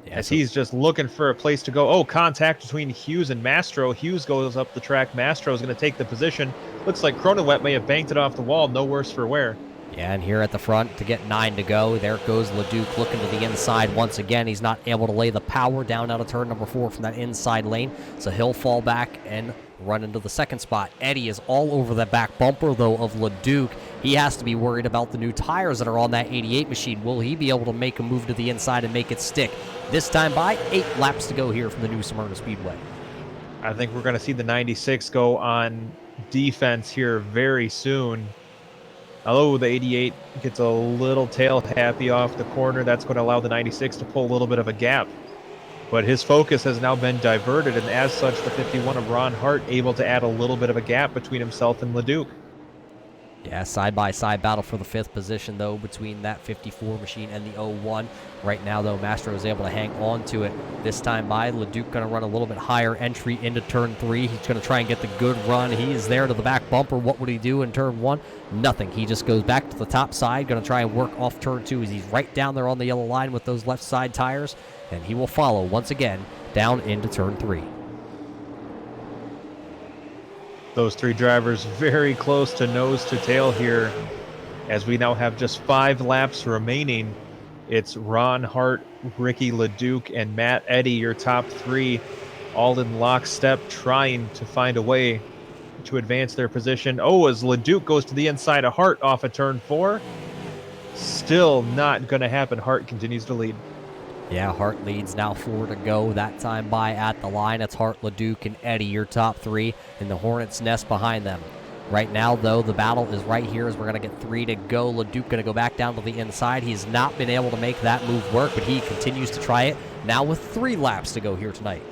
Yeah, as he's just looking for a place to go. Oh, contact between Hughes and Mastro. Hughes goes up the track. Mastro is going to take the position. Looks like Chronowet may have banked it off the wall. No worse for wear. Yeah, and here at the front to get 9 to go. There goes Leduc looking to the inside once again. He's not able to lay the power down out of turn number 4 from that inside lane, so he'll fall back and run into the second spot. Eddie is all over the back bumper, though, of Leduc. He has to be worried about the new tires that are on that 88 machine. Will he be able to make a move to the inside and make it stick? This time by 8 laps to go here from the new Smyrna Speedway. I think we're going to see the 96 go on defense here very soon. Oh, the 88 gets a little tail happy off the corner. That's going to allow the 96 to pull a little bit of a gap. But his focus has now been diverted, and as such, the 51 of Ron Hart able to add a little bit of a gap between himself and Leduc. Yeah, side-by-side battle for the 5th position, though, between that 54 machine and the 01. Right now, though, Mastro is able to hang on to it. This time by, Leduc going to run a little bit higher entry into turn 3. He's going to try and get the good run. He is there to the back bumper. What would he do in turn 1? Nothing. He just goes back to the top side, going to try and work off turn 2 as he's right down there on the yellow line with those left side tires, and he will follow once again down into turn 3. Those 3 drivers very close to nose to tail here as we now have just 5 laps remaining. It's Ron Hart, Ricky Leduc, and Matt Eddy, your top 3, all in lockstep trying to find a way to advance their position. Oh, as Leduc goes to the inside of Hart off of turn 4. Still not going to happen. Hart continues to lead. Yeah, Hart leads now 4 to go. That time by at the line. It's Hart, Leduc, and Eddie, your top 3, and the Hornets' nest behind them. Right now, though, the battle is right here as we're going to get 3 to go. Leduc going to go back down to the inside. He's not been able to make that move work, but he continues to try it now with 3 laps to go here tonight.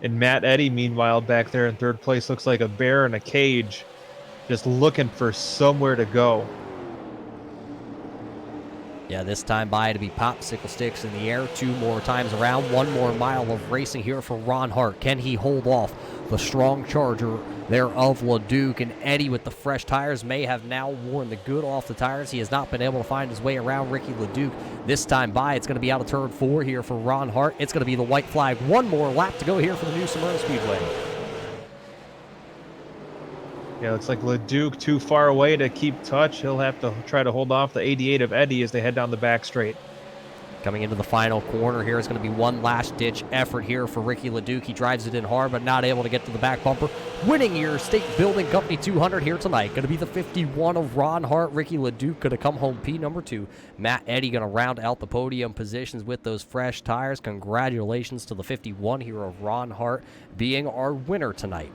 And Matt Eddy, meanwhile, back there in 3rd place, looks like a bear in a cage, just looking for somewhere to go. Yeah, this time by to be popsicle sticks in the air 2 more times around. 1 more mile of racing here for Ron Hart. Can he hold off the strong charger there of Leduc? And Eddie with the fresh tires may have now worn the good off the tires. He has not been able to find his way around Ricky Leduc. This time by, it's going to be out of turn 4 here for Ron Hart. It's going to be the white flag. 1 more lap to go here for the new Smyrna Speedway. Yeah, looks like Leduc too far away to keep touch. He'll have to try to hold off the 88 of Eddie as they head down the back straight. Coming into the final corner here is going to be one last-ditch effort here for Ricky Leduc. He drives it in hard, but not able to get to the back bumper. Winning your State Building Company 200 here tonight. Going to be the 51 of Ron Hart. Ricky Leduc going to come home P number 2. Matt Eddy going to round out the podium positions with those fresh tires. Congratulations to the 51 here of Ron Hart being our winner tonight.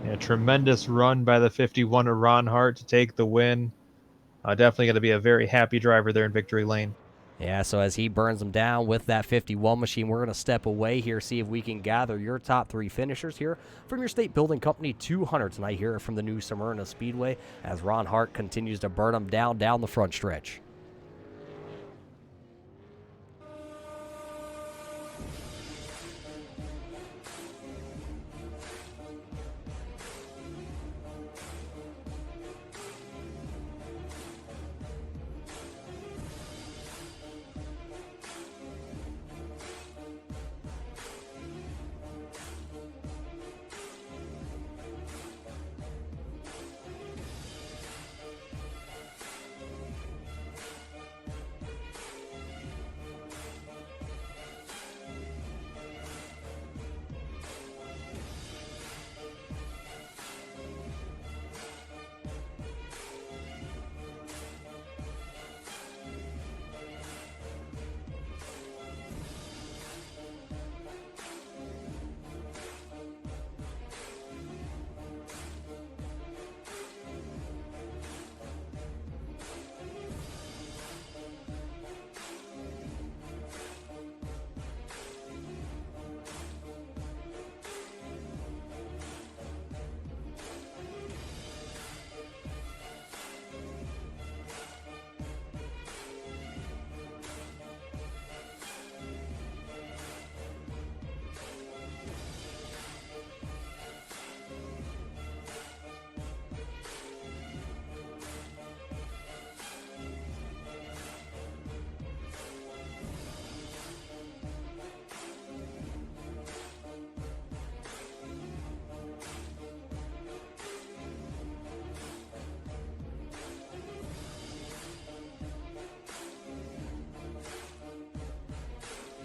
Yeah, tremendous run by the 51 of Ron Hart to take the win. Definitely going to be a very happy driver there in victory lane. Yeah, so as he burns them down with that 51 machine, we're going to step away here, see if we can gather your top 3 finishers here from your State Building Company 200 tonight here from the new Smyrna Speedway as Ron Hart continues to burn them down the front stretch.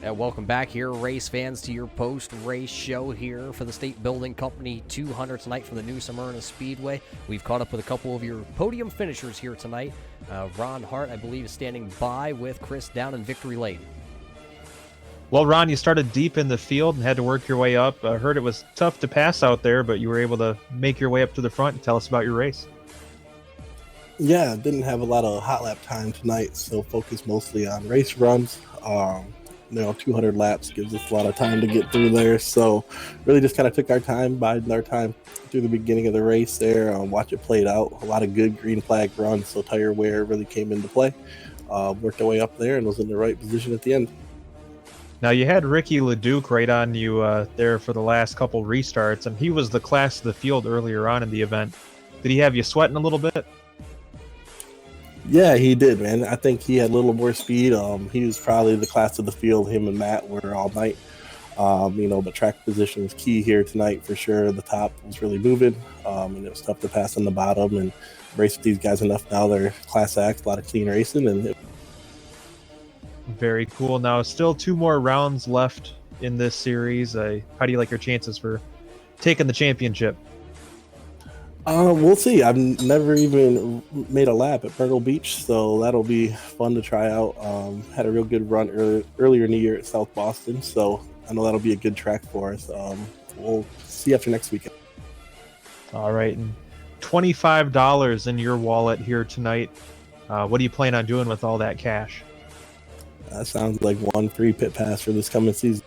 And welcome back here, race fans, to your post-race show here for the State Building Company 200 tonight from the new Smyrna Speedway. We've caught up with a couple of your podium finishers here tonight. Ron Hart, I believe, is standing by with Chris down in victory lane. Well, Ron, you started deep in the field and had to work your way up. I heard it was tough to pass out there, but you were able to make your way up to the front. Tell us about your race. Yeah, didn't have a lot of hot lap time tonight, so focused mostly on race runs. 200 laps gives us a lot of time to get through there, so really just kind of took our time, biding our time through the beginning of the race there, watch it played out. A lot of good green flag runs, so tire wear really came into play. Worked our way up there and was in the right position at the end. Now, you had Ricky LeDuc right on you there for the last couple restarts, and he was the class of the field earlier on in the event. Did he have you sweating a little bit? Yeah, he did, man. I think he had a little more speed. He was probably the class of the field. Him and Matt were all night. But track position was key here tonight for sure. The top was really moving, and it was tough to pass on the bottom and race with these guys enough now. They're class acts, a lot of clean racing, and Very cool. Now, still 2 more rounds left in this series. How do you like your chances for taking the championship? We'll see. I've never even made a lap at Myrtle Beach, so that'll be fun to try out. Had a real good run earlier in the year at South Boston, so I know that'll be a good track for us. We'll see after next weekend. All right, and $25 in your wallet here tonight. What do you plan on doing with all that cash? That sounds like one free pit pass for this coming season.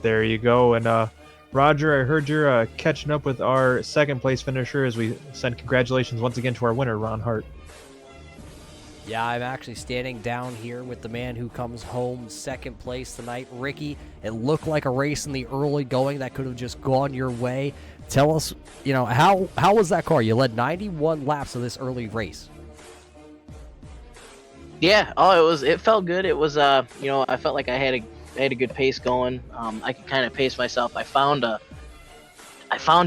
There you go. And Roger, I heard you're catching up with our second place finisher as we send congratulations once again to our winner, Ron Hart. Yeah, I'm actually standing down here with the man who comes home second place tonight, Ricky. It looked like a race in the early going that could have just gone your way. Tell us, how was that car? You led 91 laps of this early race. Yeah, it felt good. It was I felt like I had a good pace going. I could kind of pace myself. I found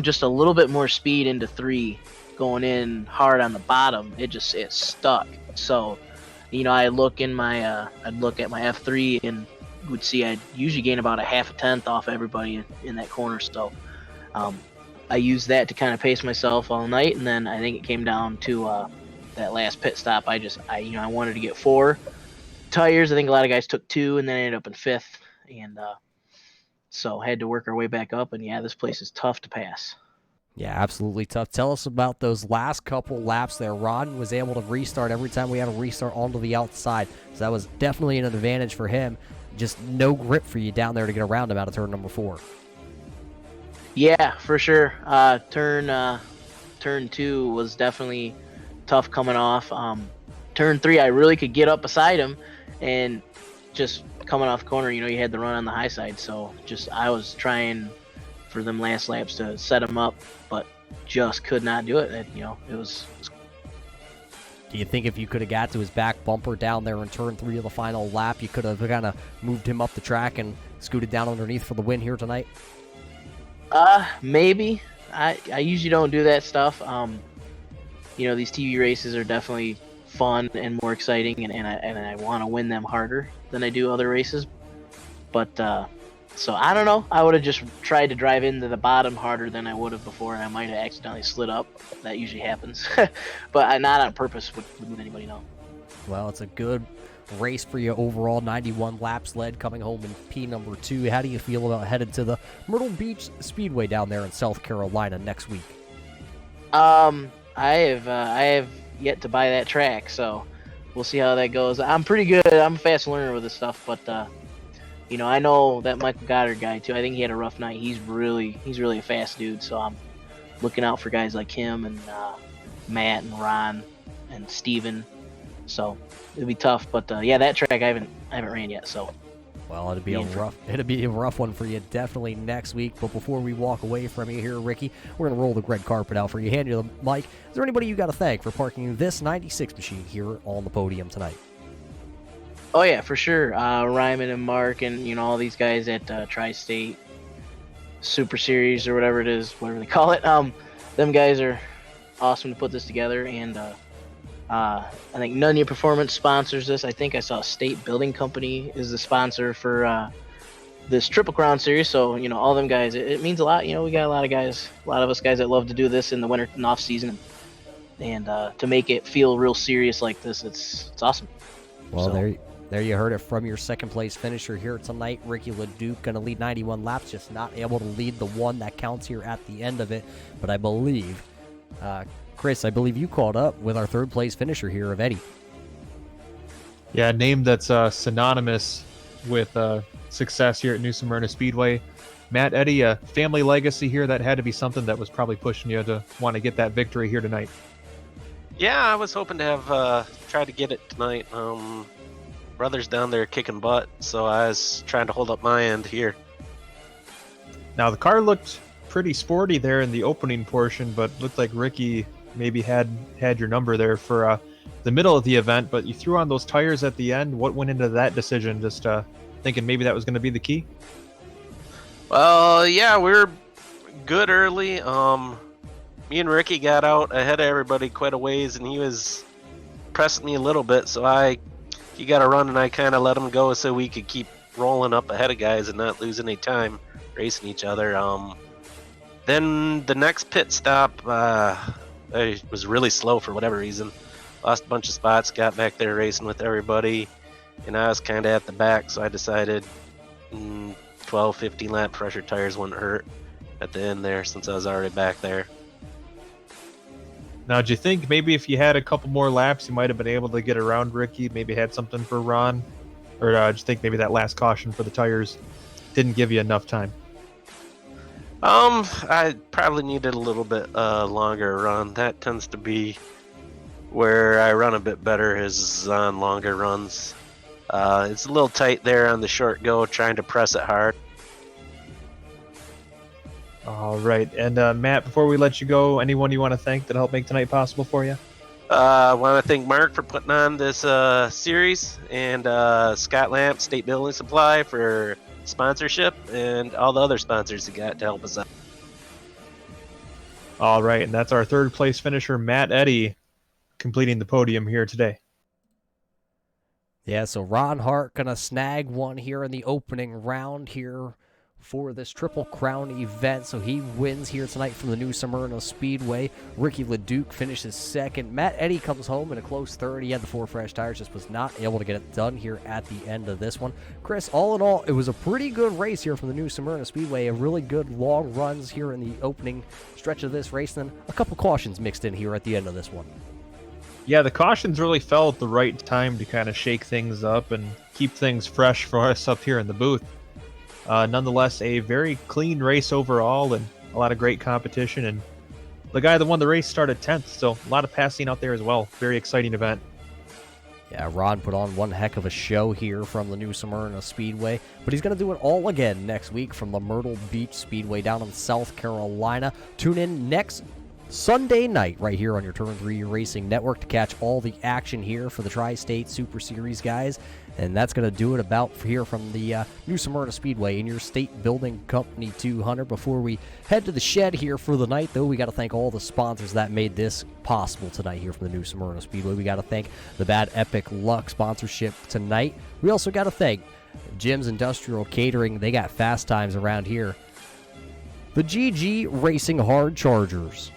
just a little bit more speed into 3 going in hard on the bottom. It stuck. So, I'd look at my F3 and would see I'd usually gain about a half a tenth off everybody in that corner. So, I used that to kind of pace myself all night, and then I think it came down to that last pit stop. I wanted to get 4 tires. I think a lot of guys took 2, and then ended up in 5th, and so had to work our way back up. And yeah, this place is tough to pass. Yeah, absolutely tough. Tell us about those last couple laps there. Ron was able to restart every time we had a restart onto the outside, so that was definitely an advantage for him. Just no grip for you down there to get around him out of turn number 4. Yeah, for sure. Turn 2 was definitely tough coming off. Turn 3, I really could get up beside him, and just coming off the corner, you had the run on the high side. So I was trying for them last laps to set him up, but just could not do it. It was. Do you think if you could have got to his back bumper down there in turn 3 of the final lap, you could have kind of moved him up the track and scooted down underneath for the win here tonight? Maybe. I usually don't do that stuff. These TV races are definitely fun and more exciting, and I want to win them harder than I do other races. But so I don't know. I would have just tried to drive into the bottom harder than I would have before, and I might have accidentally slid up. That usually happens, but not on purpose. Would anybody know? Well, it's a good race for you overall. 91 laps led, coming home in P number 2. How do you feel about headed to the Myrtle Beach Speedway down there in South Carolina next week? I have yet to buy that track, so we'll see how that goes. I'm pretty good. I'm a fast learner with this stuff, but I know that Michael Goddard guy too. I think he had a rough night. He's really a fast dude, so I'm looking out for guys like him and Matt and Ron and Steven. So it'll be tough, but yeah, that track I haven't ran yet, so. Well, it'd be a rough one for you definitely next week. But before we walk away from you here, Ricky, we're gonna roll the red carpet out for you. Hand you the mic. Is there anybody you got to thank for parking this '96 machine here on the podium tonight? Oh yeah, for sure. Ryman and Mark and all these guys at Tri-State Super Series or whatever it is, whatever they call it. Them guys are awesome to put this together, and I think Nunya Performance sponsors this. I think I saw State Building Company is the sponsor for this Triple Crown series. So, all them guys, it means a lot. We got a lot of guys, a lot of us guys that love to do this in the winter and off season. And to make it feel real serious like this, it's awesome. Well, So- there you heard it from your second place finisher here tonight. Ricky LeDuc going to lead 91 laps, just not able to lead the one that counts here at the end of it. But I believe, Chris, you caught up with our third place finisher here of Eddie. Yeah, a name that's synonymous with success here at New Smyrna Speedway. Matt Eddy, a family legacy here. That had to be something that was probably pushing you to want to get that victory here tonight. Yeah, I was hoping to have tried to get it tonight. Brother's down there kicking butt, so I was trying to hold up my end here. Now, the car looked pretty sporty there in the opening portion, but looked like Ricky maybe had your number there for the middle of the event, but you threw on those tires at the end. What went into that decision? Just thinking maybe that was going to be the key? Well, yeah, we were good early. Me and Ricky got out ahead of everybody quite a ways, and he was pressing me a little bit, so he got a run, and I kind of let him go so we could keep rolling up ahead of guys and not losing any time racing each other. Then the next pit stop, I was really slow for whatever reason. Lost a bunch of spots, got back there racing with everybody, and I was kind of at the back, so I decided 12, 15 lap pressure tires wouldn't hurt at the end there since I was already back there. Now, do you think maybe if you had a couple more laps, you might have been able to get around Ricky, maybe had something for Ron? Or do you think maybe that last caution for the tires didn't give you enough time? I probably needed a little bit longer run. That tends to be where I run a bit better, is on longer runs. It's a little tight there on the short go, trying to press it hard. All right. And Matt, before we let you go, anyone you want to thank that helped make tonight possible for you? I want to thank Mark for putting on this series, and Scott Lamp, State Building Supply, for sponsorship, and all the other sponsors he got to help us out. All right. And that's our third place finisher, Matt Eddy, completing the podium here today. Yeah, so Ron Hart going to snag one here in the opening round here for this Triple Crown event. So he wins here tonight from the New Smyrna Speedway. Ricky LeDuc finishes second. Matt Eddy comes home in a close third. He had the 4 fresh tires, just was not able to get it done here at the end of this one. Chris, all in all, it was a pretty good race here from the New Smyrna Speedway. A really good long runs here in the opening stretch of this race. Then a couple cautions mixed in here at the end of this one. Yeah, the cautions really fell at the right time to kind of shake things up and keep things fresh for us up here in the booth. Nonetheless, a very clean race overall and a lot of great competition. And the guy that won the race started 10th, so a lot of passing out there as well. Very exciting event. Yeah, Ron put on one heck of a show here from the New Smyrna Speedway, but he's going to do it all again next week from the Myrtle Beach Speedway down in South Carolina. Tune in next Sunday night right here on your Turn 3 Racing Network to catch all the action here for the Tri-State Super Series guys. And that's going to do it about here from the New Smyrna Speedway in your State Building Company 200. Before we head to the shed here for the night, though, we got to thank all the sponsors that made this possible tonight here from the New Smyrna Speedway. We got to thank the Bad Epic Luck sponsorship tonight. We also got to thank Jim's Industrial Catering. They got fast times around here. The GG Racing Hard Chargers.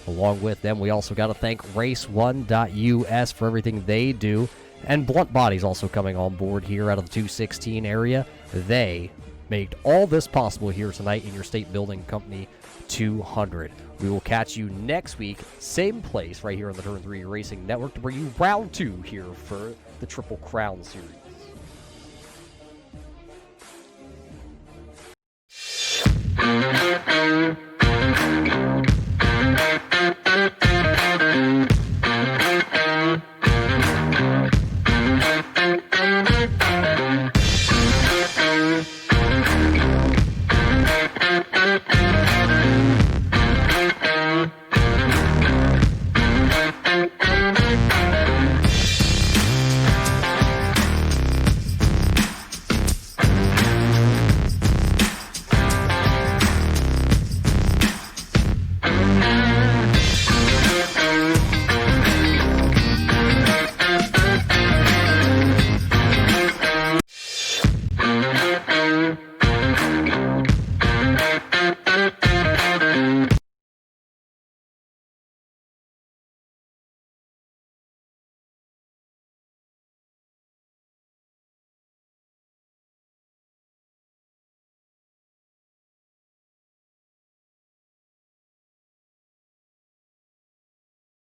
Along with them, we also got to thank Race1.us for everything they do. And Blunt Body's also coming on board here out of the 216 area. They made all this possible here tonight in your State Building Company 200. We will catch you next week, same place right here on the Turn 3 Racing Network to bring you round 2 here for the Triple Crown Series.